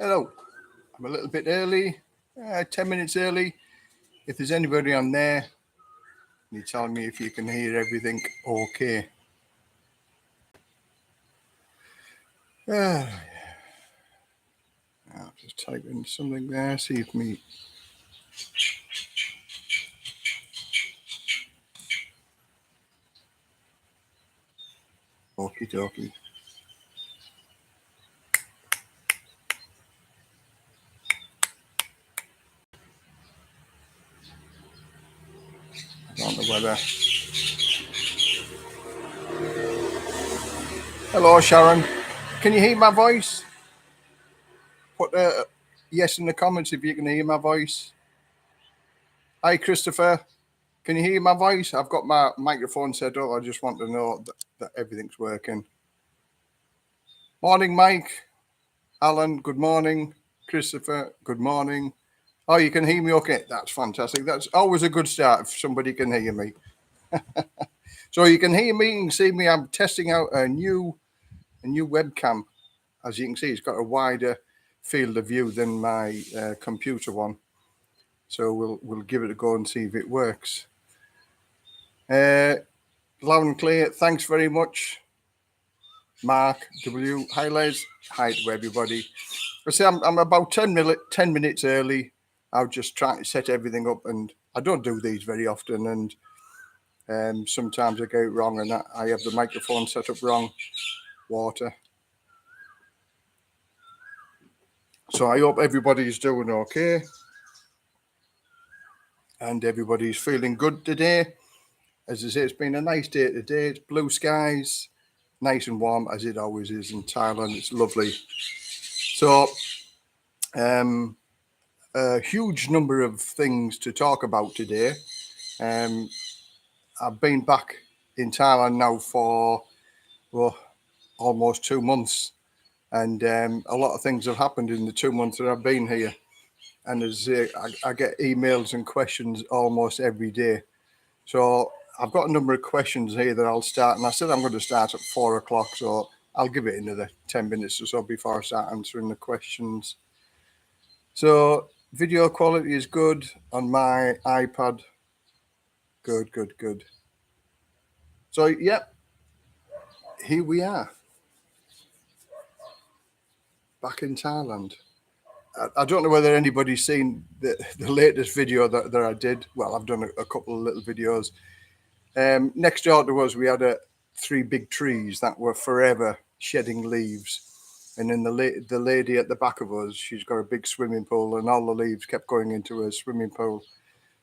Hello. I'm a little bit early, 10 minutes early. If there's anybody on there, you tell me if you can hear everything okay. I'll just type in something there, see if me. Okie dokie. I don't know whether. Hello, Sharon. Can you hear my voice? Put a yes in the comments if you can hear my voice. Hi, Christopher. Can you hear my voice? I've got my microphone set up. I just want to know that everything's working. Morning, Mike. Alan, good morning. Christopher, good morning. Oh, you can hear me okay? That's fantastic. That's always a good start if somebody can hear me. So you can hear me and see me. I'm testing out a new webcam. As you can see, it's got a wider field of view than my computer one. So we'll give it a go and see if it works. Loud and clear. Thanks very much, Mark W. Hi, Les. Hi to everybody. I say I'm about 10 minutes early. I'll just try to set everything up, and I don't do these very often, and sometimes I get it wrong, and I have the microphone set up wrong. Water. So I hope everybody's doing okay, and everybody's feeling good today. As I say, it's been a nice day today. It's blue skies, nice and warm as it always is in Thailand. It's lovely. So, a huge number of things to talk about today. I've been back in Thailand now for almost 2 months, and a lot of things have happened in the 2 months that I've been here. And as I get emails and questions almost every day. So I've got a number of questions here that I'll start, and I said I'm going to start at 4 o'clock, so I'll give it another 10 minutes or so before I start answering the questions. So video quality is good on my iPad. Good. So, yeah, here we are. Back in Thailand. I don't know whether anybody's seen the latest video that I did. Well, I've done a couple of little videos. Next door to us, we had 3 big trees that were forever shedding leaves. And then the lady at the back of us, she's got a big swimming pool, and all the leaves kept going into her swimming pool.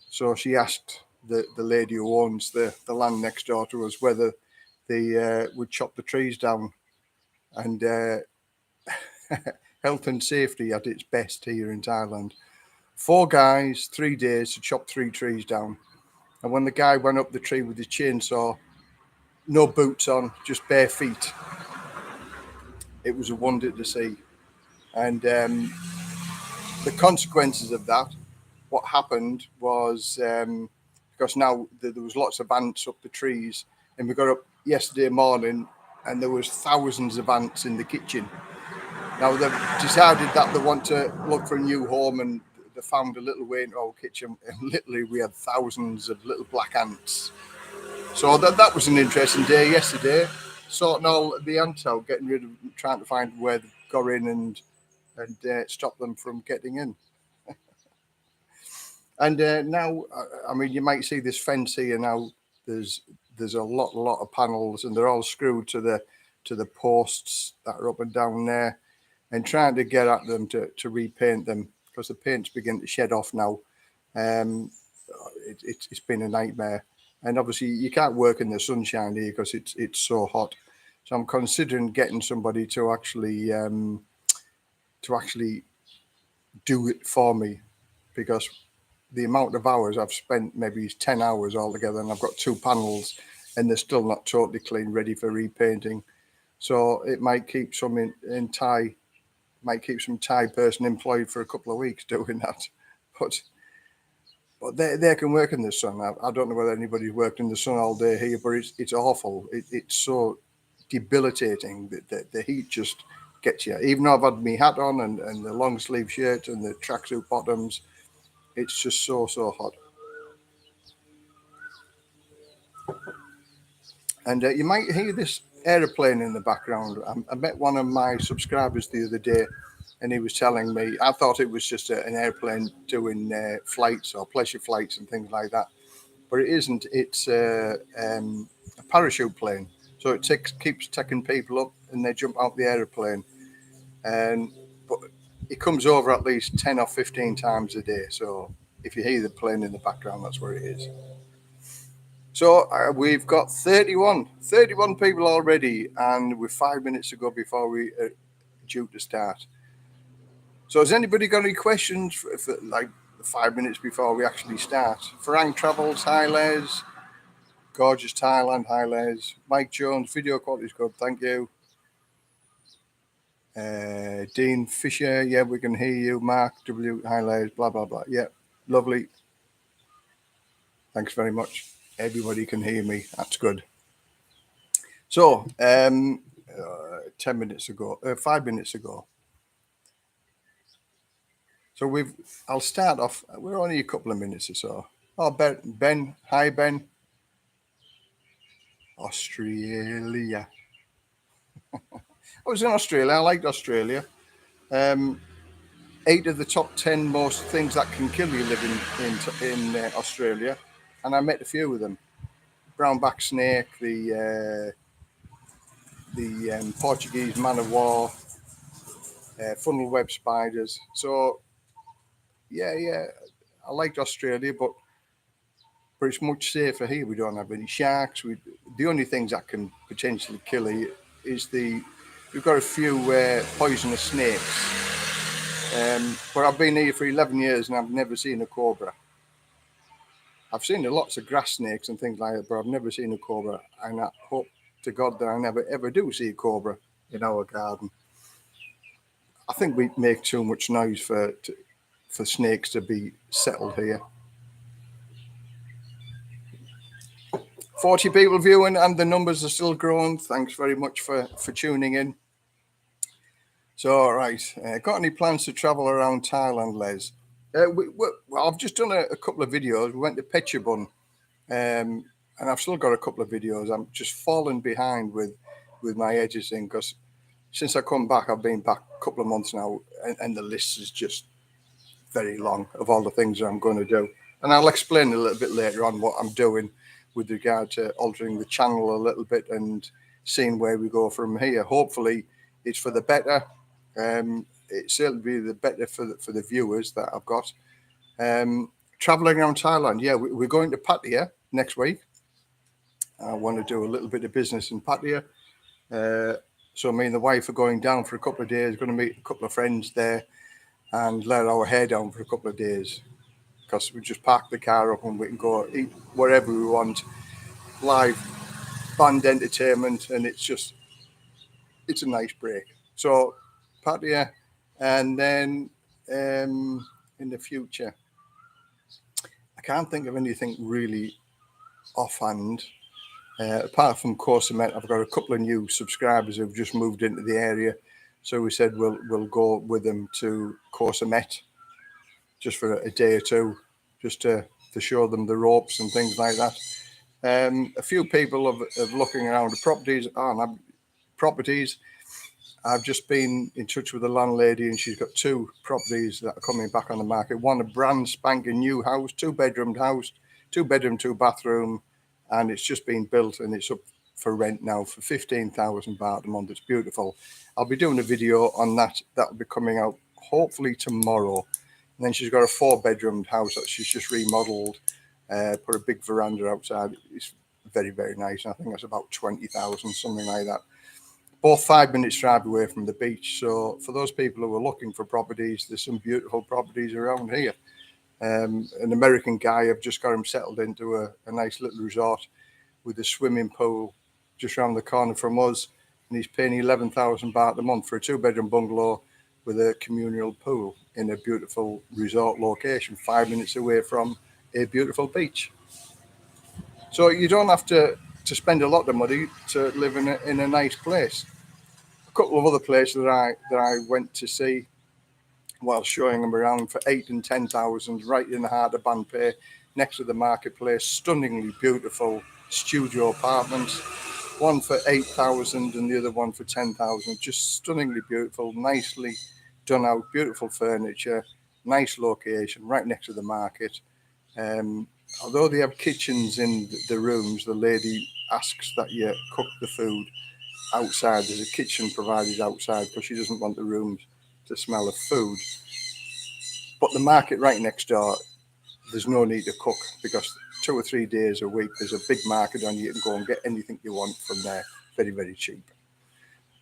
So she asked the lady who owns the land next door to us whether they would chop the trees down. And health and safety at its best here in Thailand. 4 guys, 3 days to chop 3 trees down. And when the guy went up the tree with his chainsaw, no boots on, just bare feet. It was a wonder to see. And the consequences of that, what happened was, because now there was lots of ants up the trees, and we got up yesterday morning and there was thousands of ants in the kitchen. Now they've decided that they want to look for a new home, and they found a little way into our kitchen, and literally we had thousands of little black ants. So that was an interesting day yesterday, sorting all the ants out, getting rid of, trying to find where they got in and stop them from getting in. And now, I mean, you might see this fence here now. There's a lot of panels, and they're all screwed to the posts that are up and down there, and trying to get at them to repaint them, because the paint's beginning to shed off now. It's been a nightmare, and obviously you can't work in the sunshine here because it's so hot. So I'm considering getting somebody to actually do it for me, because the amount of hours I've spent, maybe 10 hours altogether, and I've got 2 panels and they're still not totally clean, ready for repainting. So it might keep some in Thai, might keep some Thai person employed for a couple of weeks doing that. But they can work in the sun. I don't know whether anybody's worked in the sun all day here, but it's awful. It's so debilitating. The heat just gets you. Even though I've had my hat on and the long sleeve shirt and the tracksuit bottoms, it's just so hot. And you might hear this aeroplane in the background. I met one of my subscribers the other day, and he was telling me, I thought it was just an airplane doing flights or pleasure flights and things like that, but it isn't. It's a parachute plane, so it keeps taking people up, and they jump out the aeroplane, and but it comes over at least 10 or 15 times a day. So if you hear the plane in the background, that's where it is. So we've got 31 people already, and we're 5 minutes to go before we are due to start. So has anybody got any questions for like 5 minutes before we actually start? Farang Travels, hi Les. Gorgeous Thailand, hi Les. Mike Jones, video quality is good, thank you. Dean Fisher, yeah, we can hear you. Mark W, hi Les, blah, blah, blah. Yeah, lovely. Thanks very much. Everybody can hear me, that's good. So, 10 minutes ago, 5 minutes ago. So I'll start off, we're only a couple of minutes or so. Oh, Ben, hi Ben. Australia. I was in Australia, I liked Australia. 8 of the top 10 most things that can kill you living in Australia. And I met a few of them. Brownback snake, the Portuguese man of war, funnel web spiders. So, yeah, I liked Australia, but it's much safer here. We don't have any sharks. The only things that can potentially kill you is we've got a few poisonous snakes. But I've been here for 11 years and I've never seen a cobra. I've seen lots of grass snakes and things like that, but I've never seen a cobra. And I hope to God that I never ever do see a cobra in our garden. I think we make too much noise for snakes to be settled here. 40 people viewing and the numbers are still growing. Thanks very much for tuning in. So, all right, got any plans to travel around Thailand, Les? Well, I've just done a couple of videos. We went to Phetchabun, and I've still got a couple of videos. I'm just falling behind with my editing because since I come back, I've been back a couple of months now, and the list is just very long of all the things that I'm going to do. And I'll explain a little bit later on what I'm doing with regard to altering the channel a little bit and seeing where we go from here. Hopefully, it's for the better. It certainly be the better for the viewers that I've got. Traveling around Thailand, yeah, we're going to Pattaya next week. I want to do a little bit of business in Pattaya. So me and the wife are going down for a couple of days, going to meet a couple of friends there and let our hair down for a couple of days because we just park the car up and we can go eat wherever we want. Live band entertainment, and it's a nice break. So Pattaya, and then in the future, I can't think of anything really offhand. Apart from Koh Samet, I've got a couple of new subscribers who've just moved into the area, so we said we'll go with them to Koh Samet just for a day or two, just to show them the ropes and things like that. A few people have looking around the properties. I've just been in touch with the landlady, and she's got 2 properties that are coming back on the market. One, a brand spanking new house, 2-bedroomed house, 2-bedroom, 2-bathroom, and it's just been built and it's up for rent now for 15,000 baht a month. It's beautiful. I'll be doing a video on that. That'll be coming out hopefully tomorrow. And then she's got a 4-bedroomed house that she's just remodeled, put a big veranda outside. It's very, very nice. And I think that's about 20,000, something like that. Both 5 minutes drive away from the beach. So for those people who are looking for properties, there's some beautiful properties around here. An American guy, I've just got him settled into a nice little resort with a swimming pool just around the corner from us. And he's paying 11,000 baht a month for a 2-bedroom bungalow with a communal pool in a beautiful resort location, 5 minutes away from a beautiful beach. So you don't have to spend a lot of money to live in a nice place. couple of other places that I went to see while showing them around for 8,000 and 10,000, right in the heart of Banpay, next to the marketplace. Stunningly beautiful studio apartments. One for 8,000 and the other one for 10,000. Just stunningly beautiful, nicely done out, beautiful furniture, nice location, right next to the market. Although they have kitchens in the rooms, the lady asks that you cook the food outside. There's a kitchen provided outside because she doesn't want the rooms to smell of food. But the market right next door, there's no need to cook because 2 or 3 days a week there's a big market on. You can go and get anything you want from there, very, very cheap.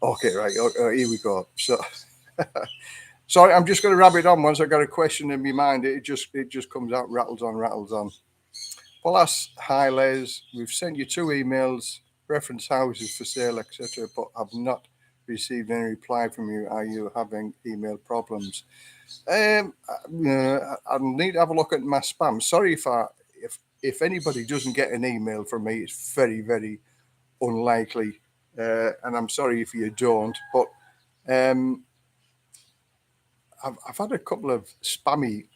Okay, right, here we go. So sorry, I'm just going to wrap it on. Once I got a question in my mind, it just comes out, rattles on. Well, hi Les, we've sent you 2 emails, reference houses for sale, etc., but I've not received any reply from you. Are you having email problems? I'll need to have a look at my spam. Sorry if anybody doesn't get an email from me, it's very, very unlikely, and I'm sorry if you don't. But I've had a couple of spammy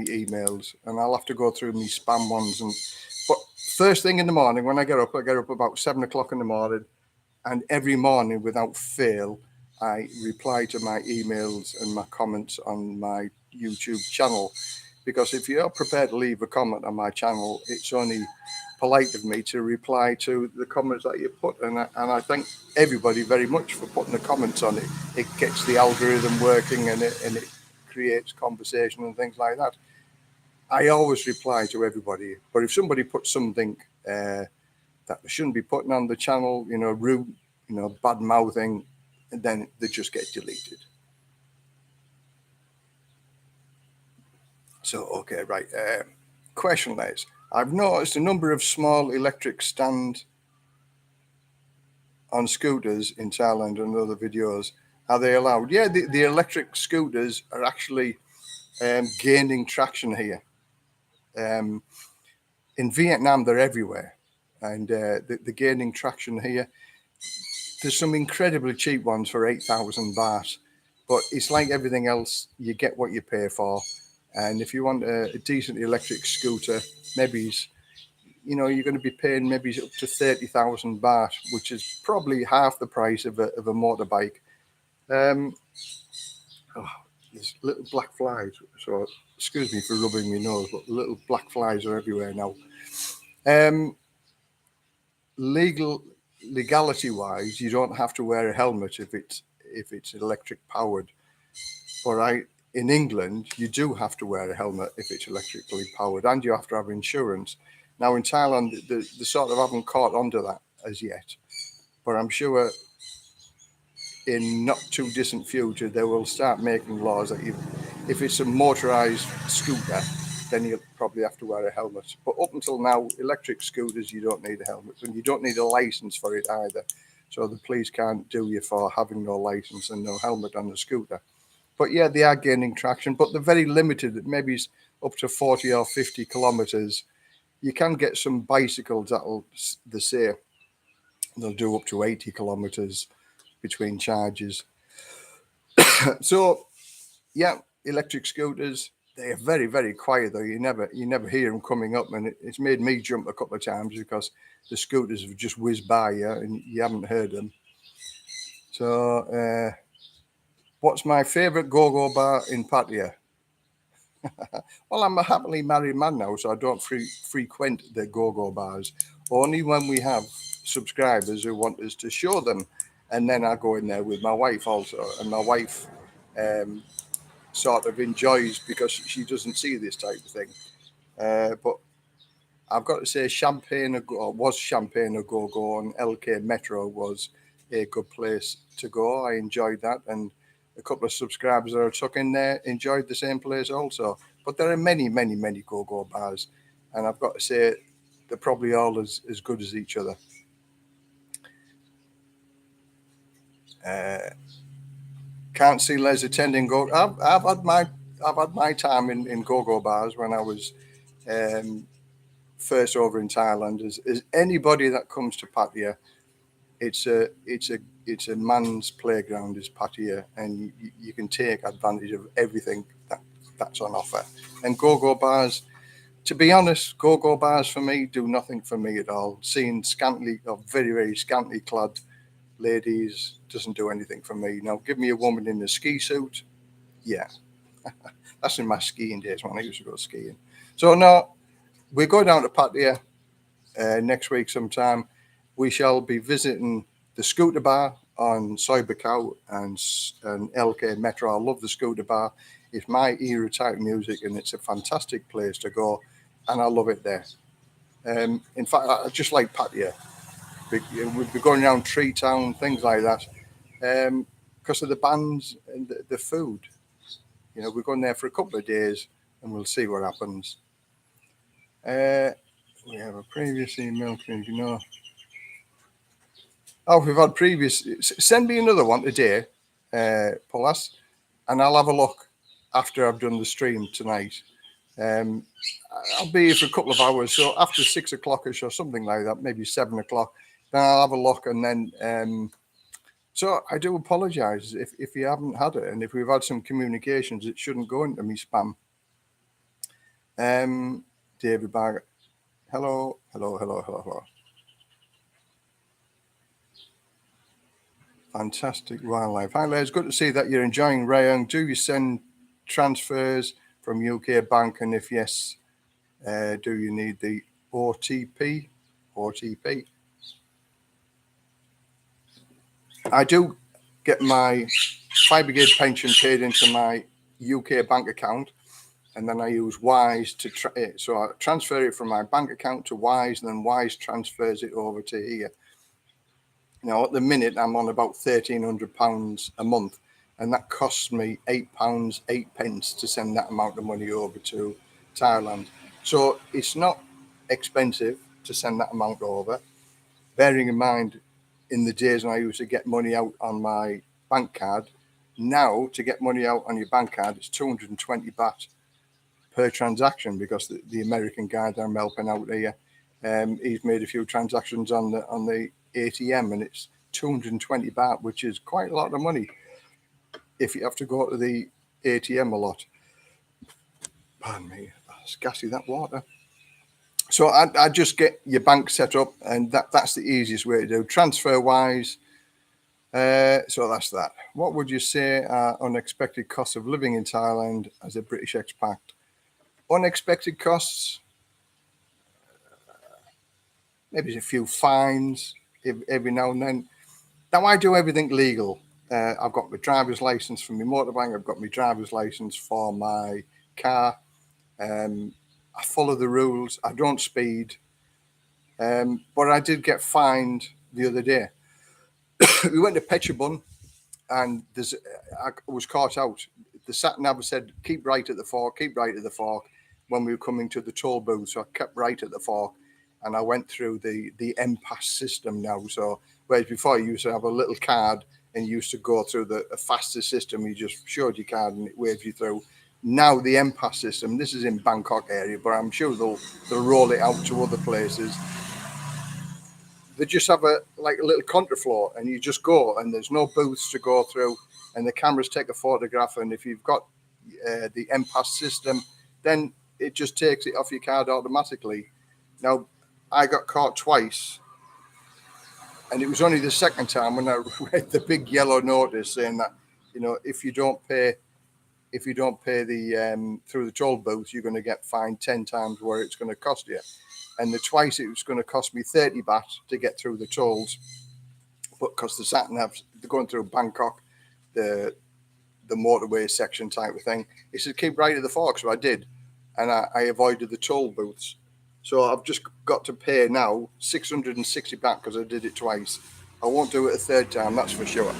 emails, and I'll have to go through my spam ones. But first thing in the morning when I get up about 7 o'clock in the morning, and every morning without fail, I reply to my emails and my comments on my YouTube channel, because if you're prepared to leave a comment on my channel, it's only polite of me to reply to the comments that you put. And I thank everybody very much for putting the comments on it. It gets the algorithm working, and it creates conversation and things like that. I always reply to everybody, but if somebody puts something that they shouldn't be putting on the channel, rude, bad mouthing, and then they just get deleted. So, okay, right. Question is, I've noticed a number of small electric stand on scooters in Thailand and other videos. Are they allowed? Yeah, the electric scooters are actually gaining traction here. In Vietnam, they're everywhere, and they're gaining traction here. There's some incredibly cheap ones for 8,000 baht, but it's like everything else, you get what you pay for. And if you want a decent electric scooter, maybe you're going to be paying maybe up to 30,000 baht, which is probably half the price of a motorbike. There's little black flies, so excuse me for rubbing my nose, but little black flies are everywhere now. Legality wise, you don't have to wear a helmet if it's electric powered. But in England, you do have to wear a helmet if it's electrically powered, and you have to have insurance. Now in Thailand, they sort of haven't caught onto that as yet, but I'm sure in not too distant future they will start making laws that if it's a motorized scooter, then you'll probably have to wear a helmet. But up until now, electric scooters, you don't need a helmet, and you don't need a license for it either. So the police can't do you for having no license and no helmet on the scooter. But yeah, they are gaining traction, but they're very limited. Maybe it's up to 40 or 50 kilometers. You can get some bicycles they say they'll do up to 80 kilometers between charges. So yeah, electric scooters, they are very, very quiet though. You never hear them coming up, and it's made me jump a couple of times because the scooters have just whizzed by you and you haven't heard them. So what's my favorite go-go bar in Pattaya? Well, I'm a happily married man now, so I don't frequent the go-go bars. Only when we have subscribers who want us to show them, and then I go in there with my wife also, and my wife sort of enjoys because she doesn't see this type of thing. But I've got to say, Champagne a Go-Go, and LK Metro was a good place to go. I enjoyed that, and a couple of subscribers that I took in there enjoyed the same place also. But there are many, many, many go-go bars, and I've got to say they're probably all as good as each other. Can't see Les attending go. I've had my time in go-go bars when I was first over in Thailand. As anybody that comes to Pattaya, it's a man's playground, is Pattaya, and you can take advantage of everything that's on offer. And go-go bars, to be honest, go-go bars for me do nothing for me at all. Seeing scantily or very, very scantily clad ladies doesn't do anything for me. Now, give me a woman in a ski suit, yeah. That's in my skiing days when I used to go skiing. So no, we go down to Pattaya next week sometime. We shall be visiting the scooter bar on Soy Bacau and LK Metro. I love the scooter bar. It's my era type music, and it's a fantastic place to go, and I love it there. In fact, I just like Pattaya. We'd be going around Tree Town, things like that, because of the bands and the food. You know, we're going there for a couple of days, and we'll see what happens. We have a previous email, you know. Oh, we've had previous. Send me another one today, Paulas, and I'll have a look after I've done the stream tonight. I'll be here for a couple of hours, so after 6 o'clock-ish or something like that, maybe 7 o'clock, then I'll have a look, and then. So I do apologise if you haven't had it, and if we've had some communications, it shouldn't go into me spam. David Barger, hello. Fantastic wildlife. Hi, Les. Good to see that you're enjoying Rayong. Do you send transfers from UK Bank? And if yes, do you need the OTP? OTP. I do get my fire brigade pension paid into my UK bank account, and then I use Wise to so I transfer it from my bank account to Wise, and then Wise transfers it over to here. Now, at the minute, I'm on about £1,300 a month, and that costs me £8.08 to send that amount of money over to Thailand. So it's not expensive to send that amount over, bearing in mind in the days when I used to get money out on my bank card. Now, to get money out on your bank card, it's 220 baht per transaction, because the American guy that I'm helping out here, he's made a few transactions on the ATM, and it's 220 baht, which is quite a lot of money if you have to go to the ATM a lot. Pardon me, it's gassy, that water. So I just get your bank set up, and that's the easiest way to do. Transfer wise, so that's that. What would you say are unexpected costs of living in Thailand as a British expat? Unexpected costs, maybe a few fines every now and then. Now, I do everything legal. I've got my driver's license for my motorbike. I've got my driver's license for my car. I follow the rules. I don't speed. But I did get fined the other day. We went to Pechabun, and I was caught out. The sat-nav said, keep right at the fork, keep right at the fork, when we were coming to the toll booth. So I kept right at the fork, and I went through the M-Pass system now. So whereas before you used to have a little card and you used to go through a faster system, you just showed your card and it waved you through. Now the M-Pass system, this is in Bangkok area, but I'm sure they'll roll it out to other places. They just have a little contraflow, and you just go, and there's no booths to go through, and the cameras take a photograph, and if you've got the M-Pass system, then it just takes it off your card automatically. Now, I got caught twice, and it was only the second time when I read the big yellow notice saying that, you know, if you don't pay the through the toll booth, you're going to get fined 10 times what it's going to cost you. And the twice it was going to cost me 30 baht to get through the tolls, but because the sat-navs, they're going through Bangkok, the motorway section type of thing, it said keep right at the fork, so I did, and I avoided the toll booths. So I've just got to pay now 660 baht because I did it twice. I won't do it a third time, that's for sure.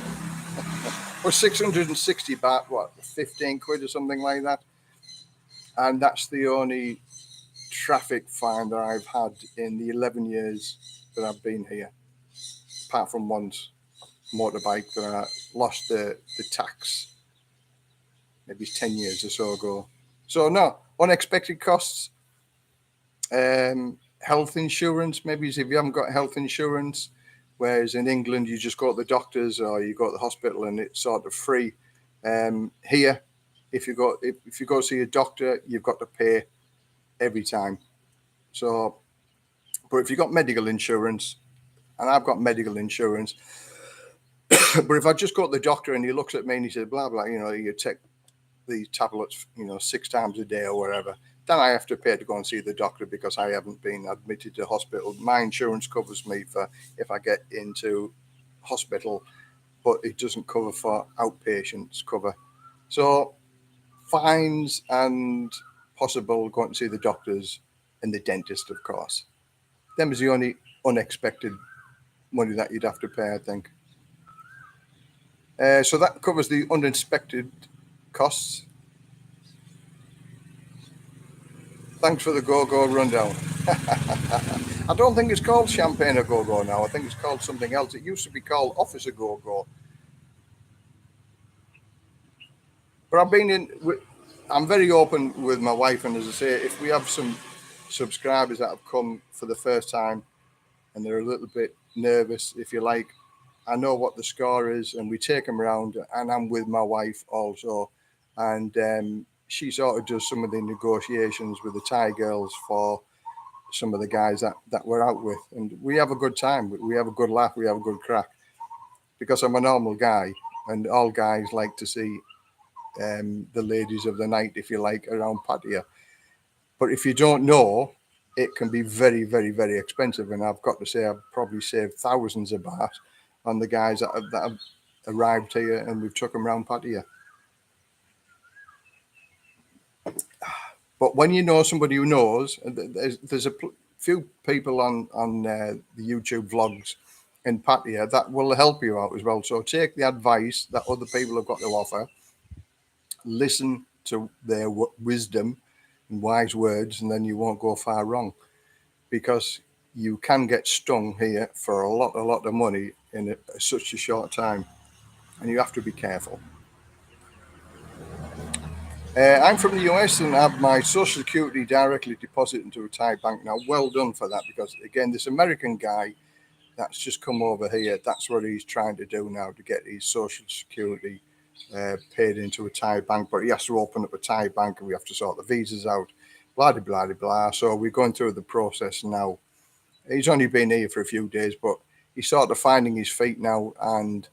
Well, 660 baht, what, 15 quid or something like that? And that's the only traffic fine that I've had in the 11 years that I've been here, apart from once motorbike that I lost the tax maybe 10 years or so ago. So no, unexpected costs. Health insurance, maybe if you haven't got health insurance, whereas in England you just go to the doctors or you go to the hospital and it's sort of free. Here, if you go see a doctor, you've got to pay every time. So, but if you've got medical insurance, and I've got medical insurance, but if I just go to the doctor and he looks at me and he says, blah, blah, you take these tablets, 6 times a day or whatever, then I have to pay to go and see the doctor because I haven't been admitted to hospital. My insurance covers me for if I get into hospital, but it doesn't cover for outpatients cover. So fines and possible going to see the doctors and the dentist, of course. Them is the only unexpected money that you'd have to pay, I think. So that covers the unexpected costs. Thanks for the go-go rundown. I don't think it's called Champagne a Go-Go now. I think it's called something else. It used to be called Office a Go-Go. But I'm very open with my wife, and as I say, if we have some subscribers that have come for the first time and they're a little bit nervous, if you like, I know what the score is, and we take them around, and I'm with my wife also, and she sort of does some of the negotiations with the Thai girls for some of the guys that we're out with, and we have a good time. We have a good laugh. We have a good crack because I'm a normal guy, and all guys like to see the ladies of the night, if you like, around Pattaya. But if you don't know, it can be very, very, very expensive. And I've got to say, I've probably saved thousands of baht on the guys that have arrived here and we've took them around Pattaya. But when you know somebody who knows, there's a few people on the YouTube vlogs in Pattaya that will help you out as well. So take the advice that other people have got to offer, listen to their wisdom and wise words, and then you won't go far wrong, because you can get stung here for a lot of money in such a short time, and you have to be careful. I'm from the US and have my Social Security directly deposited into a Thai bank now. Well done for that, because again, this American guy that's just come over here, that's what he's trying to do now, to get his Social Security paid into a Thai bank. But he has to open up a Thai bank and we have to sort the visas out, blah, blah, blah, blah. So we're going through the process now. He's only been here for a few days, but he's sort of finding his feet now, and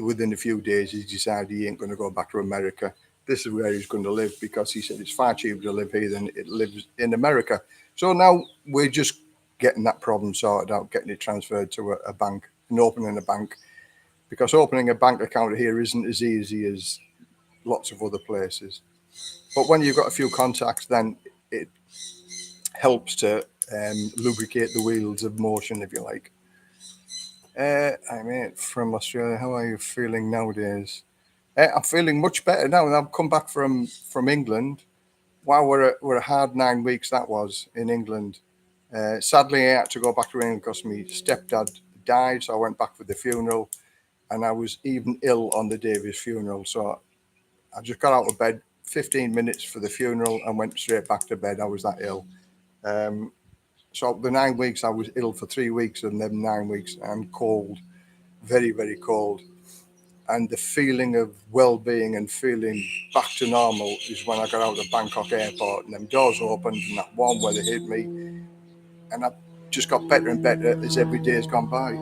within a few days, he's decided he ain't going to go back to America. This is where he's going to live, because he said it's far cheaper to live here than it lives in America. So now we're just getting that problem sorted out, getting it transferred to a bank and opening a bank, because opening a bank account here isn't as easy as lots of other places. But when you've got a few contacts, then it helps to lubricate the wheels of motion, if you like. I'm from Australia. How are you feeling nowadays? I'm feeling much better now. I've come back from England. Wow, we're a hard 9 weeks that was in England. Sadly, I had to go back to England because my stepdad died, so I went back for the funeral, and I was even ill on the day of his funeral. So I just got out of bed, 15 minutes for the funeral, and went straight back to bed. I was that ill. So the 9 weeks, I was ill for 3 weeks, and then 9 weeks, and cold, very, very cold. And the feeling of well-being and feeling back to normal is when I got out of Bangkok airport and them doors opened and that warm weather hit me. And I just got better and better as every day has gone by.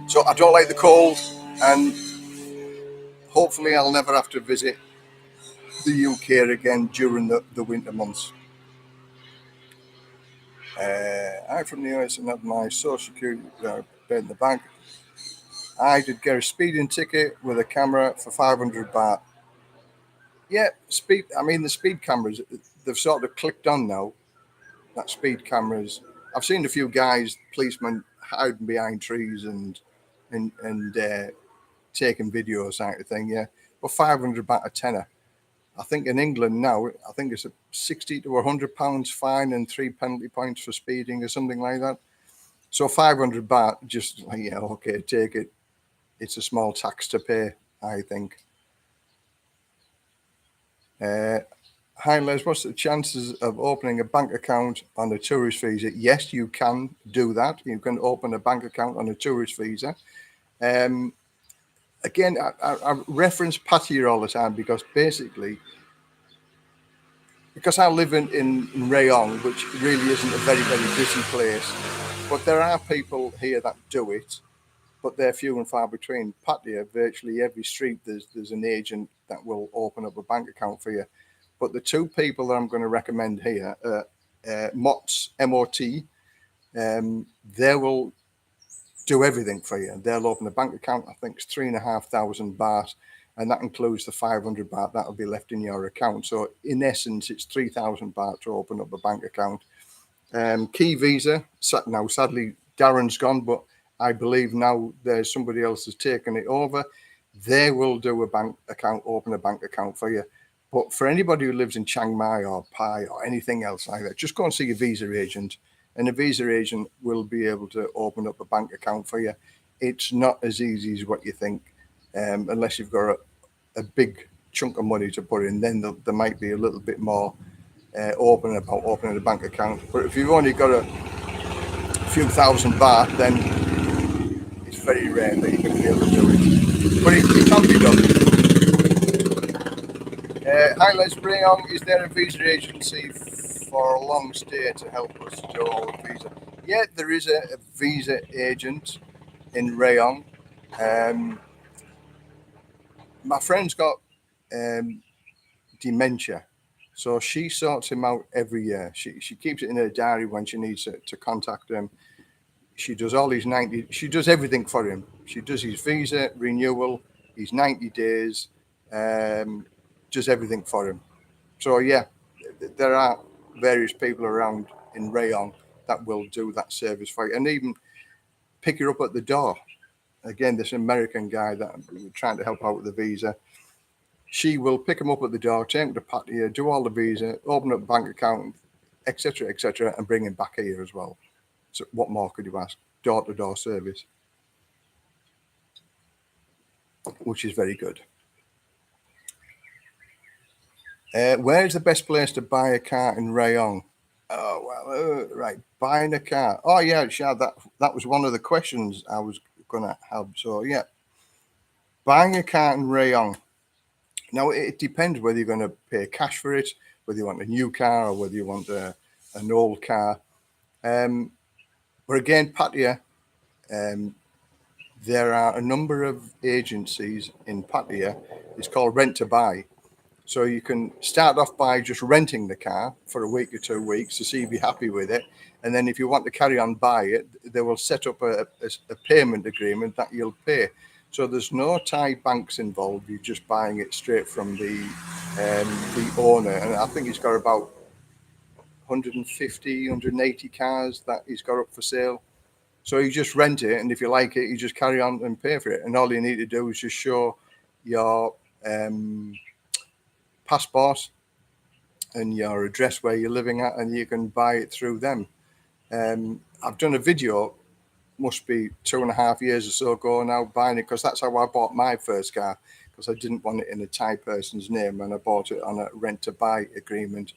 So I don't like the cold, and hopefully I'll never have to visit the UK again during the winter months. I'm from the US and have my Social Security paid in the bank. I did get a speeding ticket with a camera for 500 baht. Yeah, speed. I mean, the speed cameras, they've sort of clicked on now. That speed cameras. I've seen a few guys, policemen, hiding behind trees and taking videos, kind of thing. Yeah, but 500 baht a tenner. I think in England now, I think it's a 60 to 100 pounds fine and 3 penalty points for speeding or something like that. So 500 baht, just like, yeah, okay, take it. It's a small tax to pay, I think. Hi Les, what's the chances of opening a bank account on a tourist visa? Yes, you can do that. You can open a bank account on a tourist visa. Again, I reference Pattaya all the time because basically, because I live in Rayong, which really isn't a very, very busy place, but there are people here that do it, but they're few and far between. Pattaya, virtually every street, there's an agent that will open up a bank account for you. But the two people that I'm going to recommend here are MOTS, MOT. They will do everything for you. They'll open a bank account. I think it's 3,500 baht, and that includes the 500 baht that will be left in your account. So in essence, it's 3,000 baht to open up a bank account. Key Visa. Now, sadly, Darren's gone, but I believe now there's somebody else has taken it over. They will do a bank account, open a bank account for you. But for anybody who lives in Chiang Mai or Pai or anything else like that, just go and see a visa agent, and a visa agent will be able to open up a bank account for you. It's not as easy as what you think, unless you've got a big chunk of money to put in. Then there might be a little bit more open about opening a bank account. But if you've only got a few thousand baht, then it's very rare that you're going to be able to do it. But it can be done. Hi Les, Rayong, is there a visa agency for a long stay to help us do all the visa? Yeah, there is a visa agent in Rayong. My friend's got dementia, so she sorts him out every year. She keeps it in her diary when she needs to contact him. She does all his 90, she does everything for him. She does his visa renewal, his 90 days, does everything for him. So yeah, there are various people around in Rayong that will do that service for you, and even pick you up at the door. Again, this American guy that I'm trying to help out with the visa, she will pick him up at the door, take him to Pattaya, do all the visa, open up a bank account, etc., and bring him back here as well. So what more could you ask? Door-to-door service, which is very good. Where is the best place to buy a car in Rayong? Oh, well, right. Buying a car. Oh, yeah, Shad, that was one of the questions I was going to have. So, yeah. Buying a car in Rayong. Now, it depends whether you're going to pay cash for it, whether you want a new car or whether you want an old car. But again, Pattaya, there are a number of agencies in Pattaya. It's called Rent to Buy. So you can start off by just renting the car for a week or 2 weeks to see if you're happy with it. And then if you want to carry on buy it, they will set up a payment agreement that you'll pay. So there's no Thai banks involved. You're just buying it straight from the owner. And I think he's got about 150, 180 cars that he's got up for sale. So you just rent it, and if you like it, you just carry on and pay for it. And all you need to do is just show your passport and your address where you're living at, and you can buy it through them. I've done a video, must be 2.5 years or so ago now, buying it, because that's how I bought my first car, because I didn't want it in a Thai person's name, and I bought it on a rent to buy agreement.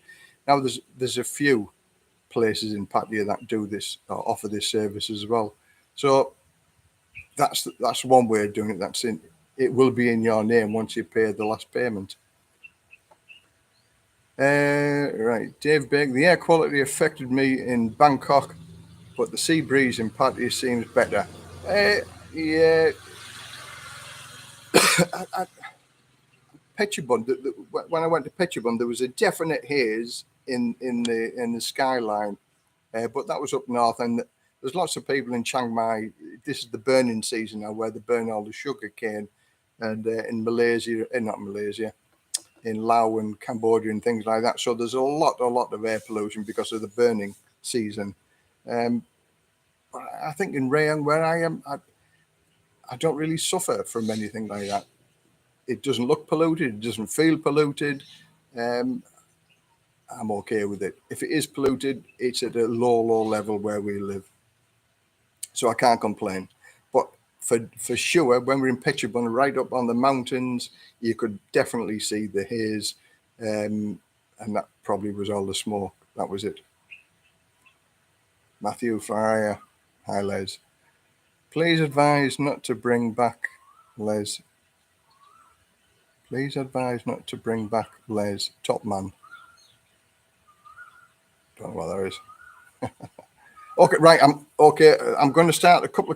Now there's a few places in Pattaya that do this or offer this service as well. So that's one way of doing it. It will be in your name once you pay the last payment. Right, Dave Baker. The air quality affected me in Bangkok, but the sea breeze in Pattaya seems better. Yeah, Phetchabun. When I went to Phetchabun, there was a definite haze in the skyline, but that was up north, and there's lots of people in Chiang Mai. This is the burning season now, where they burn all the sugar cane, and in Malaysia, not Malaysia, in Laos and Cambodia and things like that. So there's a lot of air pollution because of the burning season. I think in Rayong, where I am, I don't really suffer from anything like that. It doesn't look polluted. It doesn't feel polluted. I'm okay with it. If it is polluted, it's at a low level where we live. So I can't complain. But for sure, when we're in Phetchabun, right up on the mountains, you could definitely see the haze. and that probably was all the smoke. That was it. Matthew Fryer, hi Les. Please advise not to bring back Les. Please advise not to bring back Les, top man. Don't know what that is. Okay, right. I'm going to start a couple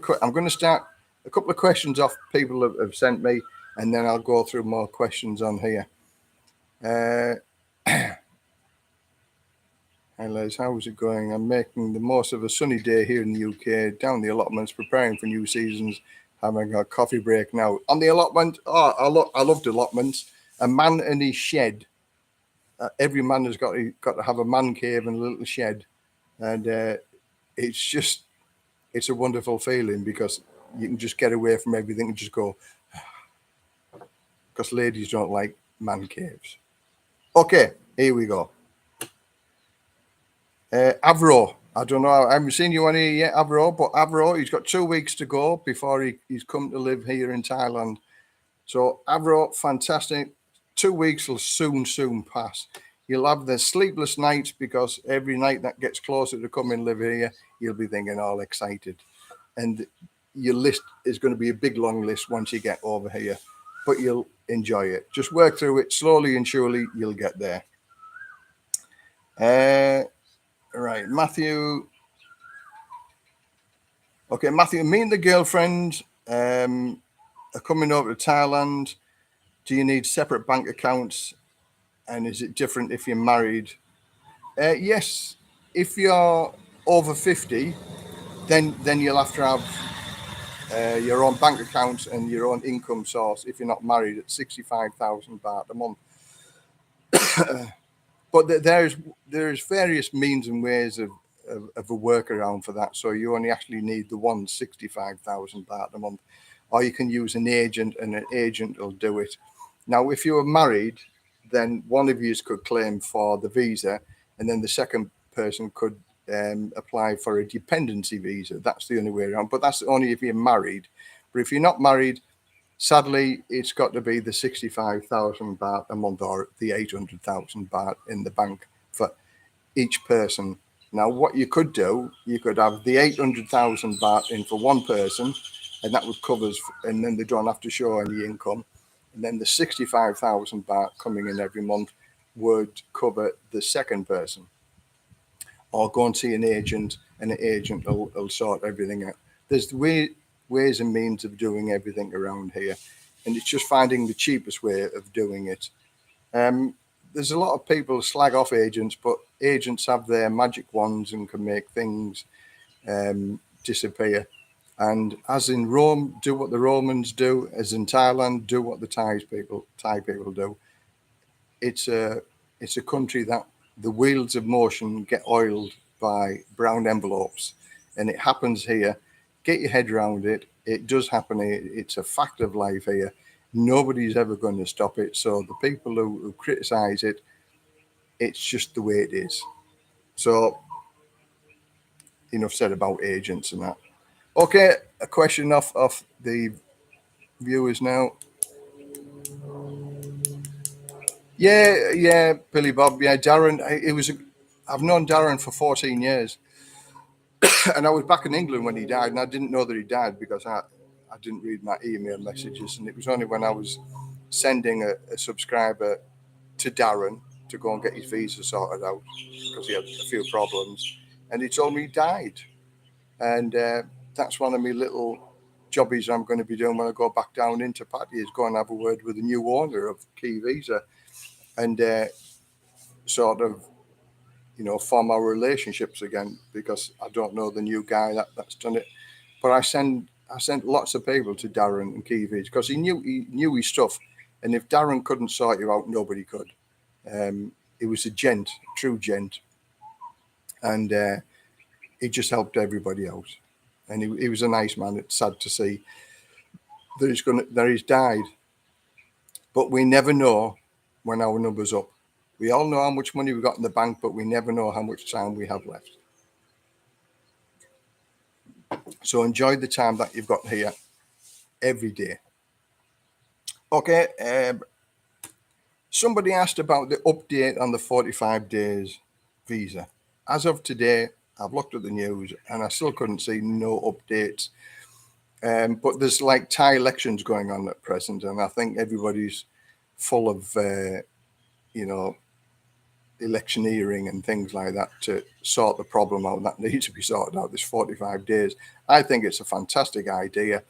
of questions off people have sent me, and then I'll go through more questions on here. Hi Les, how's it going? I'm making the most of a sunny day here in the UK, down the allotments, preparing for new seasons, having a coffee break now. On the allotment, I loved allotments. A man in his shed. Every man has got to have a man cave and a little shed. And it's a wonderful feeling because you can just get away from everything and just go, because ladies don't like man caves. Okay, here we go. Avro, I don't know. I haven't seen you on here yet, Avro, but Avro, he's got 2 weeks to go before he's come to live here in Thailand. So, Avro, fantastic. 2 weeks will soon pass. You'll have the sleepless nights because every night that gets closer to come and live here, you'll be thinking all excited. And your list is going to be a big, long list once you get over here. But you'll enjoy it. Just work through it slowly and surely you'll get there. Right, Matthew. Okay, Matthew, me and the girlfriend are coming over to Thailand. Do you need separate bank accounts? And is it different if you're married? Yes, if you're over 50, then you'll have to have your own bank accounts and your own income source if you're not married at 65,000 baht a month. But there's various means and ways of a workaround for that. So you only actually need the 165,000 baht a month, or you can use an agent, and an agent will do it. Now, if you were married, then one of you could claim for the visa, and then the second person could apply for a dependency visa. That's the only way around. But that's only if you're married. But if you're not married, sadly, it's got to be the 65,000 baht a month or the 800,000 baht in the bank for each person. Now, what you could do, you could have the 800,000 baht in for one person, and that would cover, and then they don't have to show any income. And then the 65,000 baht coming in every month would cover the second person. Or go and see an agent, and an agent will sort everything out. There's ways and means of doing everything around here, and it's just finding the cheapest way of doing it. There's a lot of people slag off agents, but agents have their magic wands and can make things disappear. And as in Rome, do what the Romans do. As in Thailand, do what the Thai people do. It's a country that the wheels of motion get oiled by brown envelopes, and it happens here. Get your head around it. It does happen here. It's a fact of life here. Nobody's ever going to stop it. So the people who criticize it, it's just the way it is. So enough said about agents and that. Okay, a question off the viewers now. Yeah, Billy Bob. Yeah, Darren. I've known Darren for 14 years. And I was back in England when he died, and I didn't know that he died because I didn't read my email messages, and it was only when I was sending a subscriber to Darren to go and get his visa sorted out because he had a few problems, and he told me he died. And that's one of my little jobbies I'm going to be doing when I go back down into Pattaya, is go and have a word with the new owner of Key Visa and sort of, form our relationships again, because I don't know the new guy that's done it. But I sent lots of people to Darren and Key Visa because he knew his stuff. And if Darren couldn't sort you out, nobody could. He was a true gent. And he just helped everybody out. And he was a nice man. It's sad to see that he's died. But we never know when our number's up. We all know how much money we've got in the bank, but we never know how much time we have left. So enjoy the time that you've got here every day. Okay. Somebody asked about the update on the 45 days visa. As of today, I've looked at the news and I still couldn't see no updates. But there's like Thai elections going on at present, and I think everybody's full of, electioneering and things like that to sort the problem out that needs to be sorted out. This 45 days. I think it's a fantastic idea.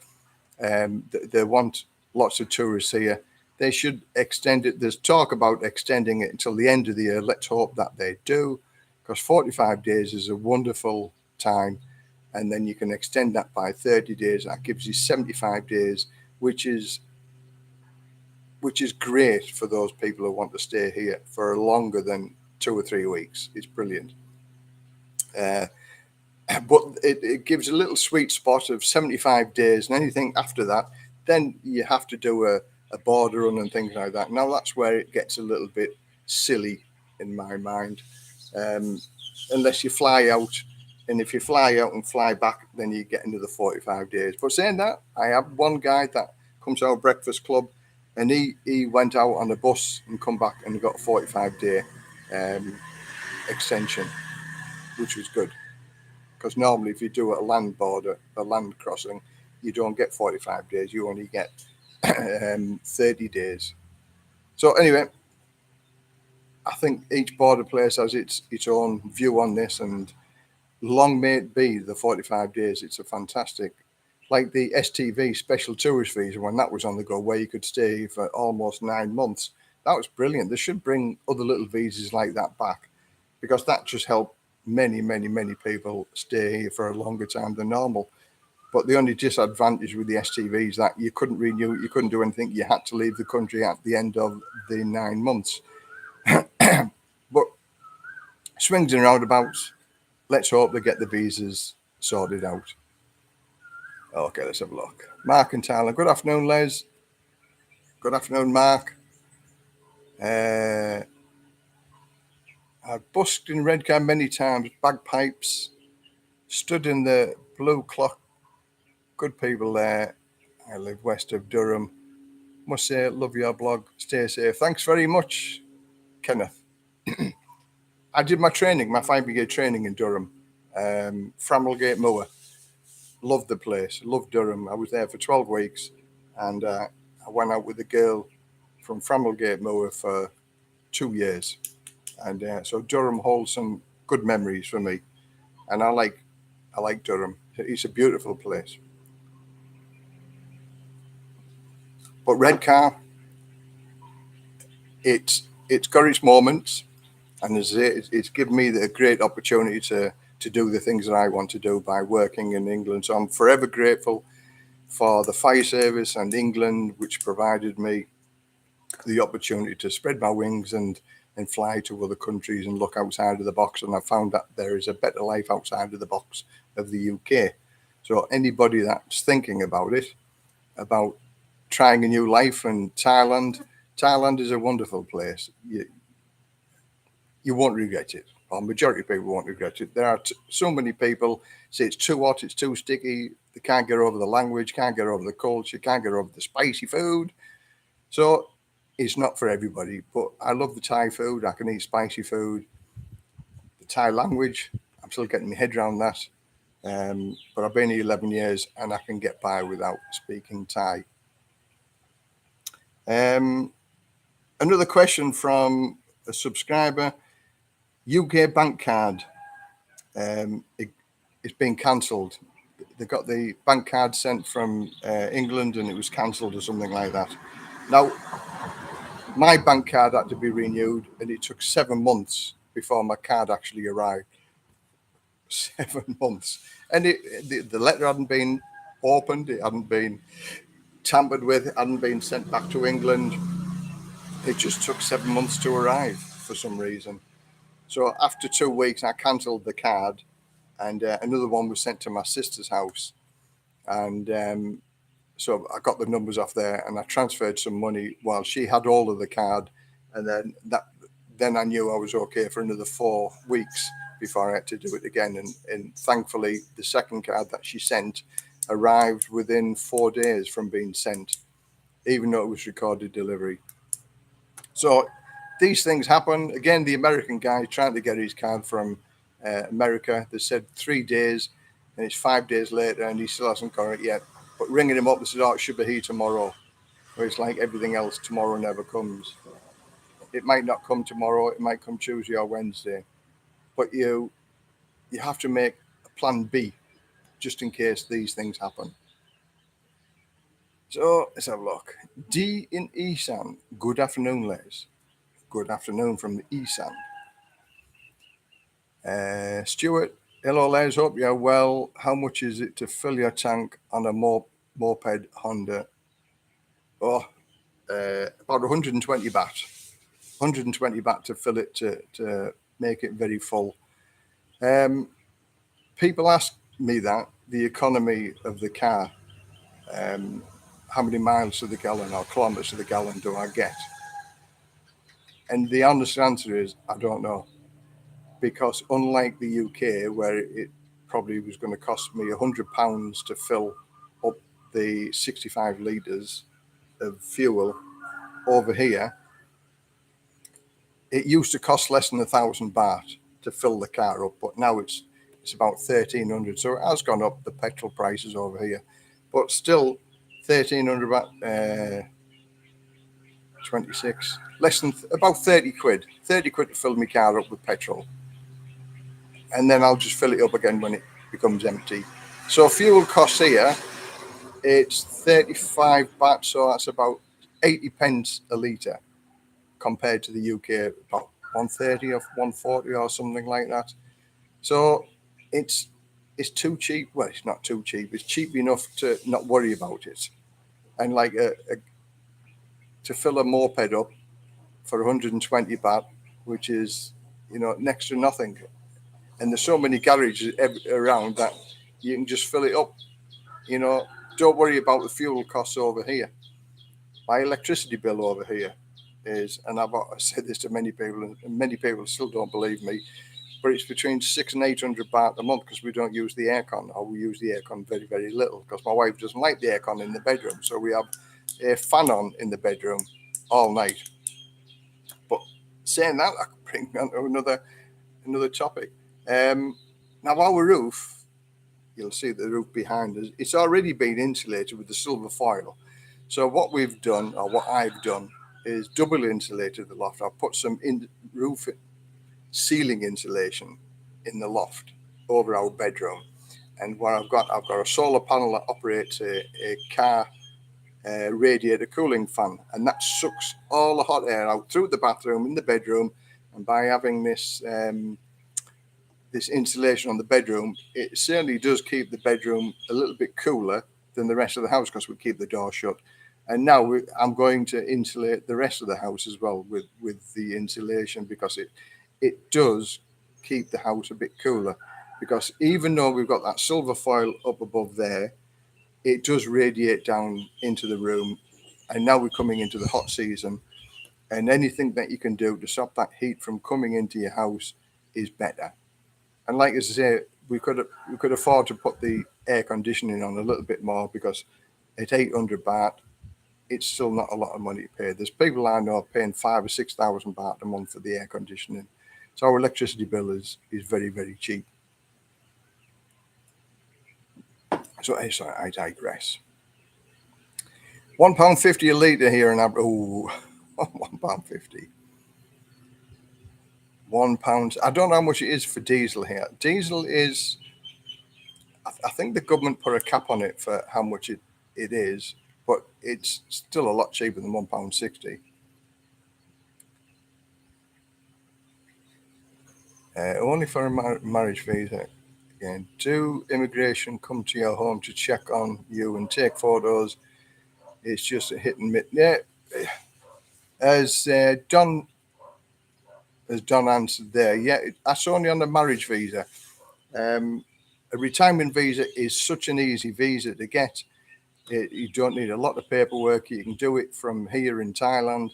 They want lots of tourists here. They should extend it. There's talk about extending it until the end of the year. Let's hope that they do, because 45 days is a wonderful time. And then you can extend that by 30 days. That gives you 75 days, which is great for those people who want to stay here for longer than 2 or 3 weeks. It's brilliant. But it gives a little sweet spot of 75 days, and anything after that, then you have to do a border run and things like that. Now that's where it gets a little bit silly in my mind, unless you fly out. And if you fly out and fly back, then you get into the 45 days. But saying that, I have one guy that comes to our breakfast club, and he went out on a bus and come back and got a 45-day extension, which was good. Because normally if you do a land crossing, you don't get 45 days. You only get 30 days. So anyway, I think each border place has its own view on this, and long may it be the 45 days. It's a fantastic, like the STV, special tourist visa, when that was on the go, where you could stay for almost 9 months. That was brilliant. They should bring other little visas like that back, because that just helped many people stay here for a longer time than normal. But the only disadvantage with the STV is that you couldn't renew it, you couldn't do anything, you had to leave the country at the end of the 9 months. But swings and roundabouts, let's hope they get the visas sorted out. Okay, let's have a look. Mark in Thailand. Good afternoon, Les. Good afternoon, Mark. I've busked in Redcar many times, bagpipes, stood in the blue clock. Good people there. I live west of Durham. Must say, love your blog. Stay safe. Thanks very much, Kenneth. I did my training, my 5 year training in Durham, Frammelgate Moor. Loved the place, loved Durham. I was there for 12 weeks, and I went out with a girl from Frammelgate Moor for 2 years. And so Durham holds some good memories for me. And I like Durham. It's a beautiful place. But Redcar, it's got its moments, and it's given me a great opportunity to do the things that I want to do by working in England. So I'm forever grateful for the fire service and England, which provided me the opportunity to spread my wings and fly to other countries and look outside of the box. And I found that there is a better life outside of the box of the UK. So anybody that's thinking about it, about trying a new life in Thailand is a wonderful place. You won't regret it. Or majority of people won't regret it. There are so many people say it's too hot, it's too sticky, they can't get over the language, can't get over the culture, can't get over the spicy food. So it's not for everybody. But I love the Thai food. I can eat spicy food. The Thai language, I'm still getting my head around that. But I've been here 11 years and I can get by without speaking Thai. Another question from a subscriber. UK bank card, it's been cancelled. They got the bank card sent from England and it was cancelled or something like that. Now, my bank card had to be renewed and it took 7 months before my card actually arrived. 7 months. And the letter hadn't been opened, it hadn't been tampered with, it hadn't been sent back to England. It just took 7 months to arrive for some reason. So after 2 weeks, I cancelled the card, and another one was sent to my sister's house. And so I got the numbers off there, and I transferred some money while she had all of the card. And then I knew I was okay for another 4 weeks before I had to do it again. And thankfully, the second card that she sent arrived within 4 days from being sent, even though it was recorded delivery. So these things happen. Again, the American guy trying to get his card from America, they said 3 days, and it's 5 days later, and he still hasn't got it yet. But ringing him up, they said, "Oh, it should be here tomorrow." Where it's like everything else, tomorrow never comes. It might not come tomorrow. It might come Tuesday or Wednesday. But you have to make a plan B just in case these things happen. So let's have a look. D in Isan. Good afternoon, Les. Good afternoon from the Isan. Stuart, hello, Les. Hope you're well. How much is it to fill your tank on a moped Honda? Oh, about 120 baht. 120 baht to fill it to make it very full. People ask me that, the economy of the car, how many miles to the gallon or kilometers to the gallon do I get? And the honest answer is, I don't know. Because unlike the UK, where it probably was going to cost me £100 to fill up the 65 litres of fuel, over here, it used to cost less than 1,000 baht to fill the car up, but now it's about 1,300. So it has gone up, the petrol prices over here, but still 1,300 baht, 26, less than about 30 quid. 30 quid to fill my car up with petrol, and then I'll just fill it up again when it becomes empty. So fuel costs here, it's 35 baht, so that's about 80 pence a litre, compared to the UK, about 130 or 140 or something like that. So it's too cheap. Well, it's not too cheap. It's cheap enough to not worry about it. And like to fill a moped up for 120 baht, which is, next to nothing. And there's so many garages around that you can just fill it up. Don't worry about the fuel costs over here. My electricity bill over here is, and I've said this to many people, and many people still don't believe me, but it's between 600 and 800 baht a month, because we don't use the aircon, or we use the aircon very, very little, because my wife doesn't like the aircon in the bedroom. So we have a fan on in the bedroom all night. But saying that, I could bring on to another topic. Now our roof, you'll see the roof behind us, it's already been insulated with the silver foil. So what we've done, or what I've done, is double insulated the loft. I've put some roof ceiling insulation in the loft over our bedroom. And what I've got a solar panel that operates a car radiator cooling fan, and that sucks all the hot air out through the bathroom, in the bedroom. And by having this this insulation on the bedroom, it certainly does keep the bedroom a little bit cooler than the rest of the house, because we keep the door shut. And now I'm going to insulate the rest of the house as well with the insulation, because it does keep the house a bit cooler. Because even though we've got that silver foil up above there, it does radiate down into the room. And now we're coming into the hot season, and anything that you can do to stop that heat from coming into your house is better. And like I say, we could afford to put the air conditioning on a little bit more, because at 800 baht, it's still not a lot of money to pay. There's people I know paying 5,000 or 6,000 baht a month for the air conditioning. So our electricity bill is very, very cheap. So I digress. £1.50 a litre here in Ooh, £1.50. £1. I don't know how much it is for diesel here. Diesel is, I think the government put a cap on it for how much it is, but it's still a lot cheaper than £1.60. Only for a marriage visa. Again, do immigration come to your home to check on you and take photos? It's just a hit and miss. Yeah, as Don answered there. Yeah, that's only on the marriage visa. A retirement visa is such an easy visa to get. You don't need a lot of paperwork. You can do it from here in Thailand.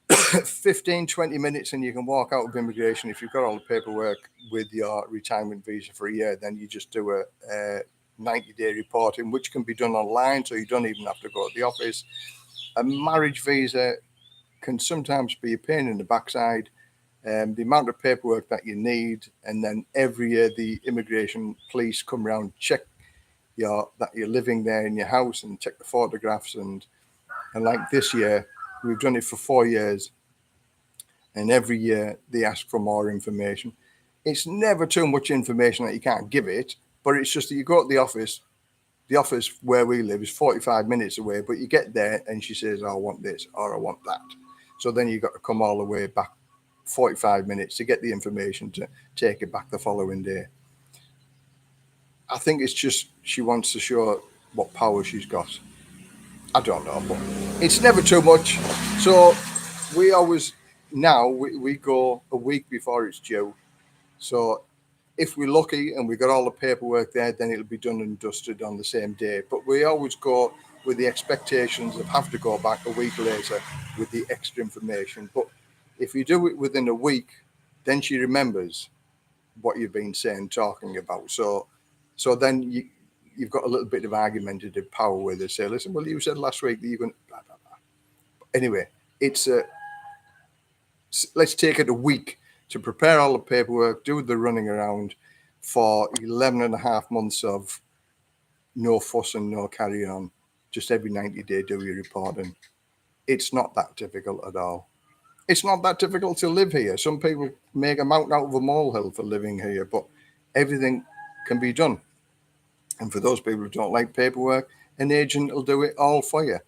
15-20 minutes and you can walk out of immigration. If you've got all the paperwork with your retirement visa for a year, then you just do a 90-day reporting, which can be done online, so you don't even have to go to the office. A marriage visa can sometimes be a pain in the backside. The amount of paperwork that you need, and then every year the immigration police come around, check that you're living there in your house and check the photographs. And like this year, we've done it for 4 years, and every year they ask for more information. It's never too much information that you can't give it, but it's just that you go to the office. The office where we live is 45 minutes away, but you get there and she says, I want this or I want that. So then you've got to come all the way back 45 minutes to get the information to take it back the following day. I think it's just she wants to show what power she's got. I don't know, but it's never too much. So we always, now we go a week before it's due. So if we're lucky and we got all the paperwork there, then it'll be done and dusted on the same day. But we always go with the expectations of have to go back a week later with the extra information. But if you do it within a week, then she remembers what you've been saying, talking about. So then you've got a little bit of argumentative power where they say, listen, well, you said last week that you're going to blah, blah, blah. Anyway, let's take it a week to prepare all the paperwork, do the running around for 11 and a half months of no fuss and no carry on. Just every 90 days do your reporting. It's not that difficult at all. It's not that difficult to live here. Some people make a mountain out of a molehill for living here, but everything can be done. And for those people who don't like paperwork, an agent will do it all for you.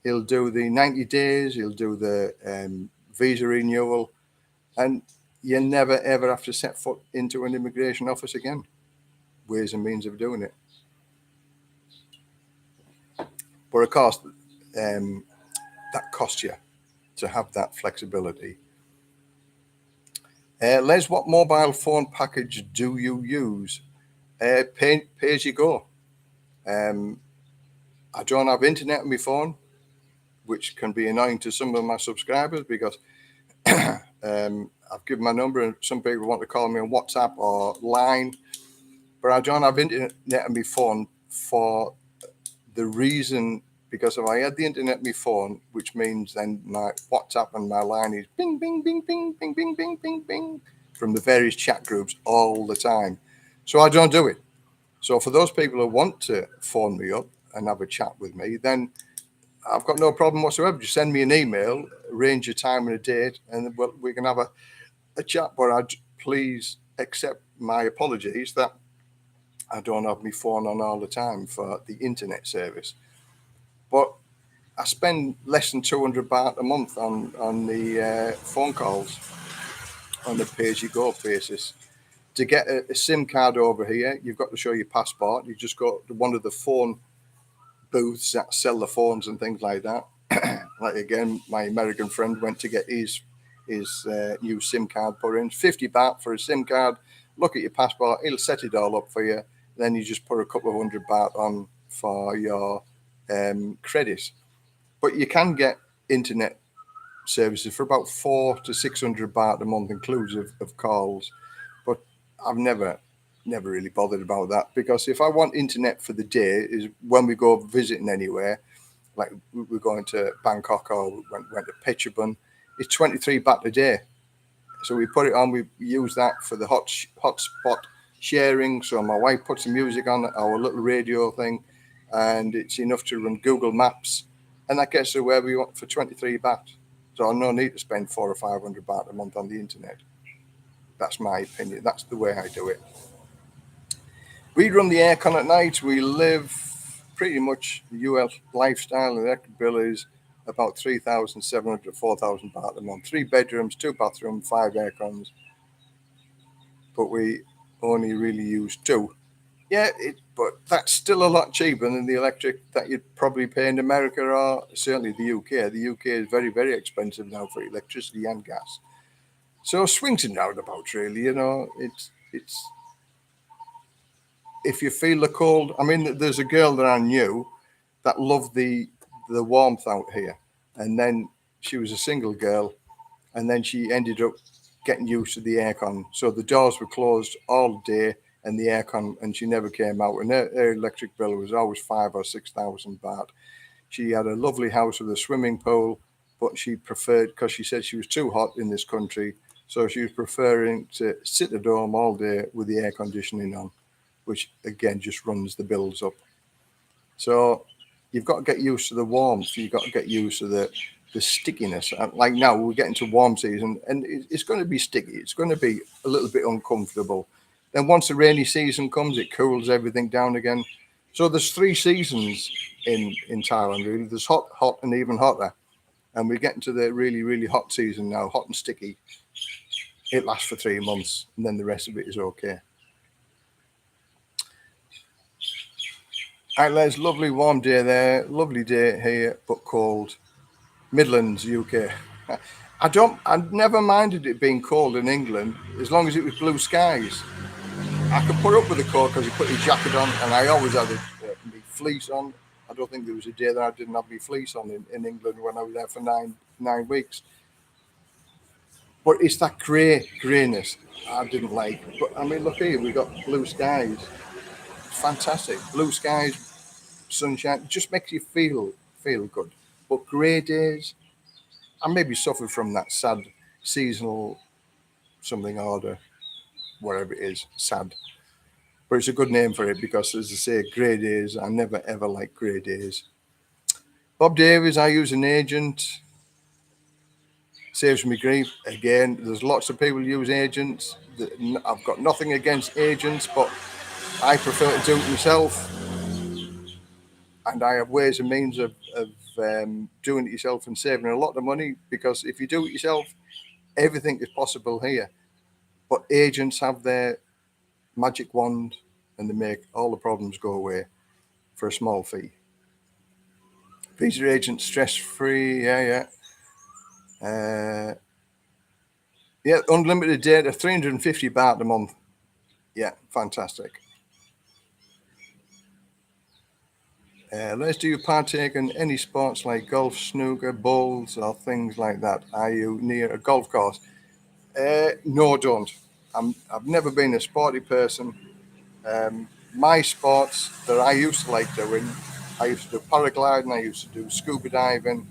He'll do the 90 days, he'll do the visa renewal, and you never, ever have to set foot into an immigration office again. Ways and means of doing it. But of course, that costs you to have that flexibility. Les, what mobile phone package do you use? Pay as you go. I don't have internet on my phone, which can be annoying to some of my subscribers because I've given my number and some people want to call me on WhatsApp or Line, but I don't have internet on my phone for the reason, because if I had the internet on my phone, which means then my WhatsApp and my Line is bing, bing, bing, bing, bing, bing, bing, bing, bing, from the various chat groups all the time. So I don't do it. So for those people who want to phone me up and have a chat with me, then I've got no problem whatsoever. Just send me an email, arrange a time and a date, and we can have a chat. But I'd please accept my apologies that I don't have my phone on all the time for the internet service. But I spend less than 200 baht a month on the phone calls on the pay-as-you-go basis. To get a SIM card over here, you've got to show your passport. You just go to one of the phone booths that sell the phones and things like that. Like again, my American friend went to get his new SIM card put in. 50 baht for a SIM card. Look at your passport. He'll set it all up for you. Then you just put a couple of 100 baht on for your credit. But you can get internet services for about 400 to 600 baht a month, inclusive of calls. But I've never really bothered about that, because if I want internet for the day is when we go visiting anywhere, like we're going to Bangkok or went to Phetchabun, it's 23 baht a day. So we put it on, we use that for the hotspot sharing. So my wife puts the music on our little radio thing, and it's enough to run Google Maps, and that gets to where we want for 23 baht. So no need to spend 400 or 500 baht a month on the internet. That's my opinion. That's the way I do it. We run the aircon at night. We live pretty much the US lifestyle. The electric bill is about 3,700 to 4,000 baht a month. 3 bedrooms, 2 bathrooms, 5 aircons. But we only really use 2. Yeah, but that's still a lot cheaper than the electric that you'd probably pay in America or certainly the UK. The UK is very, very expensive now for electricity and gas. So swings and roundabouts, really. You know, it's if you feel the cold. I mean, there's a girl that I knew that loved the warmth out here, and then she was a single girl, and then she ended up getting used to the aircon. So the doors were closed all day, and the aircon, and she never came out. And her electric bill was always 5,000 or 6,000 baht. She had a lovely house with a swimming pool, but she preferred, because she said she was too hot in this country, so she was preferring to sit at home all day with the air conditioning on, which again just runs the bills up. So you've got to get used to the warmth. You've got to get used to the stickiness. Like now, we're getting to warm season, and it's going to be sticky. It's going to be a little bit uncomfortable. Then once the rainy season comes, it cools everything down again. So there's 3 seasons in Thailand, really. There's hot, hot, and even hotter. And we're getting to the really, really hot season now, hot and sticky. It lasts for 3 months, and then the rest of it is okay. All right, Les, lovely warm day there. Lovely day here, but cold. Midlands, UK. I never minded it being cold in England as long as it was blue skies. I could put up with the cold because you put your jacket on, and I always had my fleece on. I don't think there was a day that I didn't have my fleece on in England when I was there for nine weeks. But it's that greyness I didn't like. But I mean, look here, we got blue skies. Fantastic. Blue skies, sunshine, just makes you feel good. But grey days, I maybe suffered from that sad seasonal something order, whatever it is, sad. But it's a good name for it because, as I say, grey days, I never ever like grey days. Bob Davies, I use an agent. Saves me grief. Again, there's lots of people use agents. I've got nothing against agents, but I prefer to do it myself. And I have ways and means of doing it yourself and saving a lot of money, because if you do it yourself, everything is possible here. But agents have their magic wand and they make all the problems go away for a small fee. Visa agent stress-free, yeah. Unlimited data, 350 baht a month. Yeah, fantastic. Do you partake in any sports like golf, snooker, bowls, or things like that? Are you near a golf course? No, don't. I've never been a sporty person. My sports that I used to like doing, I used to do paragliding, I used to do scuba diving,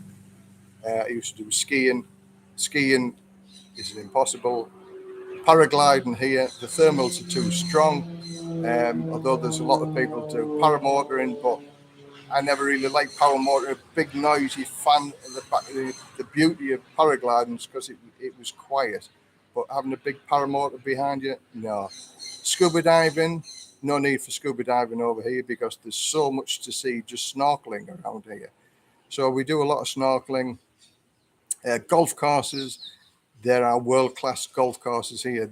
I used to do skiing. Skiing is impossible. Paragliding here, the thermals are too strong. Although there's a lot of people do paramotoring, but I never really liked paramotoring. A big noisy fan at the back. The beauty of paragliding is because it was quiet, but having a big paramotor behind you, no. Scuba diving, no need for scuba diving over here because there's so much to see just snorkeling around here. So we do a lot of snorkeling. Golf courses, there are world-class golf courses here.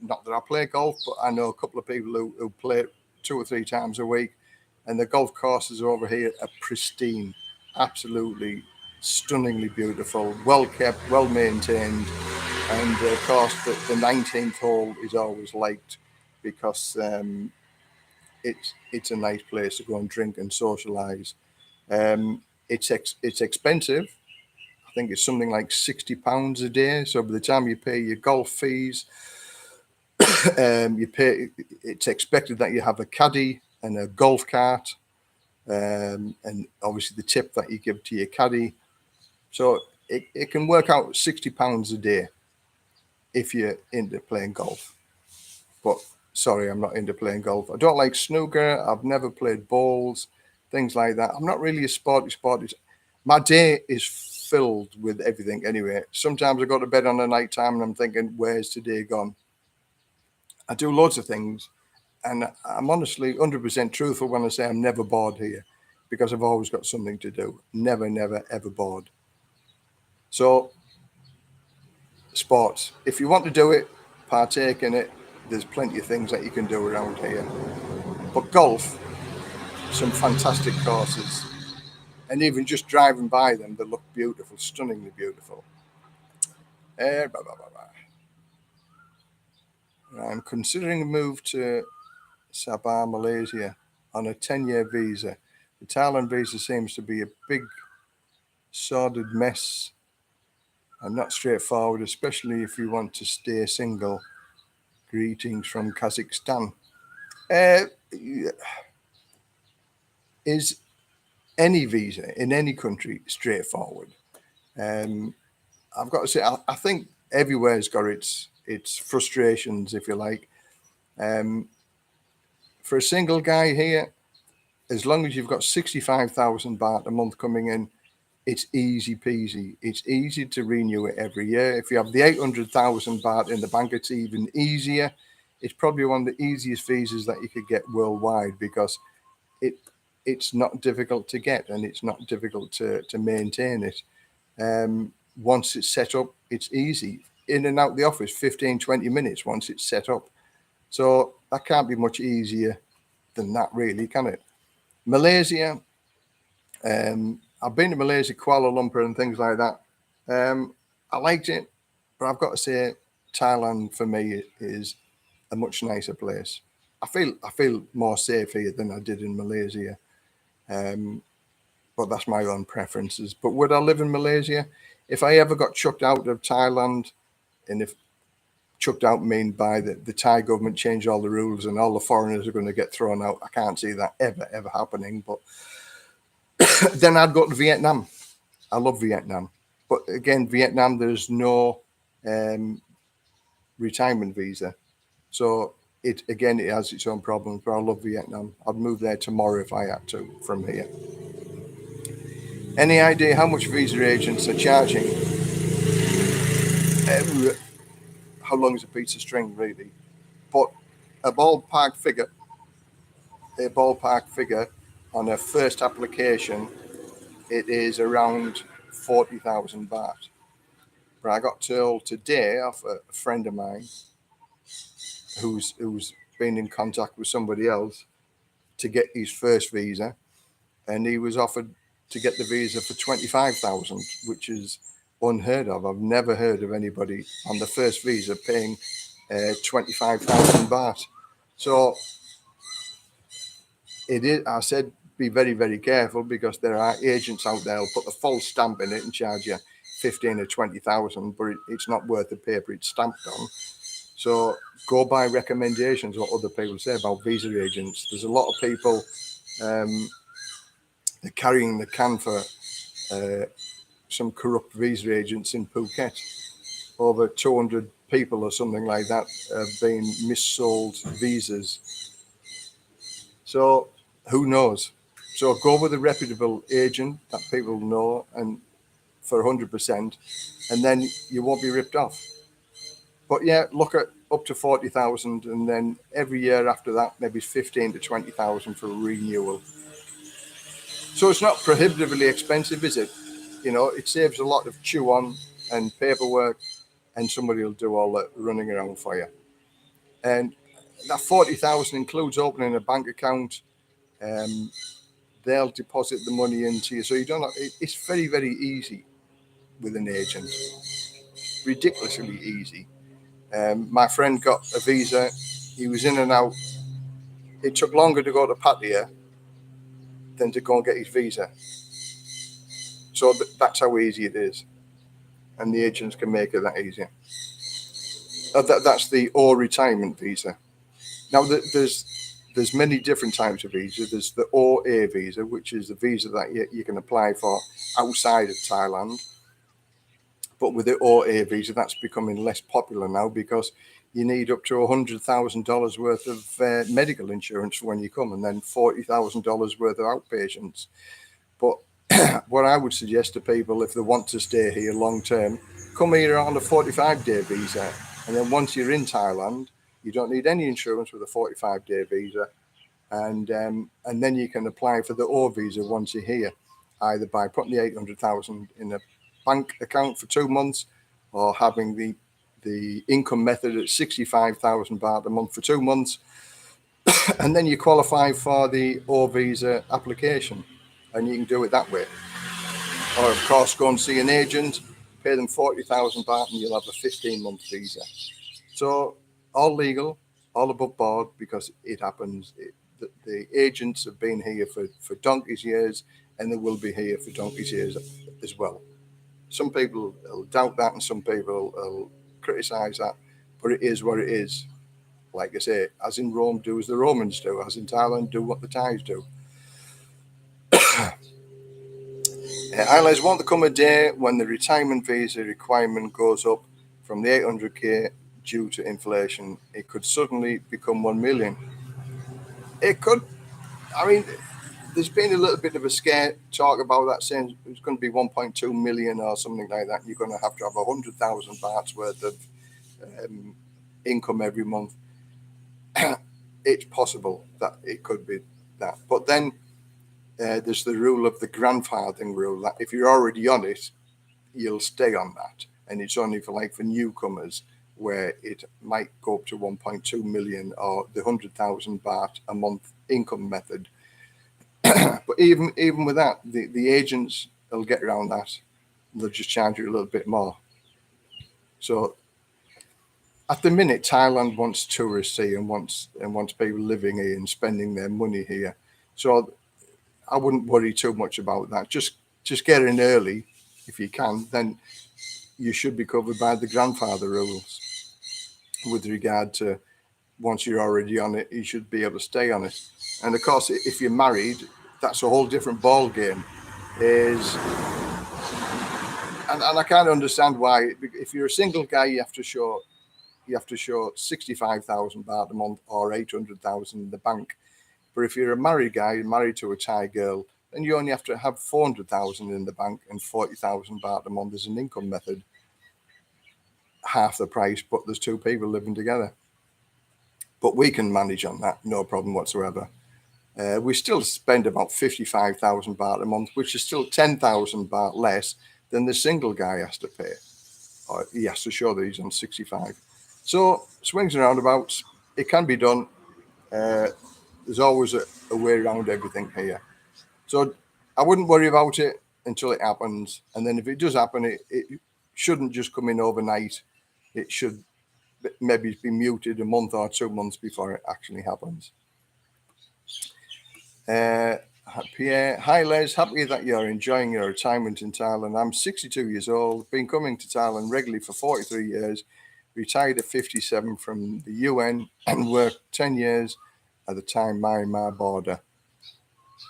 Not that I play golf, but I know a couple of people who play 2 or 3 times a week. And the golf courses over here are pristine, absolutely stunningly beautiful, well kept, well maintained. And of course, the 19th hole is always liked because it's a nice place to go and drink and socialise. It's expensive. I think it's something like £60 a day. So by the time you pay your golf fees, it's expected that you have a caddy and a golf cart, and obviously the tip that you give to your caddy. So it can work out £60 a day if you're into playing golf. But sorry, I'm not into playing golf. I don't like snooker. I've never played bowls, things like that. I'm not really a sporty. My day is filled with everything anyway. Sometimes I go to bed on the night time and I'm thinking, where's today gone? I do loads of things. And I'm honestly 100% truthful when I say I'm never bored here because I've always got something to do. Never, ever bored. So, sports. If you want to do it, partake in it. There's plenty of things that you can do around here. But golf, some fantastic courses. And even just driving by them, they look beautiful, stunningly beautiful. I'm considering a move to Sabah, Malaysia on a 10-year visa. The Thailand visa seems to be a big, sordid mess and not straightforward, especially if you want to stay single. Greetings from Kazakhstan. Is any visa in any country straightforward? I've got to say, I think everywhere's got its frustrations, if you like. For a single guy here, as long as you've got 65,000 baht a month coming in, it's easy peasy. It's easy to renew it every year. If you have the 800,000 baht in the bank, it's even easier. It's probably one of the easiest visas that you could get worldwide, because it's not difficult to get, and it's not difficult to maintain it. Once it's set up, it's easy. In and out the office, 15, 20 minutes once it's set up. So that can't be much easier than that, really, can it? Malaysia, I've been to Malaysia, Kuala Lumpur and things like that. I liked it, but I've got to say Thailand for me is a much nicer place. I feel more safe here than I did in Malaysia. But that's my own preferences. But would I live in Malaysia? If I ever got chucked out of Thailand, and if chucked out mean by the Thai government change all the rules and all the foreigners are going to get thrown out, I can't see that ever happening. But then I'd go to Vietnam. I love Vietnam. But again, Vietnam, there's no retirement visa. So it has its own problems, but I love Vietnam. I'd move there tomorrow if I had to from here. Any idea how much visa agents are charging? How long is a piece of string, really? But a ballpark figure on a first application, it is around 40,000 baht. But I got told today off a friend of mine who's been in contact with somebody else to get his first visa, and he was offered to get the visa for 25,000, which is unheard of. I've never heard of anybody on the first visa paying 25,000 baht. So it is. I said, be very careful, because there are agents out there who'll put the false stamp in it and charge you 15 or 20,000, but it's not worth the paper it's stamped on. So go by recommendations, what other people say about visa agents. There's a lot of people they're carrying the can for some corrupt visa agents in Phuket. Over 200 people or something like that have been missold visas. So who knows? So go with a reputable agent that people know, and for 100%, and then you won't be ripped off. But yeah, look at up to 40,000, and then every year after that, maybe 15 to 20,000 for renewal. So it's not prohibitively expensive, is it? You know, it saves a lot of chew on and paperwork, and somebody will do all that running around for you. And that 40,000 includes opening a bank account. They'll deposit the money into you, so you don't have, it's very easy with an agent, ridiculously easy. My friend got a visa. He was in and out. It took longer to go to Pattaya than to go and get his visa. So that's how easy it is, and the agents can make it that easy. That's the all retirement visa. Now there's many different types of visa. There's the OA visa, which is the visa that you can apply for outside of Thailand. But with the OA visa, that's becoming less popular now, because you need up to $100,000 worth of medical insurance when you come, and then $40,000 worth of outpatients. But what I would suggest to people, if they want to stay here long term, come here on a 45-day visa, and then once you're in Thailand, you don't need any insurance with a 45-day visa, and then you can apply for the O visa once you're here, either by putting the 800,000 in a bank account for 2 months, or having the income method at 65,000 baht a month for 2 months, and then you qualify for the O visa application, and you can do it that way. Or of course, go and see an agent, pay them 40,000 baht, and you'll have a 15-month visa. So all legal, all above board, because it happens. The agents have been here for donkey's years, and they will be here for donkey's years as well. Some people will doubt that, and some people will criticise that, but it is what it is. Like I say, as in Rome, do as the Romans do. As in Thailand, do what the Thais do. Highlights, won't there come a day when the retirement visa requirement goes up from the 800k due to inflation? It could suddenly become 1 million. It could. I mean, there's been a little bit of a scare talk about that, saying it's going to be 1.2 million or something like that. You're going to have 100,000 bahts worth of income every month. It's possible that it could be that. But then there's the rule of the grandfathering rule, that if you're already on it, you'll stay on that. And it's only for newcomers, where it might go up to 1.2 million or the 100,000 baht a month income method. But even with that, the agents will get around that. They'll just charge you a little bit more. So at the minute, Thailand wants tourists here and wants people living here and spending their money here. So I wouldn't worry too much about that. Just get in early if you can. Then you should be covered by the grandfather rules with regard to, once you're already on it, you should be able to stay on it. And of course, if you're married, that's a whole different ball game. And I can't understand why. If you're a single guy, you have to show 65,000 baht a month or 800,000 in the bank. But if you're a married guy, married to a Thai girl, then you only have to have 400,000 in the bank and 40,000 baht a month as an income method. Half the price, but there's two people living together. But we can manage on that, no problem whatsoever. We still spend about 55,000 baht a month, which is still 10,000 baht less than the single guy has to pay. Or he has to show that he's on 65. So swings and roundabouts, it can be done. There's always a way around everything here. So I wouldn't worry about it until it happens. And then if it does happen, it shouldn't just come in overnight. It should maybe be muted a month or 2 months before it actually happens. Pierre, hi Les, happy that you're enjoying your retirement in Thailand. I'm 62 years old, been coming to Thailand regularly for 43 years, retired at 57 from the UN and worked 10 years at the time Myanmar border.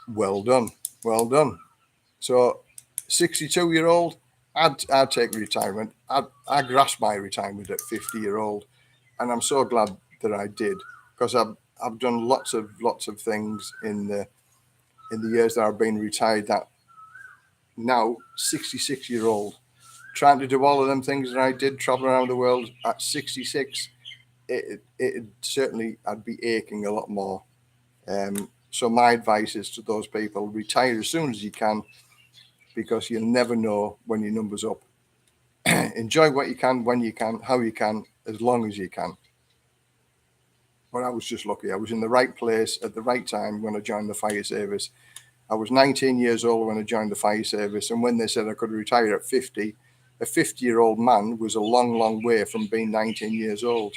Well done, well done. So 62-year-old, I'd take retirement. I grasped my retirement at 50-year-old, and I'm so glad that I did, because I've done lots of things in the years that I've been retired, that now 66-year-old, trying to do all of them things that I did, travel around the world at 66, it certainly, I'd be aching a lot more. So my advice is to those people, retire as soon as you can, because you'll never know when your number's up. Enjoy what you can, when you can, how you can, as long as you can. But I was just lucky. I was in the right place at the right time when I joined the fire service. I was 19 years old when I joined the fire service, and when they said I could retire at 50, a 50-year-old man was a long, long way from being 19 years old.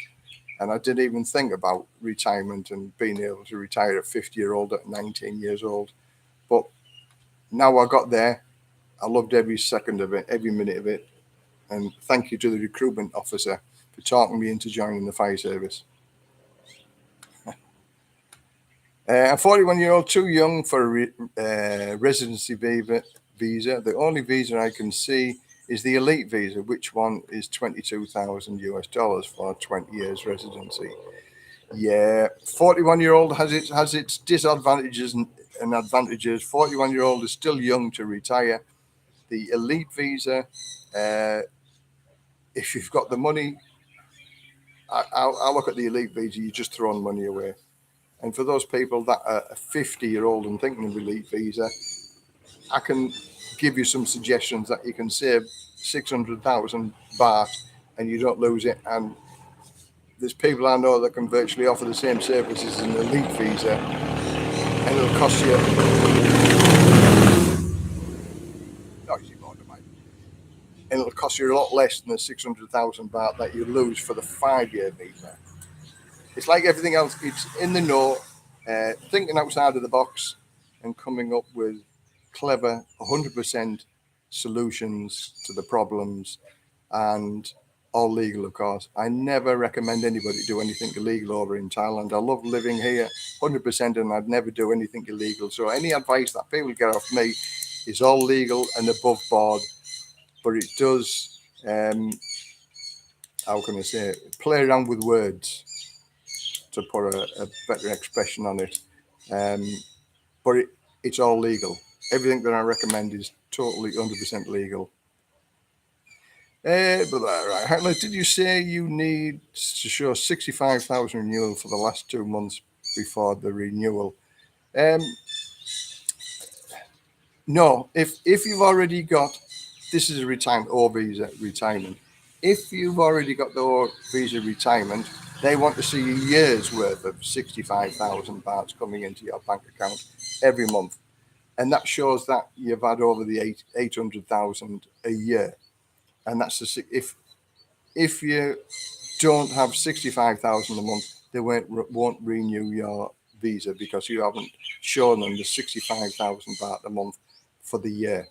And I didn't even think about retirement and being able to retire at 50-year-old at 19 years old. But now I got there, I loved every second of it, every minute of it. And thank you to the recruitment officer for talking me into joining the fire service. A 41-year-old, too young for a residency visa. The only visa I can see is the elite visa, which one is $22,000 for 20 years residency. Yeah, 41-year-old has its disadvantages and advantages. 41-year-old is still young to retire. The elite visa, if you've got the money, I look at the elite visa, you're just throwing money away. And for those people that are 50-year-old and thinking of elite visa, I can give you some suggestions that you can save 600,000 baht and you don't lose it. And there's people I know that can virtually offer the same services as an elite visa, and it'll cost you. And it'll cost you a lot less than the 600,000 baht that you lose for the 5-year visa. It's like everything else. It's in the know, thinking outside of the box and coming up with clever 100% solutions to the problems, and all legal, of course. I never recommend anybody do anything illegal over in Thailand. I love living here 100%, and I'd never do anything illegal. So any advice that people get off me is all legal and above board, but it does, how can I say, play around with words, to put a better expression on it. But it's all legal. Everything that I recommend is totally 100% legal. Right. Did you say you need to show 65,000 renewal for the last 2 months before the renewal? No, if you've already got, this is a retirement or visa retirement. If you've already got the visa retirement, they want to see a year's worth of 65,000 bahts coming into your bank account every month, and that shows that you've had over the 800,000 a year, and that's if you don't have 65,000 a month, they won't renew your visa because you haven't shown them the 65,000 baht a month for the year.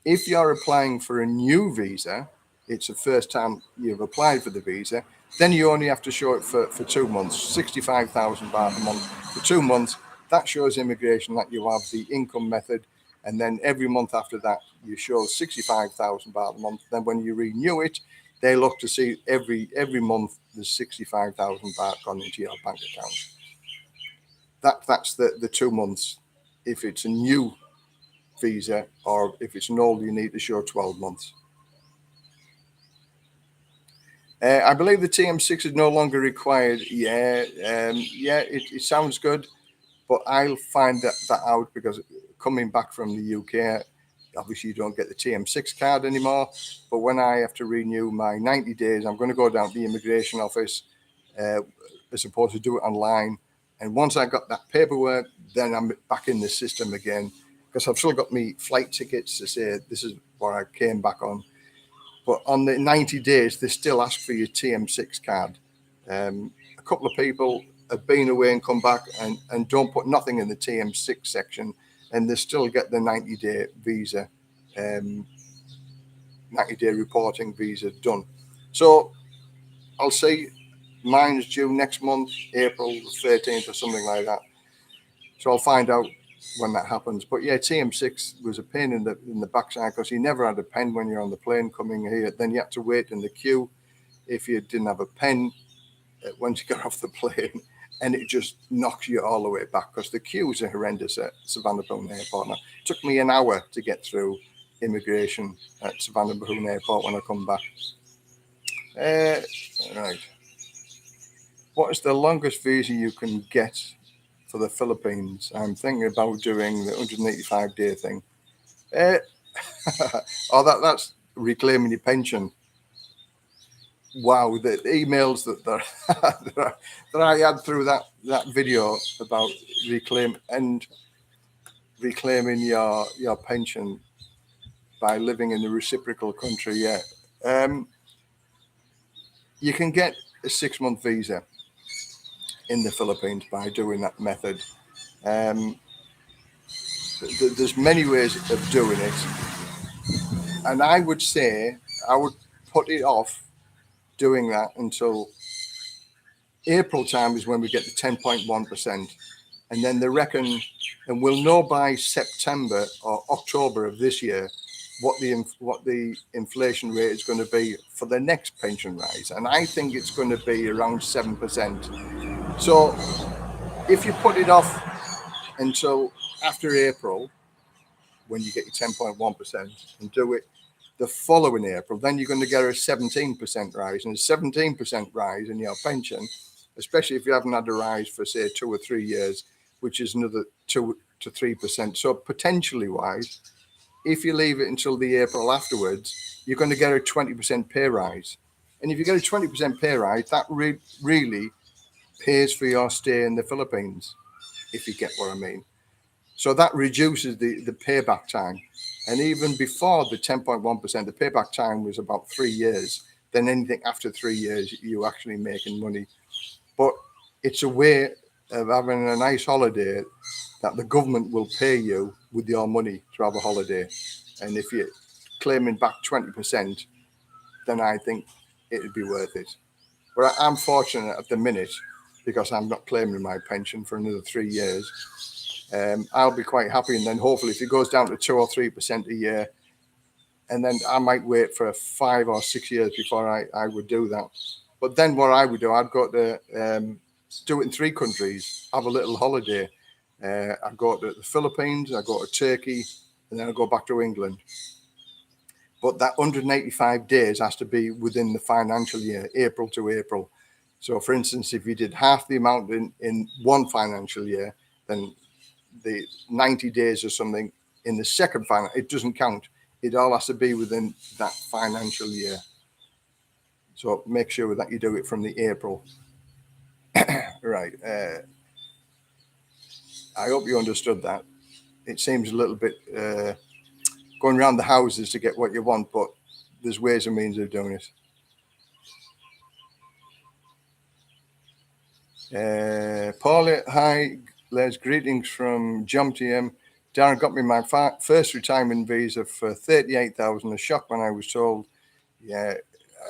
If you're applying for a new visa, it's the first time you've applied for the visa, then you only have to show it for 2 months, 65,000 baht a month for 2 months. That shows immigration that you have the income method, and then every month after that, you show 65,000 baht a month. Then when you renew it, they look to see every month there's 65,000 baht gone into your bank account. That's the 2 months. If it's a new visa, or if it's an old, you need to show 12 months. I believe the TM6 is no longer required. It sounds good, but I'll find that out, because coming back from the UK, obviously you don't get the TM6 card anymore. But when I have to renew my 90 days, I'm going to go down to the immigration office as opposed to do it online. And once I got that paperwork, then I'm back in the system again, because I've still got me flight tickets to say this is what I came back on. But on the 90 days, they still ask for your TM6 card. A couple of people have been away and come back and don't put nothing in the TM6 section, and they still get the 90-day visa, 90-day reporting visa done. So I'll see. Mine's due next month, April 13th or something like that. So I'll find out when that happens. But yeah, TM6 was a pain in the backside, because you never had a pen when you're on the plane coming here. Then you had to wait in the queue if you didn't have a pen once you got off the plane, and it just knocks you all the way back, because the queues are horrendous at Suvarnabhumi Airport. Now, it took me an hour to get through immigration at Suvarnabhumi Airport when I come back. Right. What is the longest visa you can get for the Philippines? I'm thinking about doing the 185-day thing. That's reclaiming your pension. Wow, the emails that I had through that video about reclaiming your pension by living in a reciprocal country. Yeah, you can get a 6-month visa in the Philippines by doing that method. There's many ways of doing it, and I would say I would put it off doing that until April time, is when we get the 10.1%, and then they reckon, and we'll know by September or October of this year what the inflation rate is going to be for the next pension rise, and I think it's going to be around 7%. So if you put it off until after April, when you get your 10.1%, and do it the following April, then you're going to get a 17% rise, and a 17% rise in your pension, especially if you haven't had a rise for say 2 or 3 years, which is another 2 to 3%. So potentially wise, if you leave it until the April afterwards, you're going to get a 20% pay rise. And if you get a 20% pay rise, that really pays for your stay in the Philippines, if you get what I mean. So that reduces the payback time. And even before the 10.1%, the payback time was about 3 years. Then anything after 3 years, you're actually making money. But it's a way of having a nice holiday that the government will pay you with your money to have a holiday. And if you're claiming back 20%, then I think it'd be worth it. But I'm fortunate at the minute, because I'm not claiming my pension for another 3 years. I'll be quite happy. And then hopefully if it goes down to 2 or 3% a year, and then I might wait for 5 or 6 years before I would do that. But then what I would do, I'd go to do it in 3 countries, have a little holiday. I'd go to the Philippines, I'd go to Turkey, and then I'd go back to England. But that 185 days has to be within the financial year, April to April. So, for instance, if you did half the amount in one financial year, then the 90 days or something in the second it doesn't count. It all has to be within that financial year. So make sure that you do it from the April. Right. I hope you understood that. It seems a little bit going around the houses to get what you want, but there's ways and means of doing it. Paula, hi, Les, greetings from Jom TM. Darren got me my first retirement visa for 38,000. A shock when I was told,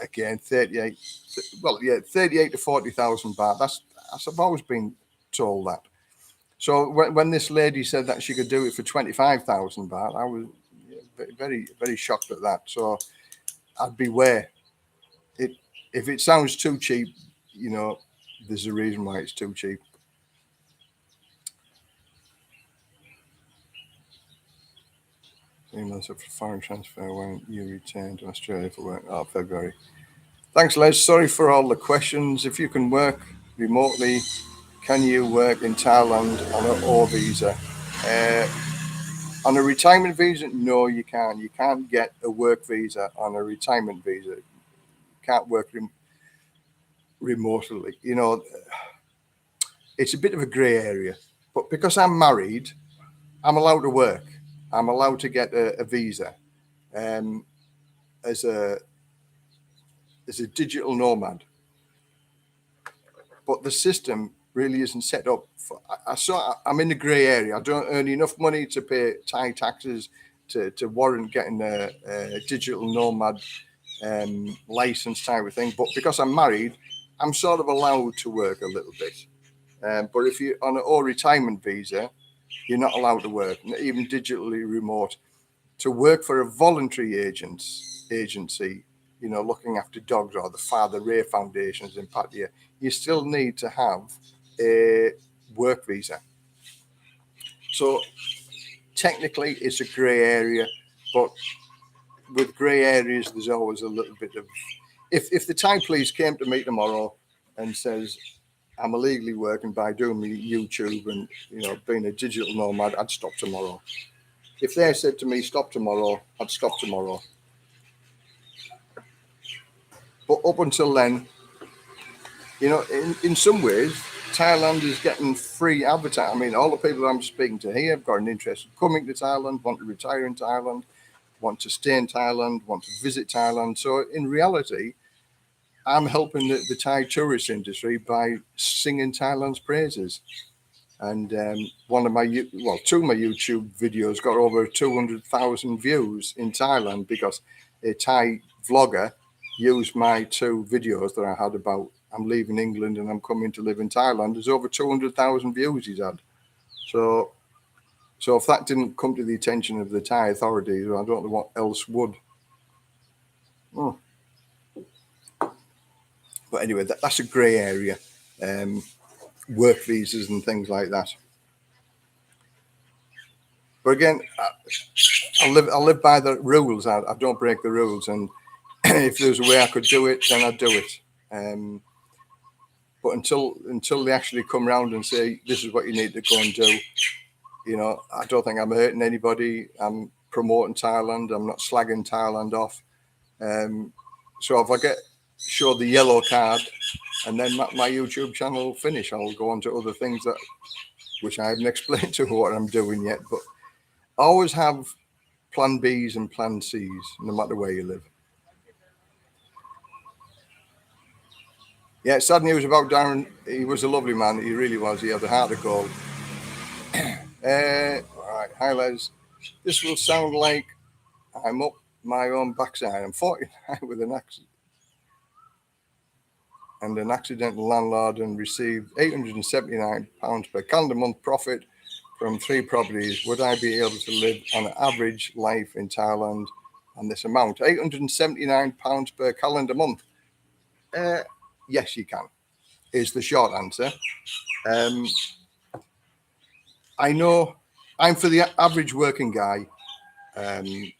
again, 38 to 40,000 baht. I've always been told that. So when this lady said that she could do it for 25,000 baht, I was very, very shocked at that. So I'd beware. If it sounds too cheap, there's a reason why it's too cheap. Emails up for foreign transfer when you return to Australia for work. February. Thanks, Les. Sorry for all the questions. If you can work remotely, can you work in Thailand on an O visa? On a retirement visa, no, you can't. You can't get a work visa on a retirement visa. You can't work remotely. It's a bit of a grey area. But because I'm married, I'm allowed to work. I'm allowed to get a visa as a digital nomad. But the system really isn't set up for. I'm in the grey area. I don't earn enough money to pay Thai taxes to warrant getting a digital nomad license type of thing. But because I'm married, I'm sort of allowed to work a little bit. But if you're on an retirement visa, you're not allowed to work, even digitally remote. To work for a voluntary agency, looking after dogs, or the Father Ray Foundations in Pattaya, you still need to have a work visa. So technically it's a grey area, but with grey areas, there's always a little bit of, if the Thai police came to me tomorrow and says, I'm illegally working by doing my YouTube and, being a digital nomad, I'd stop tomorrow. If they said to me, stop tomorrow, I'd stop tomorrow. But up until then, in some ways, Thailand is getting free advertising. I mean, all the people I'm speaking to here have got an interest in coming to Thailand, want to retire in Thailand, want to stay in Thailand, want to visit Thailand. So in reality, I'm helping the Thai tourist industry by singing Thailand's praises. And two of my YouTube videos got over 200,000 views in Thailand because a Thai vlogger used my 2 videos that I had about I'm leaving England and I'm coming to live in Thailand. There's over 200,000 views he's had. So if that didn't come to the attention of the Thai authorities, I don't know what else would. But anyway, that's a grey area. Work visas and things like that. But again, I live by the rules. I don't break the rules, and if there's a way I could do it, then I'd do it. But until they actually come around and say this is what you need to go and do, I don't think I'm hurting anybody. I'm promoting Thailand. I'm not slagging Thailand off. So if I get show the yellow card, and then my YouTube channel will finish, I'll go on to other things which I haven't explained to what I'm doing yet. But always have plan Bs and plan Cs, no matter where you live. Yeah, sad news about Darren. He was a lovely man. He really was. He had a heart of gold. All right, hi Les. This will sound like I'm up my own backside. I'm 49 with an accident. And an accidental landlord and received £879 per calendar month profit from 3 properties, would I be able to live on an average life in Thailand on this amount? £879 per calendar month. Yes, you can, is the short answer. I know I'm for the average working guy, and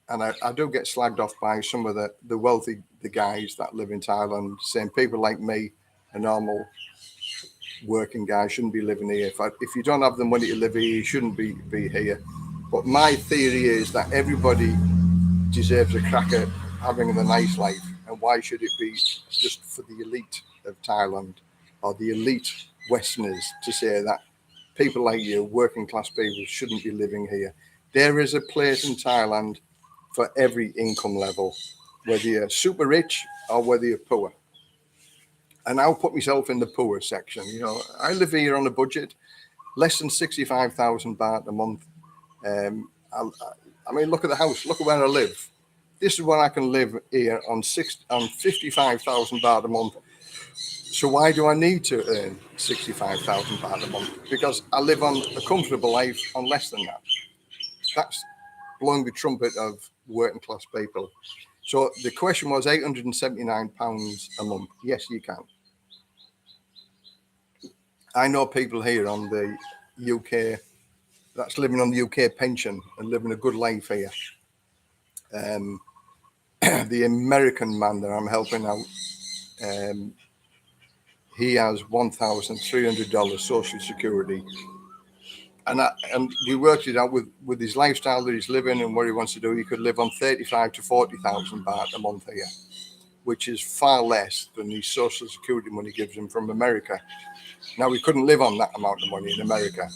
I do get slagged off by some of the wealthy guys that live in Thailand, saying people like me, a normal working guy, shouldn't be living here. If you don't have the money to live here, you shouldn't be here. But my theory is that everybody deserves a crack at having a nice life, and why should it be just for the elite of Thailand or the elite Westerners to say that people like you, working class people, shouldn't be living here? There is a place in Thailand for every income level, whether you're super rich or whether you're poor. And I'll put myself in the poor section. You know, I live here on a budget, less than 65,000 baht a month. I mean, look at the house. Look at where I live. This is where I can live here on 55,000 baht a month. So why do I need to earn 65,000 baht a month? Because I live on a comfortable life on less than that. That's blowing the trumpet of working class people. So the question was £879 a month. Yes, you can. I know people here on the UK that's living on the UK pension and living a good life here. The American man that I'm helping out, he has $1,300 Social Security, and we worked it out with his lifestyle that he's living and what he wants to do. He could live on 35 to 40,000 baht a month here, which is far less than the Social Security money gives him from America. Now, he couldn't live on that amount of money in America,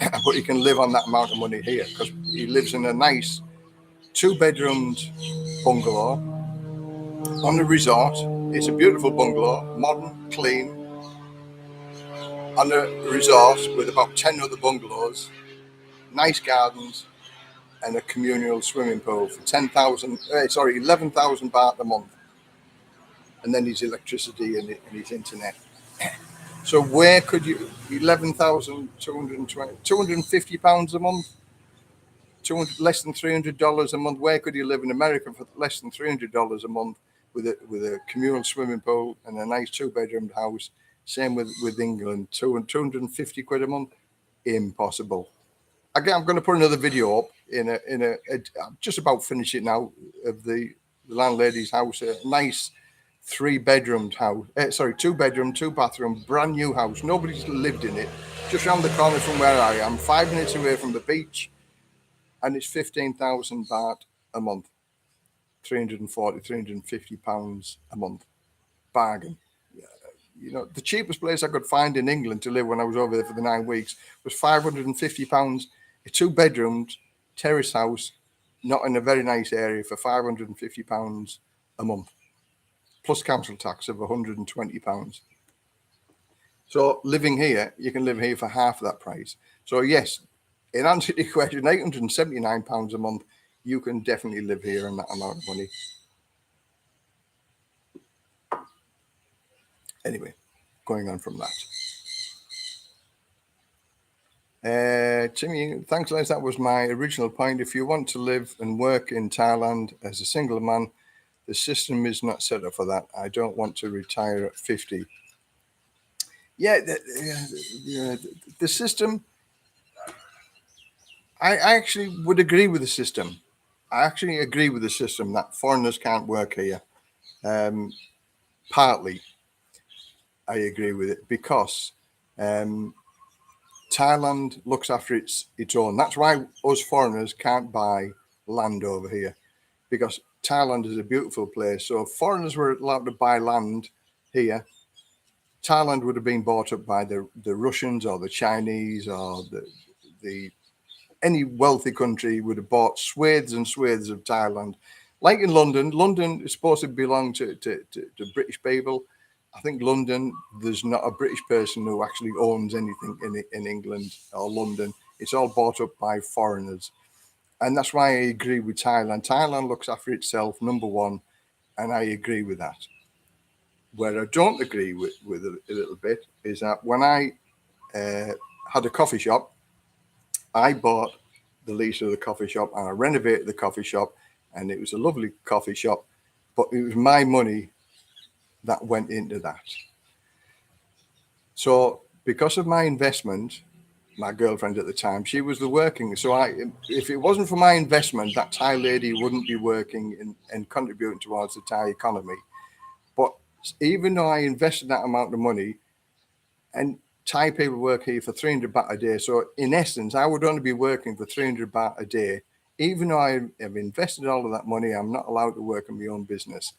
but he can live on that amount of money here because he lives in a nice 2-bedroomed bungalow on a resort. It's a beautiful bungalow, modern, clean, on a resort with about 10 other bungalows, nice gardens, and a communal swimming pool for 11,000 baht a month, and then his electricity and his internet. So where could you, 11,220, £250 a month, less than $300 a month? Where could you live in America for less than $300 a month with a communal swimming pool and a nice 2-bedroom house? Same with England, 250 quid a month. Impossible. Again, I'm going to put another video up I'm just about finished it now, of the landlady's house, a nice 3-bedroom house. 2-bedroom, 2-bathroom, brand new house. Nobody's lived in it. Just around the corner from where I am, 5 minutes away from the beach, and it's 15,000 baht a month, 340, 350 pounds a month. Bargain. You know, the cheapest place I could find in England to live when I was over there for the 9 weeks was £550, a 2-bedroomed terrace house, not in a very nice area, for £550 a month, plus council tax of £120. So living here, you can live here for half of that price. So yes, in answer to your question, £879 a month, you can definitely live here on that amount of money. Anyway, going on from that. Timmy, thanks, Les. That was my original point. If you want to live and work in Thailand as a single man, the system is not set up for that. I don't want to retire at 50. Yeah, the system, I actually would agree with the system. I actually agree with the system that foreigners can't work here. Partly, I agree with it because Thailand looks after its own. That's why us foreigners can't buy land over here, because Thailand is a beautiful place. So if foreigners were allowed to buy land here, Thailand would have been bought up by the Russians or the Chinese or any wealthy country would have bought swathes and swathes of Thailand. Like in London, London is supposed to belong to British people. I think London, there's not a British person who actually owns anything in England or London. It's all bought up by foreigners. And that's why I agree with Thailand. Thailand looks after itself, number one, and I agree with that. Where I don't agree with a little bit is that when I had a coffee shop, I bought the lease of the coffee shop and I renovated the coffee shop, and it was a lovely coffee shop, but it was my money that went into that. So because of my investment, my girlfriend at the time, she was the working. So if it wasn't for my investment, that Thai lady wouldn't be working and contributing towards the Thai economy. But even though I invested that amount of money, and Thai people work here for 300 baht a day. So in essence, I would only be working for 300 baht a day. Even though I have invested all of that money, I'm not allowed to work in my own business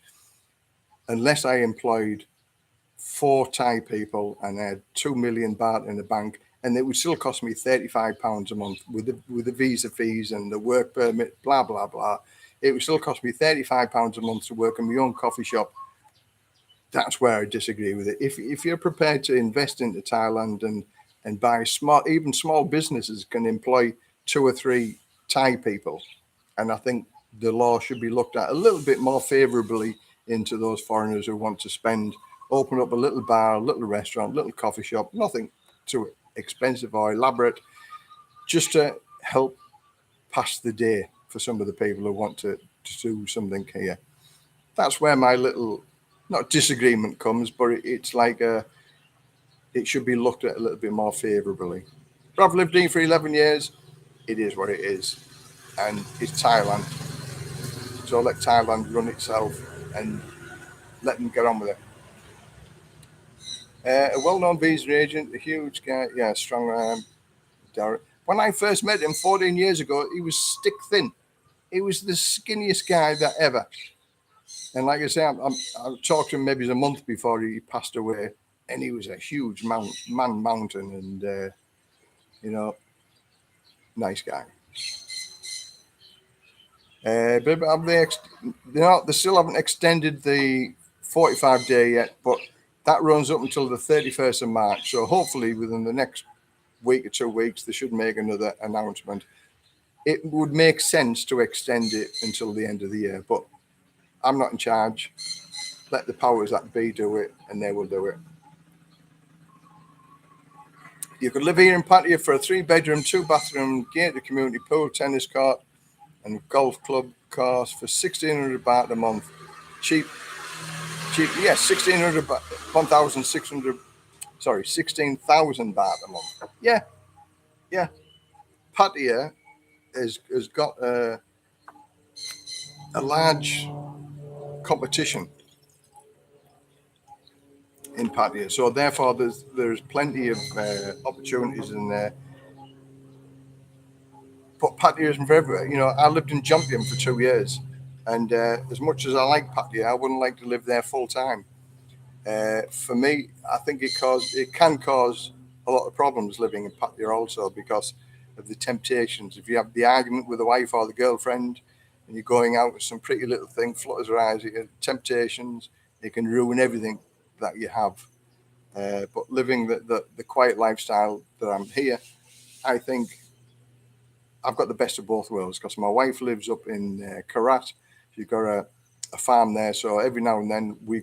unless I employed 4 Thai people and I had 2 million baht in the bank. And it would still cost me £35 a month with the visa fees and the work permit, blah, blah, blah. It would still cost me £35 a month to work in my own coffee shop. That's where I disagree with it. If you're prepared to invest into Thailand and buy even small businesses can employ 2 or 3 Thai people, and I think the law should be looked at a little bit more favorably into those foreigners who want to open up a little bar, a little restaurant, little coffee shop, nothing too expensive or elaborate, just to help pass the day for some of the people who want to do something here. That's where my little, not disagreement comes, but it's like it should be looked at a little bit more favorably. But I've lived here for 11 years. It is what it is. And it's Thailand. So let Thailand run itself and let them get on with it. A well-known visa agent, a huge guy, yeah, strong arm. When I first met him 14 years ago, he was stick thin. He was the skinniest guy that ever. And like I say, I talked to him maybe a month before he passed away, and he was a huge mountain, and nice guy. But they still haven't extended the 45-day yet, but that runs up until the 31st of March. So hopefully within the next week or 2 weeks, they should make another announcement. It would make sense to extend it until the end of the year, but I'm not in charge. Let the powers that be do it, and they will do it. You could live here in Pattaya for a 3-bedroom, 2-bathroom, gated community pool, tennis court, and golf club course for 1,600 baht a month. Cheap. Yes, 1,600 baht, 1,600. Sorry, 16,000 baht a month. Yeah. Pattaya has got a large competition in Pattaya, so therefore there's plenty of opportunities in there. But Pattaya isn't for everywhere. I lived in Jomtien for 2 years, and as much as I like Pattaya, I wouldn't like to live there full time. For me, I think it can cause a lot of problems living in Pattaya also because of the temptations. If you have the argument with the wife or the girlfriend, and you're going out with some pretty little thing, flutters her eyes, temptations, it can ruin everything that you have. But living the quiet lifestyle that I'm here, I think I've got the best of both worlds because my wife lives up in Karat. She's got a farm there. So every now and then we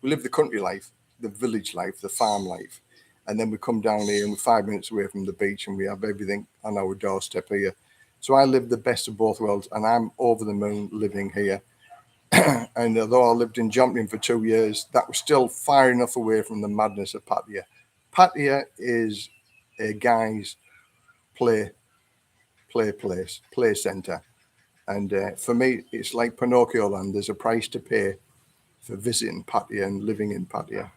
live the country life, the village life, the farm life. And then we come down here and we're 5 minutes away from the beach and we have everything on our doorstep here. So I live the best of both worlds and I'm over the moon living here. And although I lived in Jomtien for 2 years, that was still far enough away from the madness of Pattaya. Pattaya is a guy's play centre. And for me, it's like Pinocchio land. There's a price to pay for visiting Pattaya and living in Pattaya.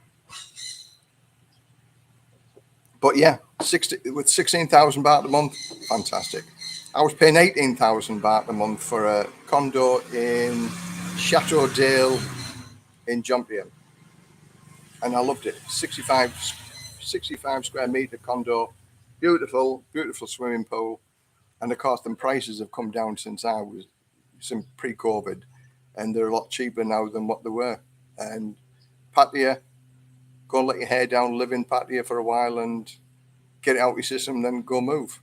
But yeah, with 16,000 baht a month, fantastic. I was paying 18,000 baht a month for a condo in Chateau Dale in Jomtien. And I loved it. 65 square metre condo, beautiful swimming pool. And of course, the prices have come down since pre-COVID, and they're a lot cheaper now than what they were. And Pattaya, go and let your hair down, live in Pattaya for a while, and get it out of your system, then go move.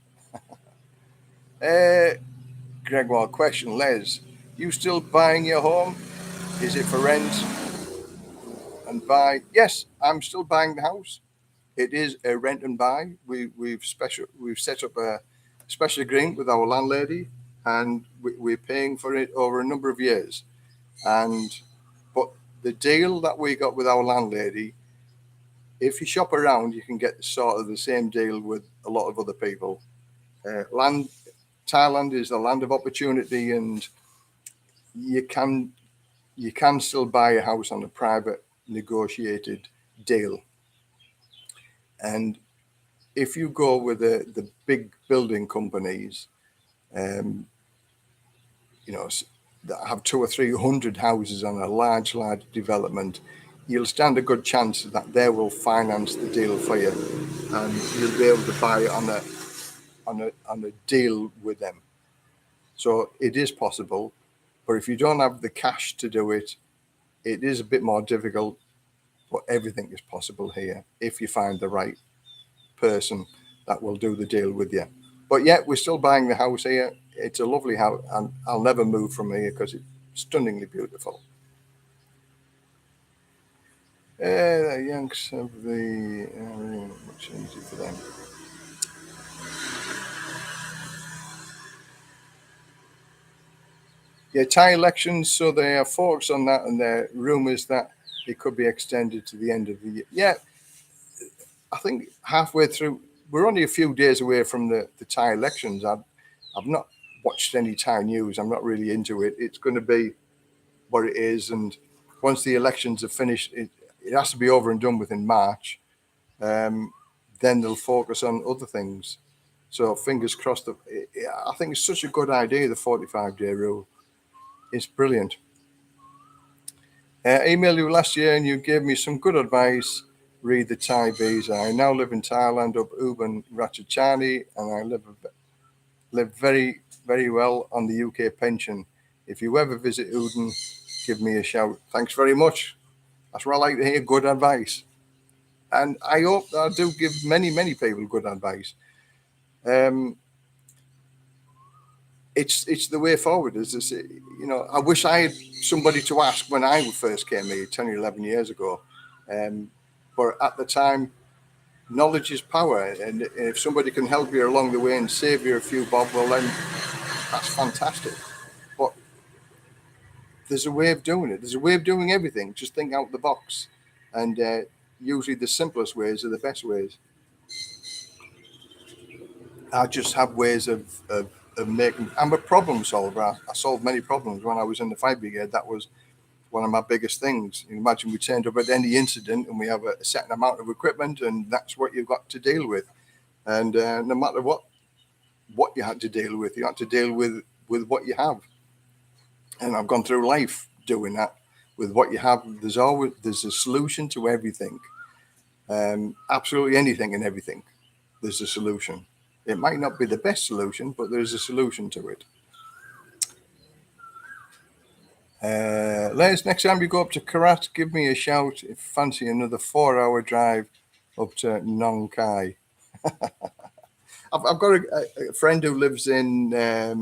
Gregoire, question, Les, you still buying your home? Is it for rent and buy? Yes, I'm still buying the house. It is a rent and buy. We've set up special agreement with our landlady, and we're paying for it over a number of years. But the deal that we got with our landlady, if you shop around, you can get sort of the same deal with a lot of other people. Thailand is the land of opportunity, and you can still buy a house on a private negotiated deal. And if you go with the big building companies, um, that have 200 or 300 houses on a large development, you'll stand a good chance that they will finance the deal for you, and you'll be able to buy it on a deal with them. So it is possible, but if you don't have the cash to do it, it is a bit more difficult. But everything is possible here if you find the right person that will do the deal with you. But yet we're still buying the house here. It's a lovely house, and I'll never move from here because it's stunningly beautiful. The Yanks of the much easier for them. Yeah, Thai elections. So there are forks on that, and there are rumours that it could be extended to the end of the year. Yeah, I think halfway through. We're only a few days away from the Thai elections. I've not watched any Thai news. I'm not really into it. It's going to be what it is, and once the elections are finished, it has to be over and done with in March. Then they'll focus on other things. So fingers crossed. I think it's such a good idea, the 45-day rule. It's brilliant. I emailed you last year and you gave me some good advice. Read the Thai visa. I now live in Thailand, up Ubon Ratchathani, and I live very, very well on the UK pension. If you ever visit Ubon, give me a shout. Thanks very much. That's what I like to hear, good advice. And I hope that I do give many, many people good advice. It's the way forward. I wish I had somebody to ask when I first came here 10 or 11 years ago. But at the time, knowledge is power. And if somebody can help you along the way and save you a few bob, well, then that's fantastic. But there's a way of doing it. There's a way of doing everything. Just think out the box. And usually the simplest ways are the best ways. I just have ways of making. I'm a problem solver. I solved many problems when I was in the fire brigade. That was one of my biggest things. You imagine we turned up at any incident and we have a certain amount of equipment, and that's what you've got to deal with. And no matter what you had to deal with, you had to deal with what you have. And I've gone through life doing that with what you have. There's a solution to everything. Absolutely anything and everything. There's a solution. It might not be the best solution, but there's a solution to it. Les, next time you go up to Karat, give me a shout if you fancy another 4-hour drive up to Nong Khai. I've got a friend who lives in, I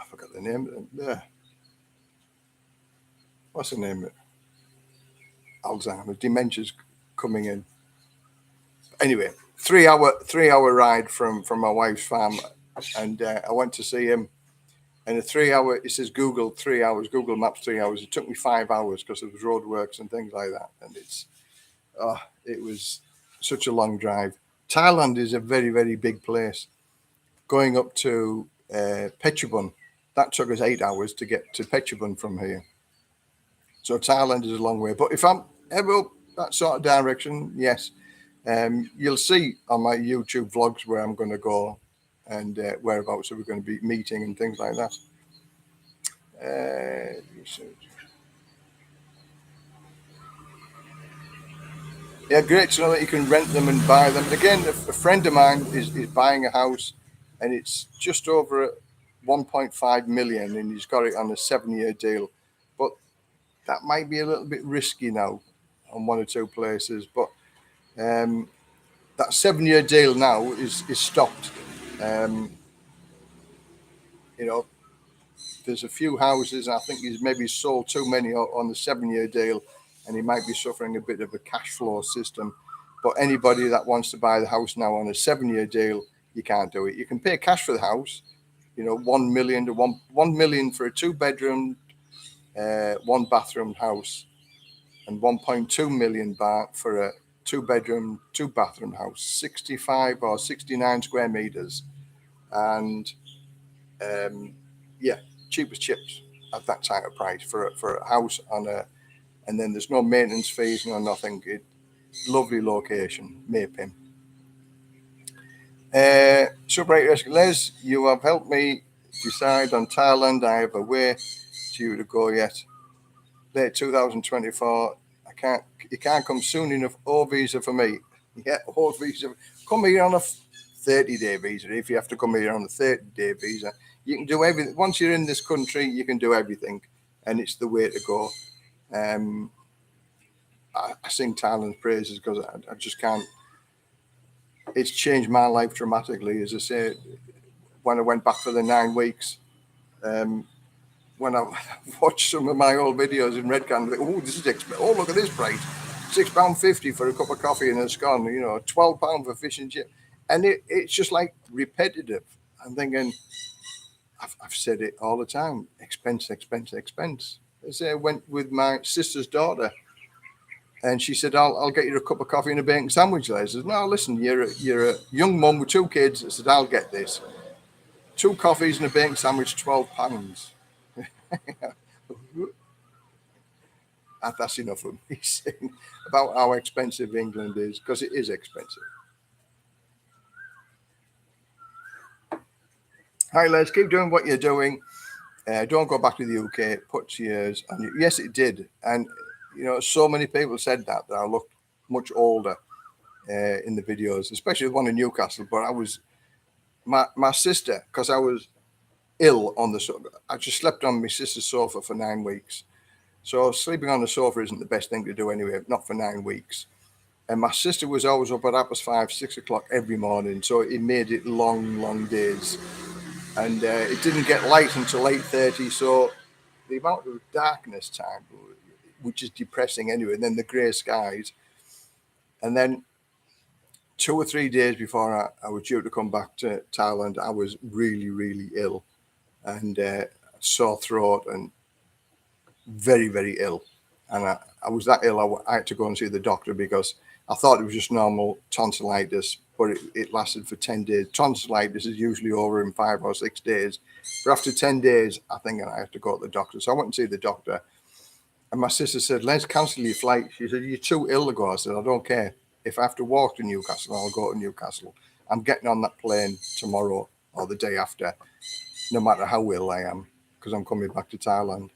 forgot the name. What's the name of it? Alzheimer's, dementia's coming in. Anyway, 3-hour ride from my wife's farm, and I went to see him. And a 3-hour, it says Google 3 hours, Google Maps 3 hours. It took me 5 hours because there was roadworks and things like that. And it was such a long drive. Thailand is a very, very big place. Going up to Phetchabun, that took us 8 hours to get to Phetchabun from here. So Thailand is a long way. But if I'm ever up that sort of direction, yes. You'll see on my YouTube vlogs where I'm going to go and whereabouts we're going to be meeting and things like that. Yeah, great to know that you can rent them and buy them. Again, a friend of mine is buying a house, and it's just over 1.5 million, and he's got it on a 7-year deal. But that might be a little bit risky now on one or two places. But that 7-year deal now is stopped. There's a few houses. I think he's maybe sold too many on the 7-year deal, and he might be suffering a bit of a cash flow system. But anybody that wants to buy the house now on a 7-year deal, you can't do it. You can pay cash for the house, 1 million to 1 million for a 2-bedroom, 1-bathroom house, and 1.2 million baht for a 2-bedroom, 2-bathroom house, 65 or 69 square meters, and cheap as chips at that type of price for a house and then there's no maintenance fees, no nothing. Lovely location, Maypim. Super Les, you have helped me decide on Thailand. I have a way to go yet. Late 2024. You can't come soon enough. O visa for me. Yeah, O visa. Come here on a 30-day visa. If you have to come here on a 30-day visa, you can do everything. Once you're in this country, you can do everything, and it's the way to go. I sing Thailand's praises because I just can't. It's changed my life dramatically. As I say, when I went back for the 9 weeks, when I watched some of my old videos in Redcan, like, oh, this is expensive. Oh, look at this price. £6.50 for a cup of coffee and a scone, £12 for fish and chip. And it's just like repetitive. I'm thinking, I've said it all the time, expense. As I went with my sister's daughter, and she said, I'll get you a cup of coffee and a bacon sandwich. I said, no, listen, you're a young mum with 2 kids. I said, I'll get this. 2 coffees and a bacon sandwich, £12. That's enough of me saying about how expensive England is, because it is expensive. Hi, Les, keep doing what you're doing. Don't go back to the UK. Put years on you. Yes, it did. And, so many people said that I looked much older in the videos, especially the one in Newcastle. But I was, my sister, because I was ill on the sofa. I just slept on my sister's sofa for 9 weeks. So sleeping on the sofa isn't the best thing to do anyway, not for 9 weeks. And my sister was always up at 5, 6 o'clock every morning. So it made it long days. And it didn't get light until 8:30. So the amount of darkness time, which is depressing anyway, and then the grey skies. And then 2 or 3 days before I was due to come back to Thailand, I was really ill, and sore throat and very ill. And I was that ill, I had to go and see the doctor because I thought it was just normal tonsillitis, but it lasted for 10 days. Tonsillitis is usually over in 5 or 6 days. But after 10 days, I think I have to go to the doctor. So I went and see the doctor. And my sister said, let's cancel your flight. She said, you're too ill to go. I said, I don't care. If I have to walk to Newcastle, I'll go to Newcastle. I'm getting on that plane tomorrow or the day after, no matter how ill I am, because I'm coming back to Thailand.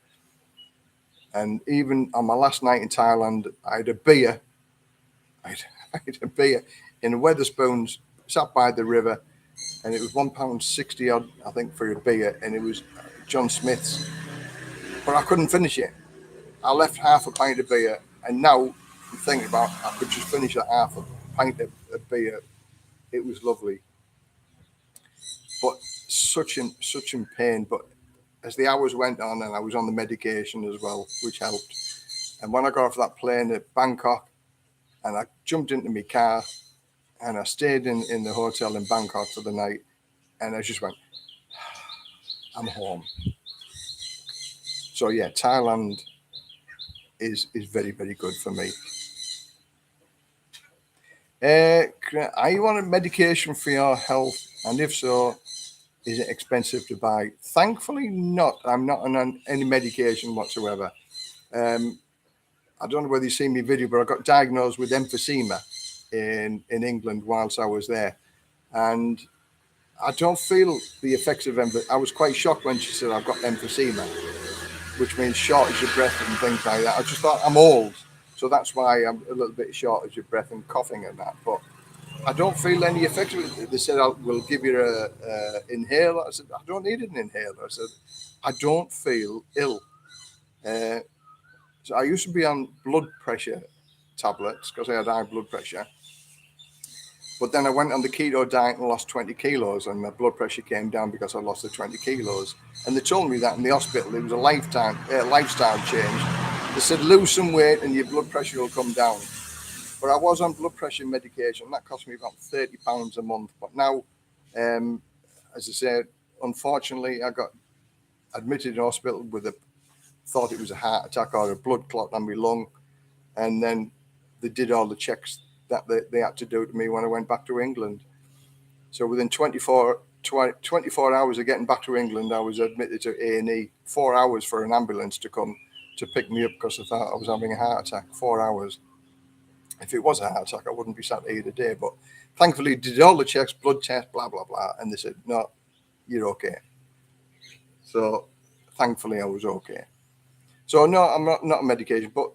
And even on my last night in Thailand, I had a beer. I had a beer in a Wetherspoons, sat by the river, and it was £1.60 odd, I think, for a beer, and it was John Smith's. But I couldn't finish it. I left half a pint of beer, and now I'm thinking about I could just finish that half a pint of beer. It was lovely, but such in pain. But as the hours went on, and I was on the medication as well, which helped. And when I got off that plane at Bangkok, and I jumped into my car, and I stayed in the hotel in Bangkok for the night, and I just went, I'm home. So yeah, Thailand is very good for me. Are you on a medication for your health? And if so, is it expensive to buy? Thankfully not. I'm not on any medication whatsoever. I don't know whether you've seen my video, but I got diagnosed with emphysema in England whilst I was there. And I don't feel the effects of emphysema. I was quite shocked when she said I've got emphysema, which means shortage of breath and things like that. I just thought I'm old, so that's why I'm a little bit shortage of breath and coughing and that. But I don't feel any effects of it. They said, we'll give you an inhaler. I said, I don't need an inhaler. I said, I don't feel ill. So I used to be on blood pressure tablets because I had high blood pressure. But then I went on the keto diet and lost 20 kilos, and my blood pressure came down because I lost the 20 kilos. And they told me that in the hospital, it was a lifestyle change. They said, lose some weight and your blood pressure will come down. But I was on blood pressure medication. That cost me about £30 a month. But now, as I said, unfortunately, I got admitted in hospital thought it was a heart attack or a blood clot on my lung. And then they did all the checks that they had to do to me when I went back to England. So within 24 hours of getting back to England, I was admitted to A&E. 4 hours for an ambulance to come to pick me up because I thought I was having a heart attack. 4 hours. If it was a heart attack, I wouldn't be sat here today. But thankfully, did all the checks, blood tests, blah, blah, blah. And they said, no, you're okay. So thankfully, I was okay. So no, I'm not on medication, but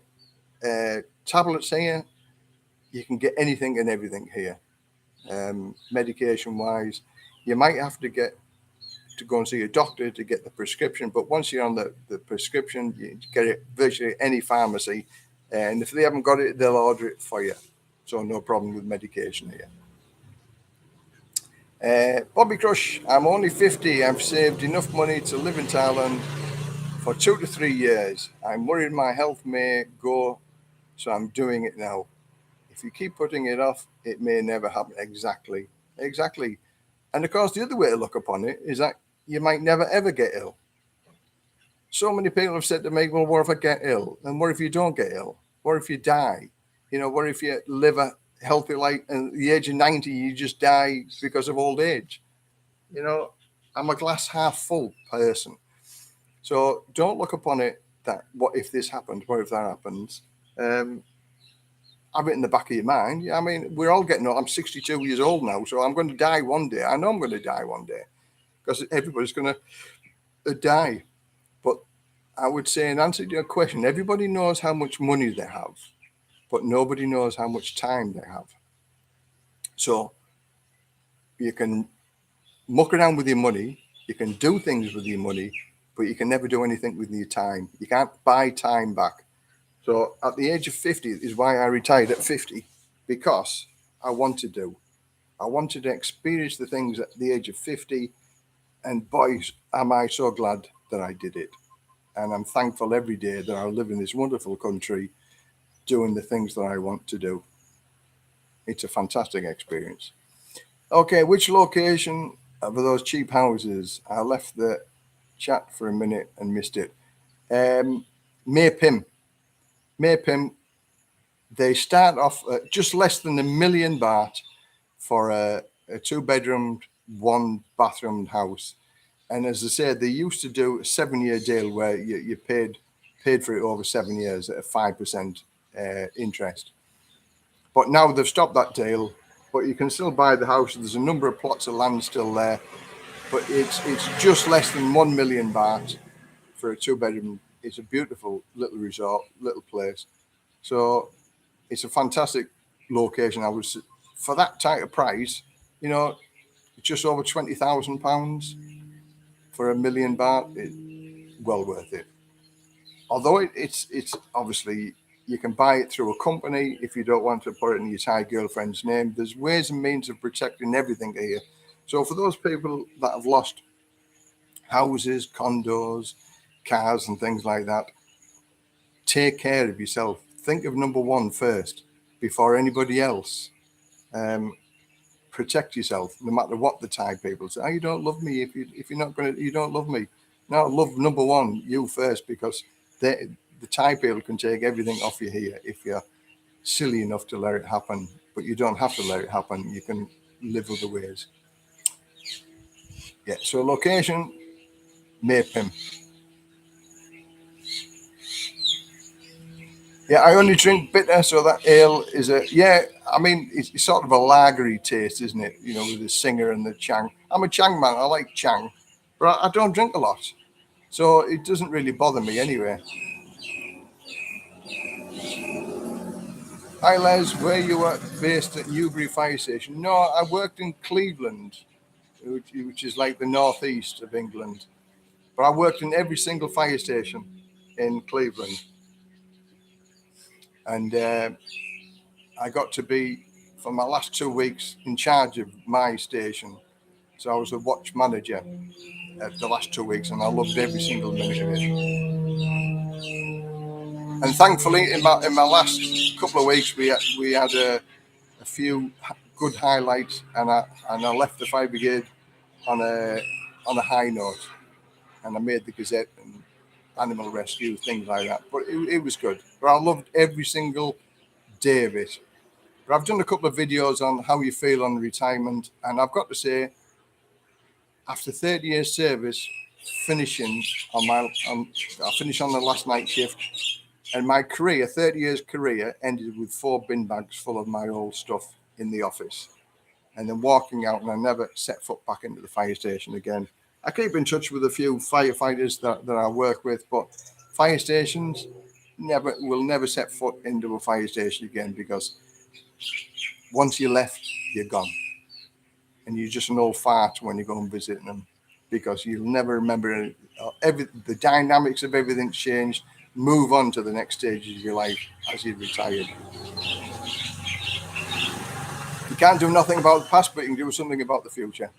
tablets here, you can get anything and everything here. Medication-wise, you might have to go and see a doctor to get the prescription, but once you're on the prescription, you get it virtually any pharmacy, and if they haven't got it, they'll order it for you. So no problem with medication here. Bobby Crush, I'm only 50. I've saved enough money to live in Thailand for 2 to 3 years. I'm worried my health may go, so I'm doing it now. If you keep putting it off, it may never happen. Exactly. And of course, the other way to look upon it is that you might never ever get ill. So many people have said to me, well, what if I get ill? And what if you don't get ill? What if you die? What if you live a healthy life and at the age of 90, you just die because of old age? I'm a glass half full person. So don't look upon it that, what if this happens? What if that happens? Have it in the back of your mind. Yeah, I mean, we're all getting old. I'm 62 years old now, so I'm going to die one day. I know I'm going to die one day because everybody's going to die. But I would say, in answer to your question, everybody knows how much money they have, but nobody knows how much time they have. So you can muck around with your money, you can do things with your money, but you can never do anything with your time. You can't buy time back. So at the age of 50 is why I retired at 50, because I wanted to experience the things at the age of 50, and boys, am I so glad that I did it. And I'm thankful every day that I live in this wonderful country doing the things that I want to do. It's a fantastic experience. Okay, which location for those cheap houses? I left the chat for a minute and missed it. Maypim, they start off at just less than $1 million baht for a 2-bedroom, 1-bathroom house. And as I said, they used to do a 7-year deal where you paid for it over 7 years at a 5% interest. But now they've stopped that deal, but you can still buy the house. There's a number of plots of land still there, but it's just less than 1 million baht for a 2-bedroom. It's a beautiful little resort, little place. So it's a fantastic location. For that type of price, just over £20,000 for $1 million baht, well worth it. Although it's obviously, you can buy it through a company if you don't want to put it in your Thai girlfriend's name. There's ways and means of protecting everything here. So for those people that have lost houses, condos, cars and things like that, take care of yourself. Think of number one first before anybody else. Protect yourself, no matter what the Thai people say. Oh, you don't love me. If you're not going to, you don't love me. No, love number one, you first, because the Thai people can take everything off you here if you're silly enough to let it happen. But you don't have to let it happen. You can live other ways. Yeah. So location, Maypim. Yeah, I only drink bitter, so that ale is I mean, it's sort of a lagery taste, isn't it? With the singer and the chang. I'm a chang man. I like chang, but I don't drink a lot, so it doesn't really bother me anyway. Hi, Les, where you were based at Newbury Fire Station? No, I worked in Cleveland, which is like the northeast of England, but I worked in every single fire station in Cleveland. And I got to be, for my last 2 weeks, in charge of my station. So I was a watch manager the last 2 weeks, and I loved every single minute of it. And thankfully, in my last couple of weeks, we had a few good highlights, and I left the fire brigade on a high note, and I made the Gazette and animal rescue, things like that. But it was good. But I loved every single day of it. But I've done a couple of videos on how you feel on retirement, and I've got to say, after 30 years service, finishing I finished on the last night shift, and my career, 30 years career, ended with 4 bin bags full of my old stuff in the office, and then walking out, and I never set foot back into the fire station again. I keep in touch with a few firefighters that I work with, but fire stations will never set foot into a fire station again, because once you're left, you're gone. And you're just an old fart when you go and visit them, because you'll never remember the dynamics of everything's changed. Move on to the next stage of your life as you're retired. You can't do nothing about the past, but you can do something about the future.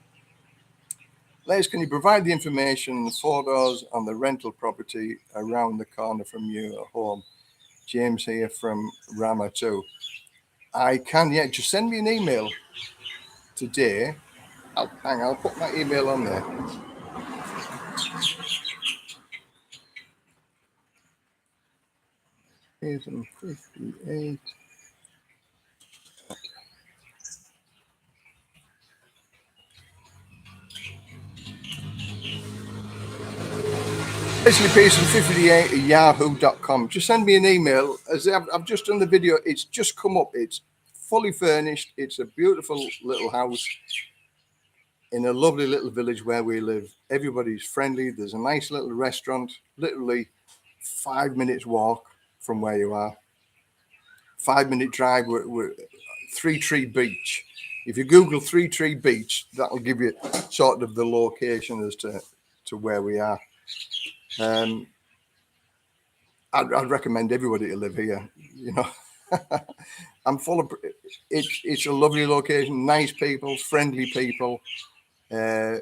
Les, can you provide the information and the photos on the rental property around the corner from your home? James here from Rama 2. I can, yeah. Just send me an email today. I'll put my email on there. Here's 58. Pearson58 at yahoo.com. Just send me an email. As I've just done the video, it's just come up. It's fully furnished. It's a beautiful little house in a lovely little village where we live. Everybody's friendly. There's a nice little restaurant, literally 5 minutes walk from where you are. 5-minute drive. We're Three Tree Beach. If you Google Three Tree Beach, that'll give you sort of the location as to where we are. I'd recommend everybody to live here. You know, I'm full of it. It's a lovely location, nice people, friendly people. It's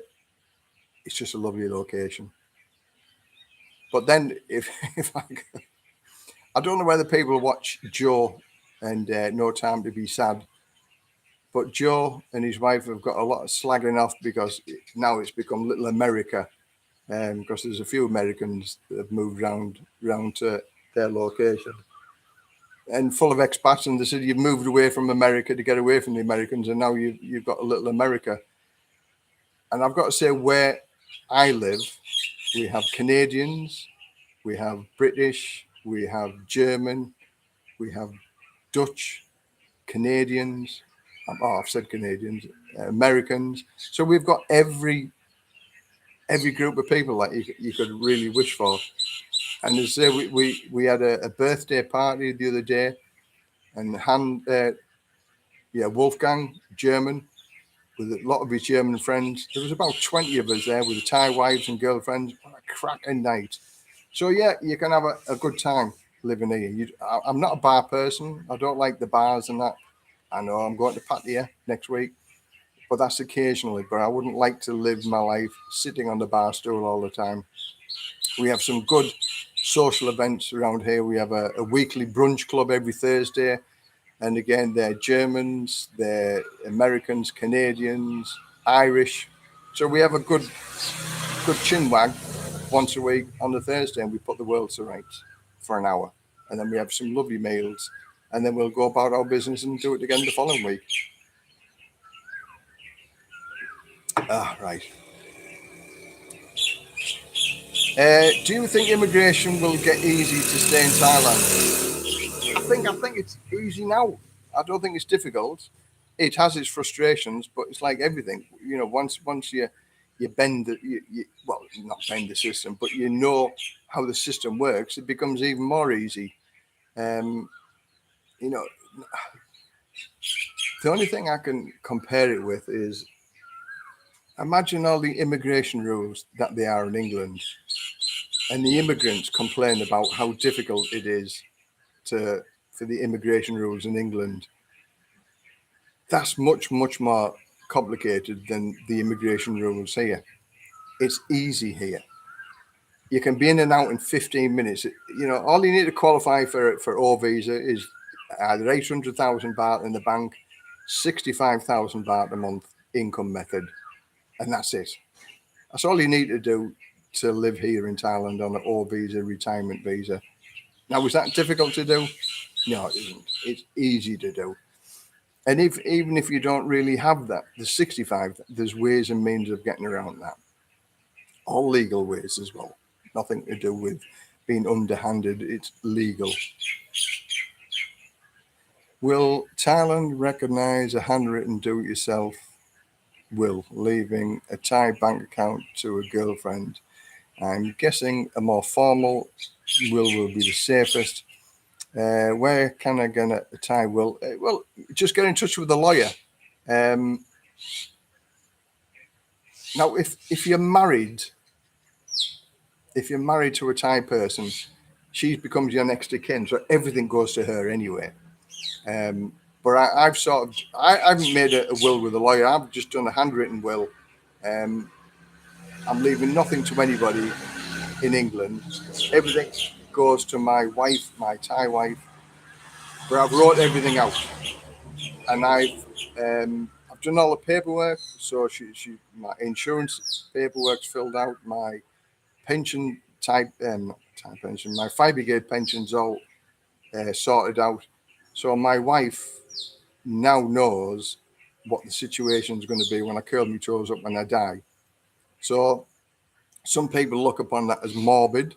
just a lovely location. But then, if I don't know whether people watch Joe and No Time to Be Sad, but Joe and his wife have got a lot of slagging off because now it's become Little America. Because there's a few Americans that have moved round to their location, and full of expats, and they said you've moved away from America to get away from the Americans, and now you've got a Little America. And I've got to say, where I live, we have Canadians, we have British, we have German, we have Dutch, Canadians. I've said Canadians, Americans. So we've got every group of people that you could really wish for. And as I say, we had a birthday party the other day, and Wolfgang, German, with a lot of his German friends. There was about 20 of us there with the Thai wives and girlfriends. What a cracking night. So yeah, you can have a good time living here. I'm not a bar person. I don't like the bars and that. I know I'm going to Pattaya next week, but that's occasionally. But I wouldn't like to live my life sitting on the bar stool all the time. We have some good social events around here. We have a weekly brunch club every Thursday. And again, they're Germans, they're Americans, Canadians, Irish. So we have a good chinwag once a week on the Thursday, and we put the world to rights for an hour. And then we have some lovely meals, and then we'll go about our business and do it again the following week. Right. Do you think immigration will get easy to stay in Thailand? I think it's easy now. I don't think it's difficult. It has its frustrations, but it's like everything. You know, once you bend well, not bend the system, but you know how the system works, it becomes even more easy. You know, the only thing I can compare it with is, imagine all the immigration rules that they are in England, and the immigrants complain about how difficult it is for the immigration rules in England. That's much more complicated than the immigration rules here. It's easy here. You can be in and out in 15 minutes. You know, all you need to qualify for O visa is either 800,000 baht in the bank, 65,000 baht a month income method, and that's it. That's all you need to do to live here in Thailand on an O visa, retirement visa. Now, is that difficult to do? No, it isn't. It's easy to do. And even if you don't really have that, the 65, there's ways and means of getting around that. All legal ways as well. Nothing to do with being underhanded. It's legal. Will Thailand recognise a handwritten do-it-yourself will, leaving a Thai bank account to a girlfriend? I'm guessing a more formal will be the safest. Where can I get a Thai will? Well, just get in touch with the lawyer. Now, if you're married to a Thai person, she becomes your next of kin, so everything goes to her anyway. But I haven't made a will with a lawyer. I've just done a handwritten will. I'm leaving nothing to anybody in England. Everything goes to my wife, my Thai wife. But I've wrote everything out, and I've done all the paperwork. So my insurance paperwork's filled out. My pension pension, my fire brigade pension's all sorted out. So my wife now knows what the situation is going to be when I curl my toes up when I die. So some people look upon that as morbid.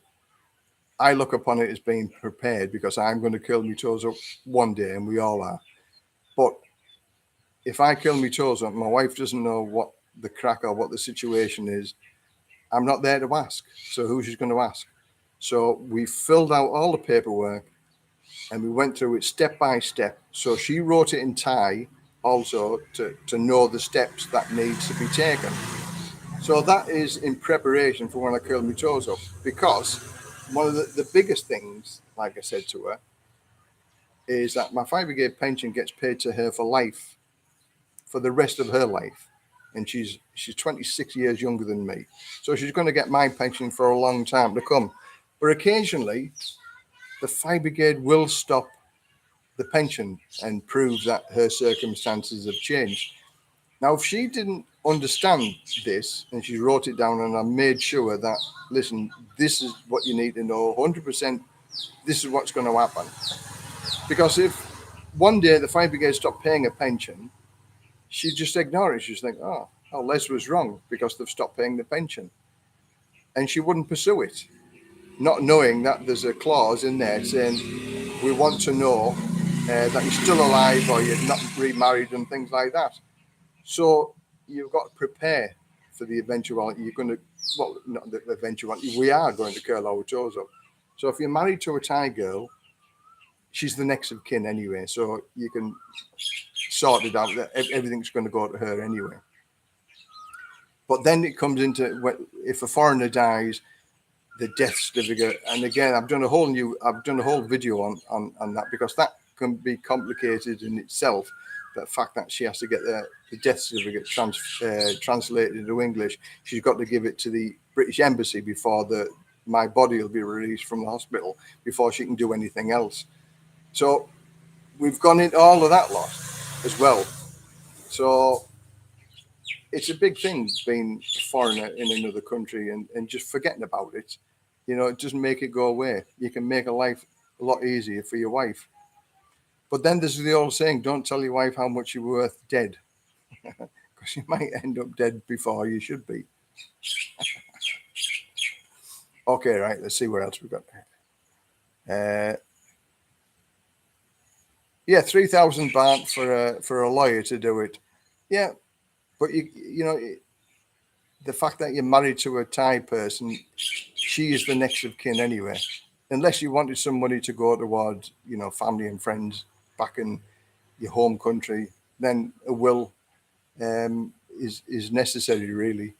I look upon it as being prepared because I'm going to curl my toes up one day, and we all are. But if I curl my toes up, my wife doesn't know what the crack or what the situation is. I'm not there to ask. So who's she going to ask? So we filled out all the paperwork and we went through it step by step. So she wrote it in Thai also to know the steps that needs to be taken. So that is in preparation for when I curl my toes up, because one of the biggest things, like I said to her, is that my fire brigade pension gets paid to her for life, for the rest of her life. And she's 26 years younger than me. So she's going to get my pension for a long time to come. But occasionally, the fire brigade will stop the pension and prove that her circumstances have changed. Now, if she didn't understand this and she wrote it down and I made sure that, listen, this is what you need to know, 100%, this is what's going to happen. Because if one day the fire brigade stopped paying a pension, she'd just ignore it. She'd think, oh, Les was wrong because they've stopped paying the pension. And she wouldn't pursue it, not knowing that there's a clause in there saying, we want to know that you're still alive or you're not remarried and things like that. So you've got to prepare for the eventuality. You're going to, well, not the eventuality, we are going to curl our toes up. So if you're married to a Thai girl, she's the next of kin anyway. So you can sort it out that everything's going to go to her anyway. But then it comes into, if a foreigner dies, the death certificate. And again, I've done a whole video on that, because that can be complicated in itself. The fact that she has to get the death certificate translated into English, she's got to give it to the British Embassy before my body will be released from the hospital, before she can do anything else. So we've gone into all of that lot as well. So it's a big thing being a foreigner in another country and just forgetting about it. You know, it doesn't make it go away. You can make a life a lot easier for your wife. But then there's the old saying, don't tell your wife how much you're worth dead, because you might end up dead before you should be. Okay, right, let's see what else we've got there. Yeah, 3,000 baht for a lawyer to do it. Yeah, but you know, the fact that you're married to a Thai person, she is the next of kin anyway. Unless you wanted somebody to go towards, you know, family and friends back in your home country, then a will is necessary, really.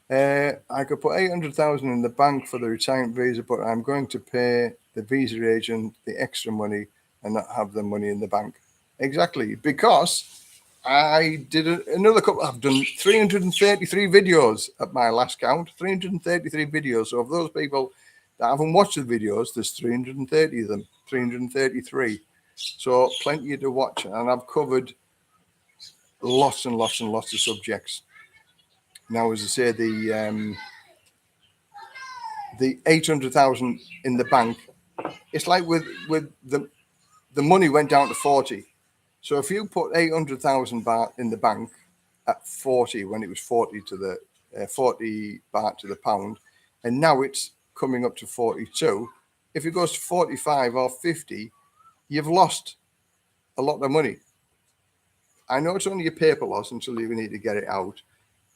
I could put 800,000 in the bank for the retirement visa, but I'm going to pay the visa agent the extra money and not have the money in the bank. Exactly, because I did another couple. I've done 333 videos at my last count. 333 videos. So of those people that haven't watched the videos, there's 330 of them. 333. So plenty to watch, and I've covered lots and lots and lots of subjects. Now, as I say, the 800,000 in the bank. It's like with the money went down to 40. So if you put 800,000 baht in the bank at 40, when it was 40 to the 40 baht to the pound, and now it's coming up to 42. If it goes to 45 or 50, you've lost a lot of money. I know it's only a paper loss until you need to get it out,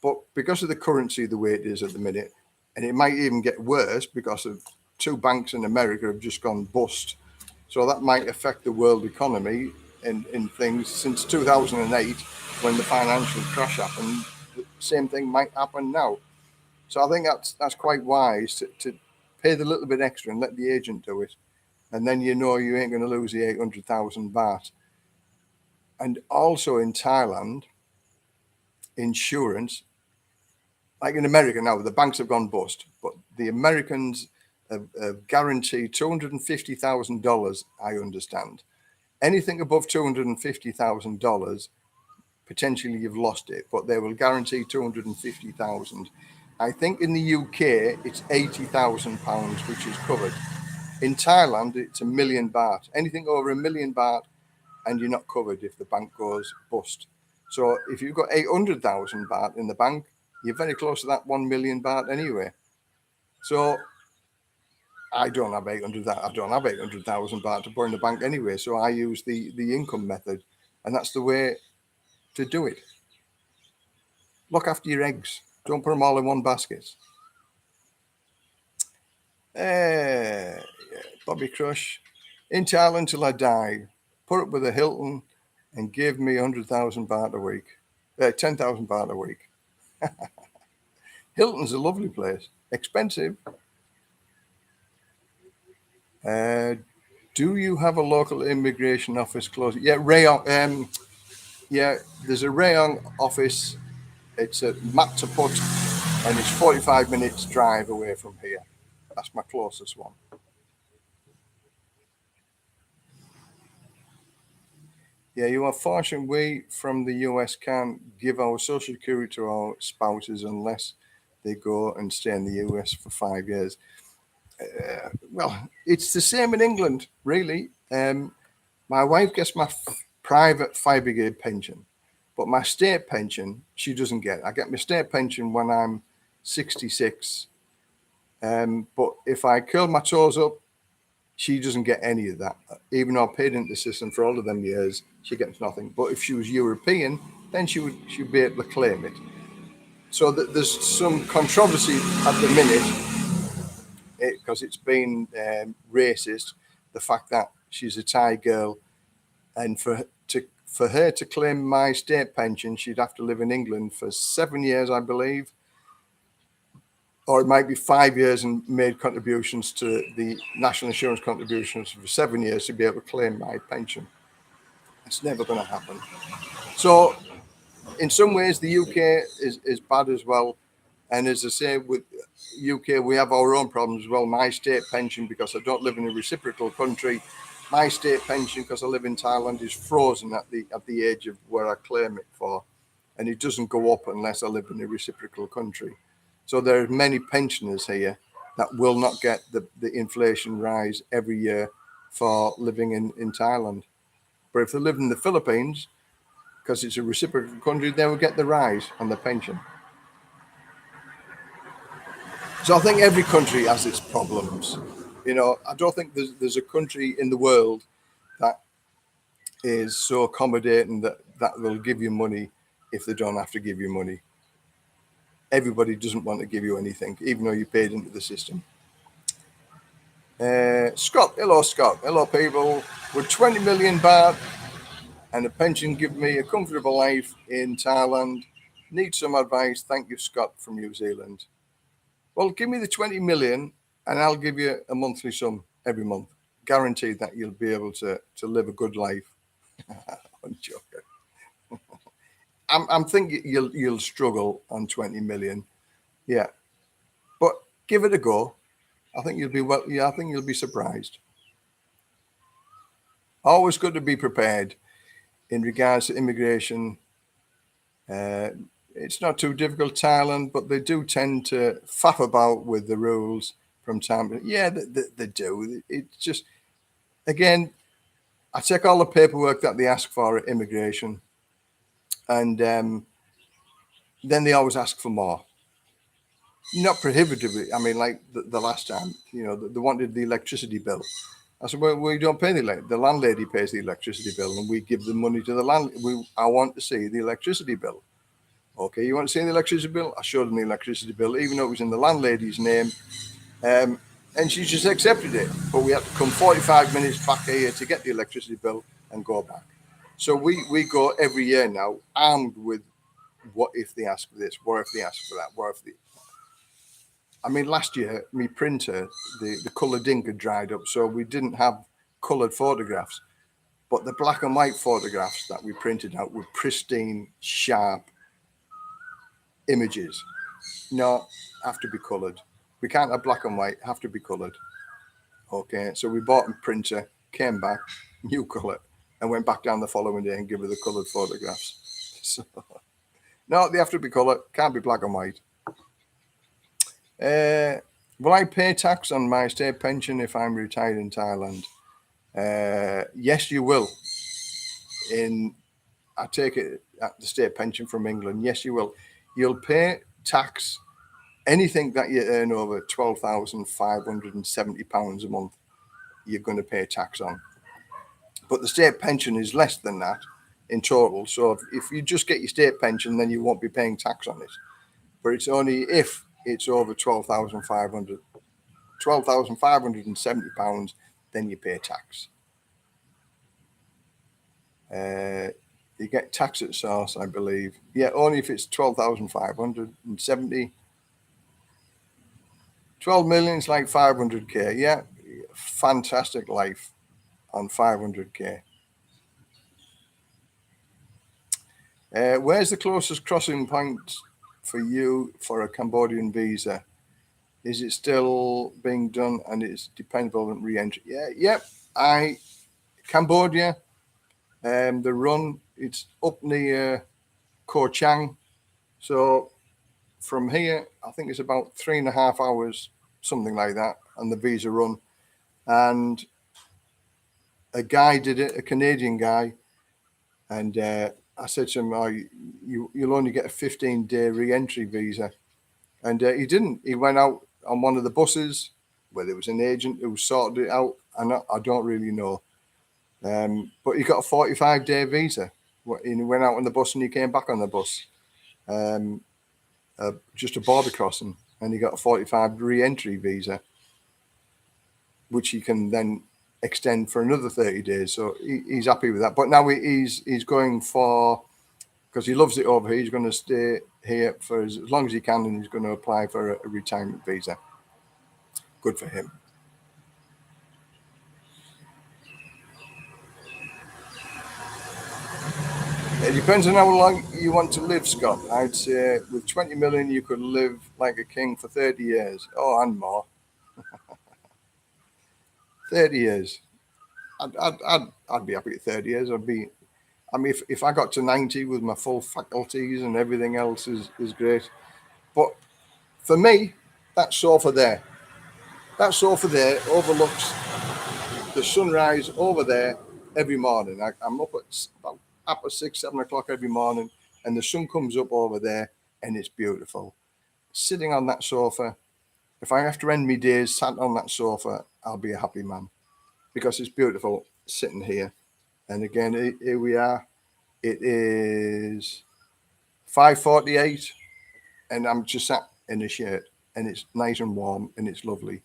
but because of the currency the way it is at the minute, and it might even get worse because of two banks in America have just gone bust. So that might affect the world economy in things since 2008 when the financial crash happened. The same thing might happen now. So I think that's quite wise to pay the little bit extra and let the agent do it. And then you know you ain't going to lose the 800,000 baht. And also in Thailand, insurance, like in America now, the banks have gone bust, but the Americans have guaranteed $250,000, I understand. Anything above $250,000, potentially you've lost it, but they will guarantee 250,000. I think in the UK it's £80,000 which is covered. In Thailand it's £1 million baht. Anything over £1 million baht, and you're not covered if the bank goes bust. So if you've got 800,000 baht in the bank, you're very close to that 1 million baht anyway. So I don't have 800,000 baht to put in the bank anyway. So I use the income method, and that's the way to do it. Look after your eggs. Don't put them all in one basket. Bobby Crush. In Thailand till I die. Put up with a Hilton and give me 100,000 baht a week. 10,000 baht a week. Hilton's a lovely place. Expensive. Do you have a local immigration office close? Yeah, Rayong. Yeah, there's a Rayong office. It's at Mattaput, and it's 45 minutes drive away from here. That's my closest one. Yeah, you are fortunate we from the US can't give our social security to our spouses unless they go and stay in the US for 5 years. Well, it's the same in England, really. My wife gets my private fire brigade pension, but my state pension, she doesn't get. I get my state pension when I'm 66. But if I curl my toes up, she doesn't get any of that. Even though I paid into the system for all of them years, she gets nothing. But if she was European, then she'd be able to claim it. So there's some controversy at the minute because it's been racist. The fact that she's a Thai girl, and for her to claim my state pension, she'd have to live in England for 7 years, I believe. Or it might be 5 years and made contributions to the national insurance contributions for 7 years to be able to claim my pension. It's never going to happen. So in some ways, the UK is bad as well. And as I say, with UK, we have our own problems as well. My state pension, because I don't live in a reciprocal country, my state pension, because I live in Thailand, is frozen at the age of where I claim it for. And it doesn't go up unless I live in a reciprocal country. So there are many pensioners here that will not get the inflation rise every year for living in Thailand. But if they live in the Philippines, because it's a reciprocal country, they will get the rise on the pension. So I think every country has its problems. You know, I don't think there's a country in the world that is so accommodating that they'll give you money if they don't have to give you money. Everybody doesn't want to give you anything, even though you paid into the system. Scott, hello people. With 20 million baht and a pension give me a comfortable life in Thailand. Need some advice. Thank you, Scott from New Zealand. Well, give me the 20 million and I'll give you a monthly sum every month. Guaranteed that you'll be able to live a good life. I'm joking. I'm thinking you'll struggle on 20 million. Yeah. But give it a go. I think you'll be I think you'll be surprised. Always good to be prepared in regards to immigration. It's not too difficult, Thailand, but they do tend to faff about with the rules from time to time. Yeah, they do. It's just, again, I check all the paperwork that they ask for at immigration, and then they always ask for more. Not prohibitively. I mean, like the last time, they wanted the electricity bill. I said, well, we don't pay the landlady pays the electricity bill, and we give the money to the land. I want to see the electricity bill. Okay, you want to see the electricity bill? I showed them the electricity bill, even though it was in the landlady's name, and she just accepted it. But we had to come 45 minutes back here to get the electricity bill and go back. So we go every year now armed with, what if they ask for this? What if they ask for that? What if they... I mean, last year, my printer, the coloured ink had dried up, so we didn't have coloured photographs. But the black and white photographs that we printed out were pristine, sharp images. No, have to be coloured. We can't have black and white, have to be coloured. Okay, so we bought a printer, came back, new colour, and went back down the following day and give her the coloured photographs. So, no, they have to be coloured, can't be black and white. Will I pay tax on my state pension if I'm retired in Thailand? Yes, you will. I take it at the state pension from England. Yes, you will. You'll pay tax anything that you earn over £12,570 a month. You're going to pay tax on. But the state pension is less than that in total. So if you just get your state pension, then you won't be paying tax on it. But it's only if it's over £12,570, then you pay tax. You get tax at source, I believe. Yeah, only if it's 12,570. 12 million is like 500k. Yeah, fantastic life on 500k. Where's the closest crossing point for you for a Cambodian visa? Is it still being done and it's dependable on re-entry? Yeah. Cambodia, the run, it's up near Koh Chang. So from here, I think it's about 3.5 hours, something like that, and the visa run. And a guy did it, a Canadian guy, and I said to him, you'll only get a 15-day re-entry visa. And he didn't. He went out on one of the buses where there was an agent who sorted it out, and I don't really know. But he got a 45-day visa. He went out on the bus and he came back on the bus. Just a border crossing, and he got a 45 re-entry visa, which he can then extend for another 30 days. So he's happy with that. But now he's going for, because he loves it over here, he's going to stay here for as long as he can, and he's going to apply for a retirement visa. Good for him. It depends on how long you want to live, Scott. I'd say with 20 million, you could live like a king for 30 years. Oh, and more. 30 years. I'd be happy at 30 years. If I got to 90 with my full faculties and everything else is great. But for me, that sofa there overlooks the sunrise over there every morning. I'm up at about 6, 7 o'clock every morning, and the sun comes up over there, and it's beautiful. Sitting on that sofa, if I have to end my days sat on that sofa, I'll be a happy man, because it's beautiful sitting here. And again, here we are. It is 5:48, and I'm just sat in a shirt, and it's nice and warm, and it's lovely.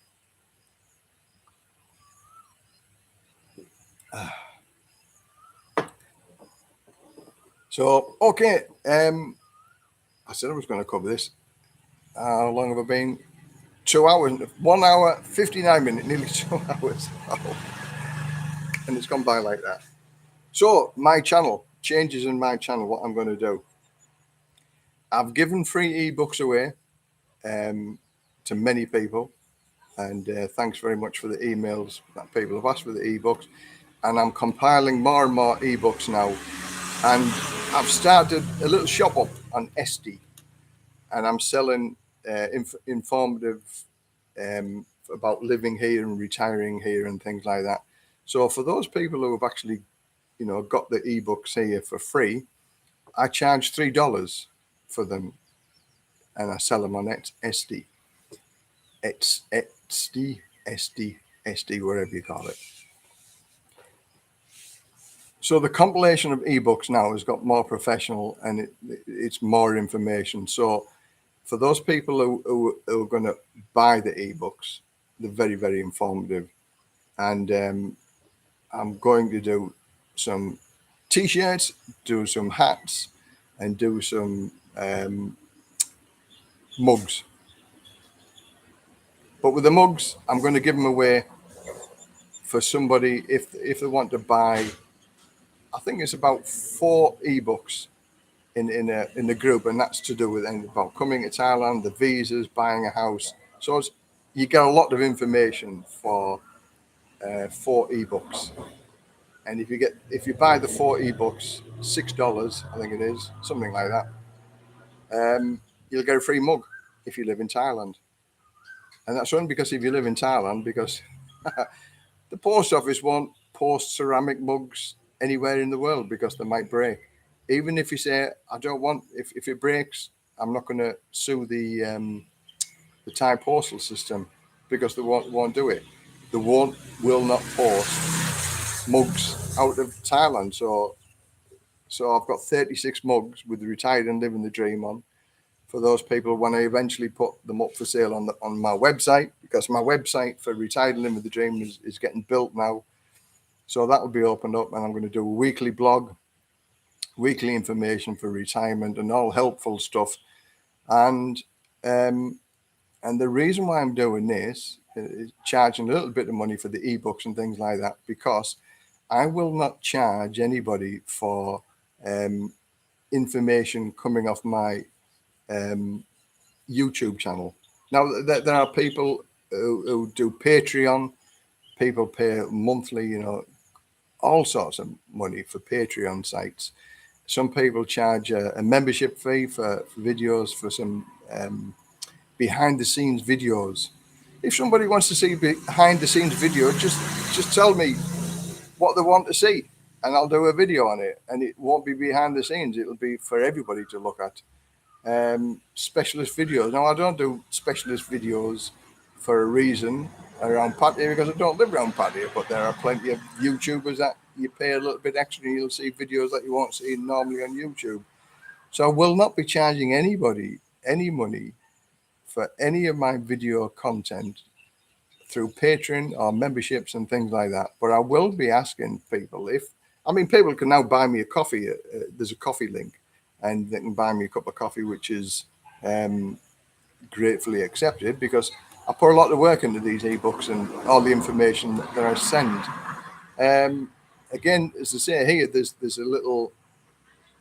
So, okay, I said I was going to cover this. How long have I been? 2 hours, 1 hour, 59 minutes, nearly 2 hours. And it's gone by like that. So, my channel, changes in my channel, what I'm going to do. I've given free ebooks away to many people, and thanks very much for the emails that people have asked for the ebooks. And I'm compiling more and more ebooks now, and I've started a little shop up on SD, and I'm selling informative about living here and retiring here and things like that. So for those people who have actually, got the ebooks here for free, I charge $3 for them, and I sell them on SD. It's SD, whatever you call it. So the compilation of ebooks now has got more professional, and it's more information. So for those people who are going to buy the ebooks, they're very, very informative. And I'm going to do some T-shirts, do some hats, and do some mugs. But with the mugs, I'm going to give them away for somebody if they want to buy. I think it's about 4 ebooks in the group, and that's to do with about coming to Thailand, the visas, buying a house. So you get a lot of information for 4 ebooks. And if you buy the 4 ebooks, $6, I think it is, something like that, you'll get a free mug if you live in Thailand. And that's only because if you live in Thailand, because the post office won't post ceramic mugs anywhere in the world because they might break. Even if you say, I don't want, if it breaks, I'm not going to sue the Thai postal system, because they won't do it. They will not post mugs out of Thailand. So I've got 36 mugs with the retired and living the dream on, for those people when I eventually put them up for sale on my website, because my website for retired and living the dream is getting built now. So that will be opened up, and I'm going to do a weekly blog, weekly information for retirement and all helpful stuff. And the reason why I'm doing this is charging a little bit of money for the ebooks and things like that, because I will not charge anybody for information coming off my YouTube channel. Now, there are people who do Patreon. People pay monthly, all sorts of money for Patreon sites. Some people charge a membership fee for videos, for some behind the scenes videos. If somebody wants to see behind the scenes video, just tell me what they want to see, and I'll do a video on it. And it won't be behind the scenes, it'll be for everybody to look at. Specialist videos. Now, I don't do specialist videos for a reason around Pattaya, because I don't live around Pattaya, but there are plenty of YouTubers that you pay a little bit extra and you'll see videos that you won't see normally on YouTube. So I will not be charging anybody any money for any of my video content through Patreon or memberships and things like that. But I will be asking people people can now buy me a coffee. There's a coffee link, and they can buy me a cup of coffee, which is gratefully accepted, because I put a lot of work into these ebooks and all the information that I send. Again, as I say here, there's a little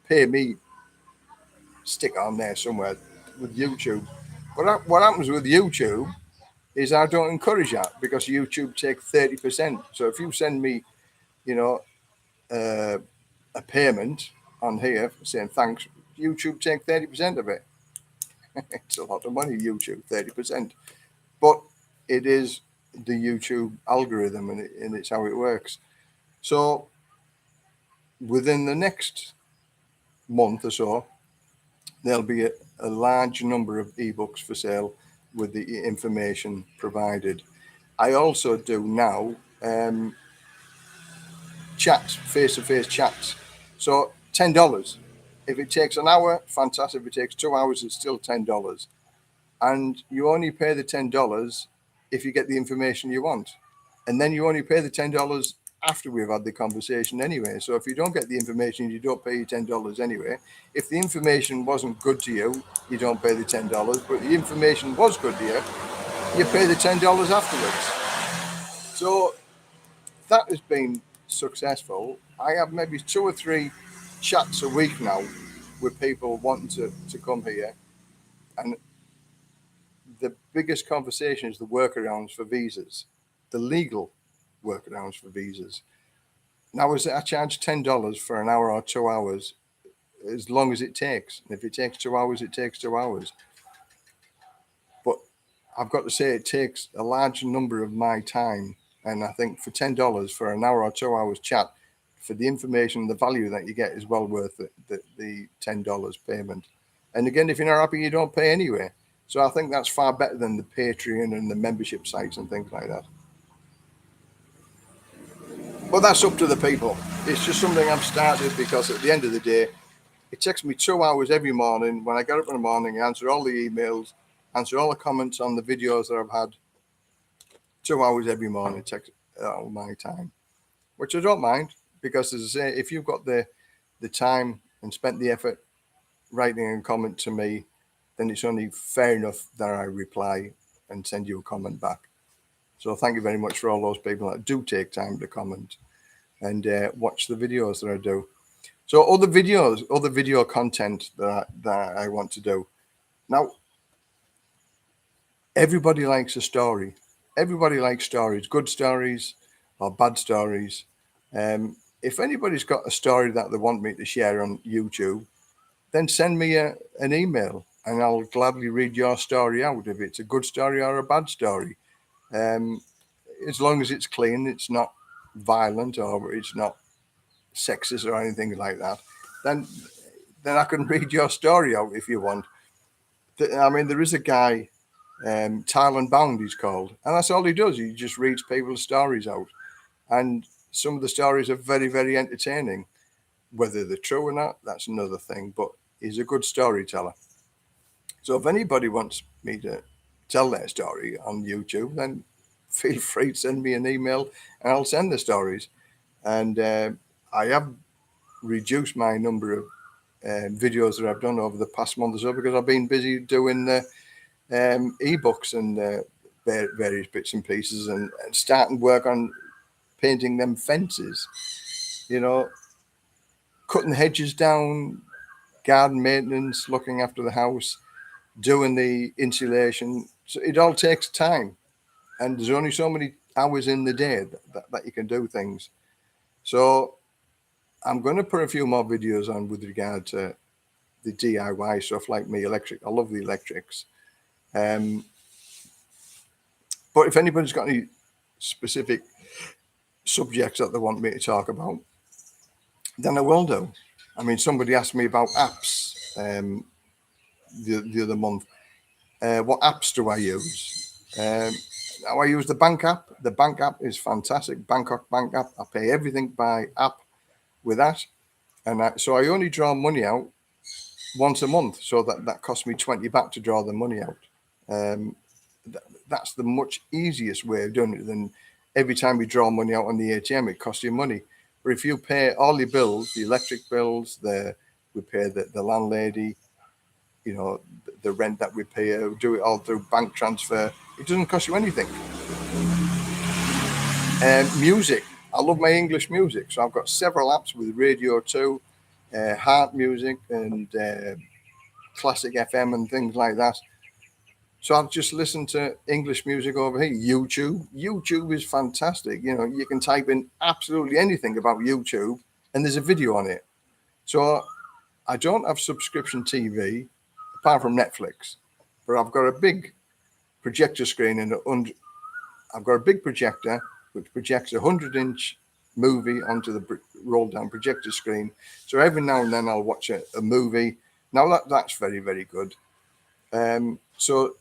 pay me stick on there somewhere with YouTube. But what happens with YouTube is I don't encourage that, because YouTube take 30%. So if you send me, a payment on here saying thanks, YouTube take 30% of it. It's a lot of money, YouTube, 30%. But it is the YouTube algorithm, and it's how it works. So within the next month or so, there'll be a large number of ebooks for sale with the information provided. I also do now chats, face-to-face chats. So $10. If it takes an hour, fantastic. If it takes 2 hours, it's still $10. And you only pay the $10 if you get the information you want. And then you only pay the $10 after we've had the conversation anyway. So if you don't get the information, you don't pay your $10 anyway. If the information wasn't good to you, you don't pay the $10. But the information was good to you, you pay the $10 afterwards. So that has been successful. I have maybe 2 or 3 chats a week now with people wanting to come here, and the biggest conversation is the workarounds for visas, the legal workarounds for visas. Now, I charge $10 for an hour or 2 hours, as long as it takes. And if it takes 2 hours, it takes 2 hours. But I've got to say, it takes a large number of my time. And I think for $10 for an hour or 2 hours chat, for the information, the value that you get is well worth the $10 payment. And again, if you're not happy, you don't pay anyway. So I think that's far better than the Patreon and the membership sites and things like that. But that's up to the people. It's just something I've started because at the end of the day, it takes me 2 hours every morning. When I get up in the morning, I answer all the emails, answer all the comments on the videos that I've had. 2 hours every morning takes all my time, which I don't mind, because as I say, if you've got the time and spent the effort writing a comment to me, then it's only fair enough that I reply and send you a comment back. So thank you very much for all those people that do take time to comment and watch the videos that I do. So other video content that I want to do. Now, everybody likes a story. Everybody likes stories, good stories or bad stories. If anybody's got a story that they want me to share on YouTube, then send me an email and I'll gladly read your story out, if it's a good story or a bad story. As long as it's clean, it's not violent or it's not sexist or anything like that, then I can read your story out if you want. I mean, there is a guy, Thailand Bound he's called, and that's all he does. He just reads people's stories out, and some of the stories are very, very entertaining. Whether they're true or not, that's another thing, but he's a good storyteller. So if anybody wants me to tell their story on YouTube, then feel free to send me an email and I'll send the stories. And I have reduced my number of videos that I've done over the past month or so, because I've been busy doing the ebooks and various bits and pieces, and starting work on painting them fences, cutting hedges down, garden maintenance, looking after the house, doing the insulation. So it all takes time, and there's only so many hours in the day that you can do things. So I'm going to put a few more videos on with regard to the DIY stuff, like me electric. I love the electrics. But if anybody's got any specific subjects that they want me to talk about, then I will do. I mean, somebody asked me about apps the other month. What apps do I use? Now I use the bank app. The bank app is fantastic. Bangkok Bank app. I pay everything by app with that. And so I only draw money out once a month. So that costs me 20 baht to draw the money out. That's the much easiest way of doing it than every time you draw money out on the ATM, it costs you money. But if you pay all your bills, the electric bills, we pay the landlady, the rent that we pay, do it all through bank transfer, it doesn't cost you anything. Music. I love my English music. So I've got several apps with Radio 2, Heart Music and Classic FM and things like that. So I've just listened to English music over here. YouTube is fantastic. You can type in absolutely anything about YouTube and there's a video on it. So I don't have subscription TV apart from Netflix, but I've got a big projector screen and I've got a big projector which projects a 100-inch movie onto the roll down projector screen. So every now and then I'll watch a movie. Now that's very, very good. So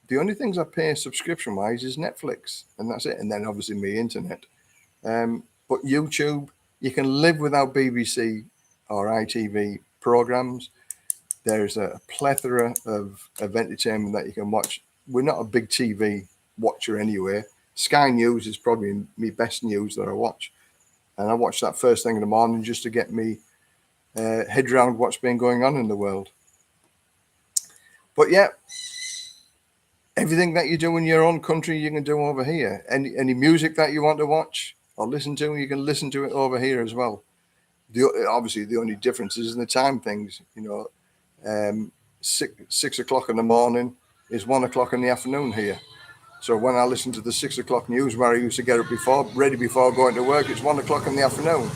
the only things I pay subscription wise is Netflix, and that's it. And then obviously my internet. But YouTube, you can live without BBC or ITV programs. There's a plethora of entertainment that you can watch. We're not a big TV watcher anyway. Sky News is probably my best news that I watch. And I watch that first thing in the morning just to get me head around what's been going on in the world. But yeah, everything that you do in your own country, you can do over here. Any music that you want to watch or listen to, you can listen to it over here as well. Obviously the only difference is in the time things. 6 o'clock in the morning is 1 o'clock in the afternoon here. So when I listen to the 6 o'clock news, where I used to get up ready before going to work, it's 1 o'clock in the afternoon.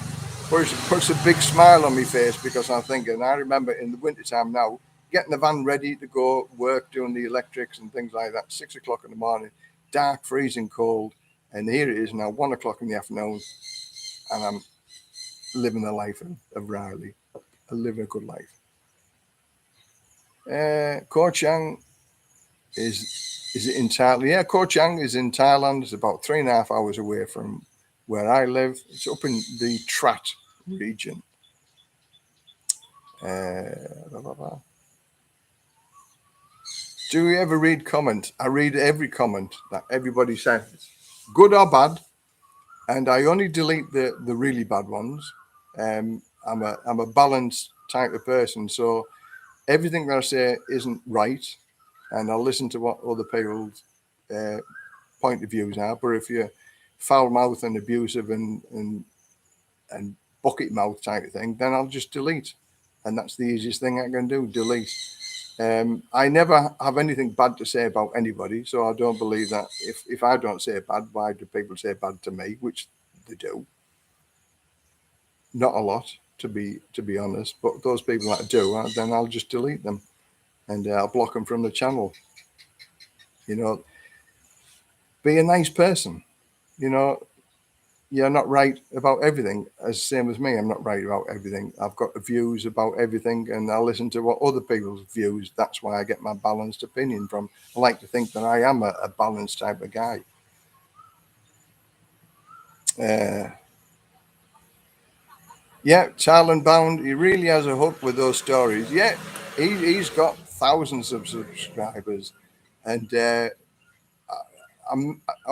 But it puts a big smile on my face, because I'm thinking, I remember in the wintertime now, getting the van ready to go work, doing the electrics and things like that, 6 o'clock in the morning, dark, freezing cold. And here it is now, 1 o'clock in the afternoon, and I'm living the life of Riley. I live a good life. Koh Chang is it in Thailand? Yeah, Koh Chang is in Thailand. It's about 3.5 hours away from where I live. It's up in the Trat region. Do you ever read comments? I read every comment that everybody says, good or bad, and I only delete the really bad ones. I'm a balanced type of person, so everything that I say isn't right, and I'll listen to what other people's point of views are. But if you're foul mouth and abusive and bucket mouth type of thing, then I'll just delete, and that's the easiest thing I can do, delete. I never have anything bad to say about anybody, so I don't believe that if I don't say bad, why do people say bad to me? Which they do. Not a lot, to be honest, but those people that do, then I'll just delete them, and I'll block them from the channel. Be a nice person. You're not right about everything, as same as me. I'm not right about everything. I've got views about everything, and I listen to what other people's views. That's why I get my balanced opinion from. I like to think that I am a balanced type of guy. Yeah, Thailand bound. He really has a hook with those stories. Yeah, he's got thousands of subscribers, and I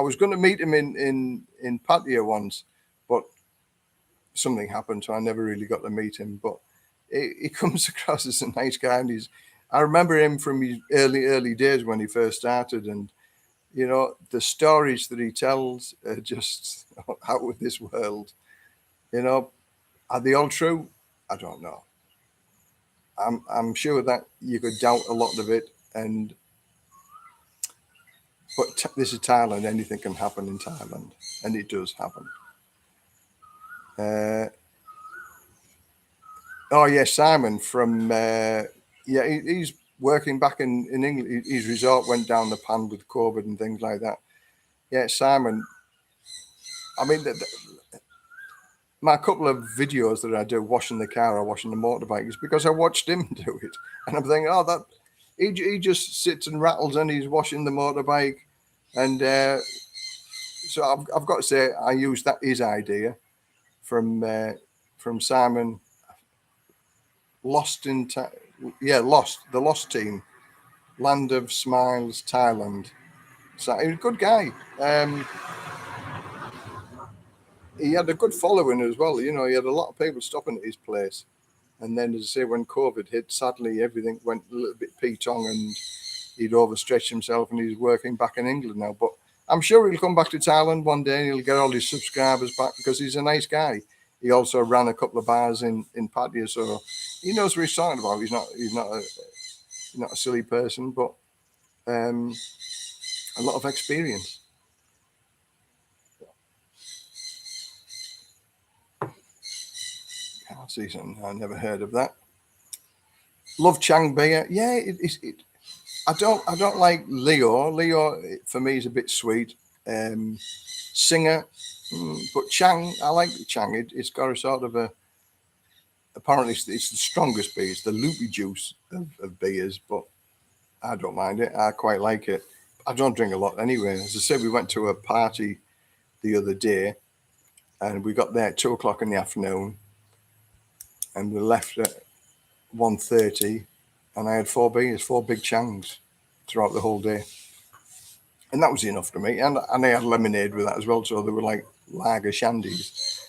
was going to meet him in Pattaya once, but something happened, so I never really got to meet him. But he comes across as a nice guy, and I remember him from his early days when he first started, and the stories that he tells are just out of this world. Are they all true? I don't know. I'm sure that you could doubt a lot of it, but this is Thailand. Anything can happen in Thailand, and it does happen. Oh yeah, Simon from he's working back in England. His resort went down the pan with COVID and things like that. Yeah, Simon. I mean, my couple of videos that I do washing the car or washing the motorbike is because I watched him do it, and I'm thinking, oh, that he just sits and rattles and he's washing the motorbike, and so I've got to say I used his idea from Simon. Lost the Lost Team, Land of Smiles, Thailand. So he was a good guy. He had a good following as well. He had a lot of people stopping at his place. And then, as I say, when COVID hit, sadly everything went a little bit petong, and he'd overstretched himself, and he's working back in England now. But I'm sure he'll come back to Thailand one day, and he'll get all his subscribers back, because he's a nice guy. He also ran a couple of bars in Pattaya, so he knows what he's talking about. He's not a silly person, but a lot of experience. I'll see something. I never heard of that. Love Chang beer. Yeah, I don't like Leo. Leo for me is a bit sweet. Singer, but Chang, I like Chang. It's got a sort of apparently it's the strongest beer. It's the loopy juice of beers, but I don't mind it. I quite like it. I don't drink a lot anyway. As I said, we went to a party the other day, and we got there at 2 o'clock in the afternoon, and we left at 1:30, and I had 4 beers, 4 big Changs throughout the whole day. And that was enough for me. And I had lemonade with that as well, so they were like lager shandies.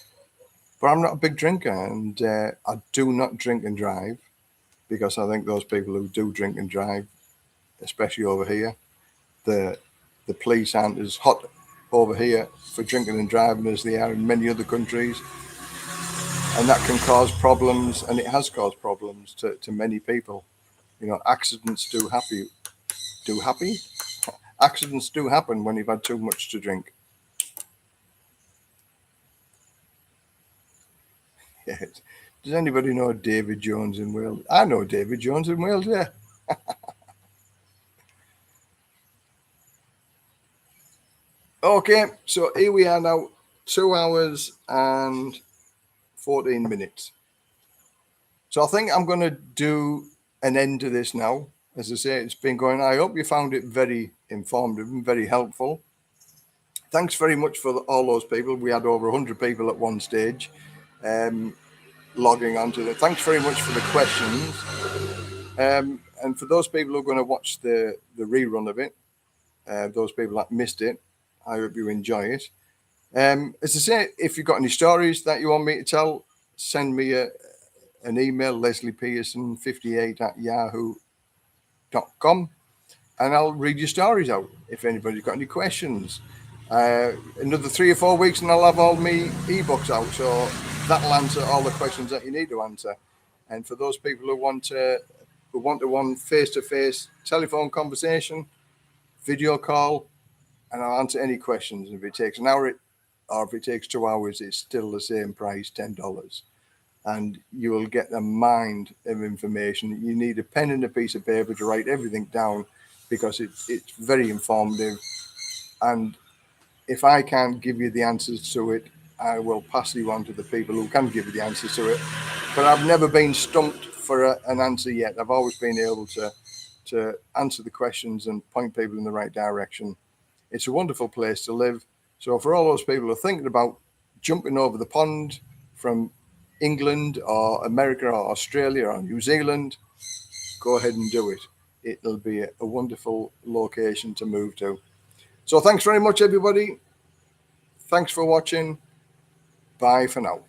But I'm not a big drinker, and I do not drink and drive, because I think those people who do drink and drive, especially over here, the police aren't as hot over here for drinking and driving as they are in many other countries. and that can cause problems, and it has caused problems to many people. You know, accidents do happen. Accidents do happen when you've had too much to drink. Yes. Does anybody know David Jones in Wales? I know David Jones in Wales, yeah. Okay, so here we are now, 2 hours and 14 minutes. So I think I'm going to do an end to this now. As I say, it's been going. I hope you found it very informative and very helpful. Thanks very much for all those people. We had over 100 people at one stage logging onto it. Thanks very much for the questions. And for those people who are going to watch the rerun of it, those people that missed it, I hope you enjoy it. As I say, if you've got any stories that you want me to tell, send me an email, lesliepearson58@yahoo.com, and I'll read your stories out if anybody's got any questions. Another 3 or 4 weeks and I'll have all my ebooks out, so that'll answer all the questions that you need to answer. And for those people who want one face-to-face telephone conversation, video call, and I'll answer any questions. If it takes an hour or if it takes 2 hours, it's still the same price, $10. And you will get a mind of information. You need a pen and a piece of paper to write everything down, because it's very informative. And if I can't give you the answers to it, I will pass you on to the people who can give you the answers to it. But I've never been stumped for an answer yet. I've always been able to answer the questions and point people in the right direction. It's a wonderful place to live. So for all those people who are thinking about jumping over the pond from England or America or Australia or New Zealand, go ahead and do it. It'll be a wonderful location to move to. So thanks very much, everybody. Thanks for watching. Bye for now.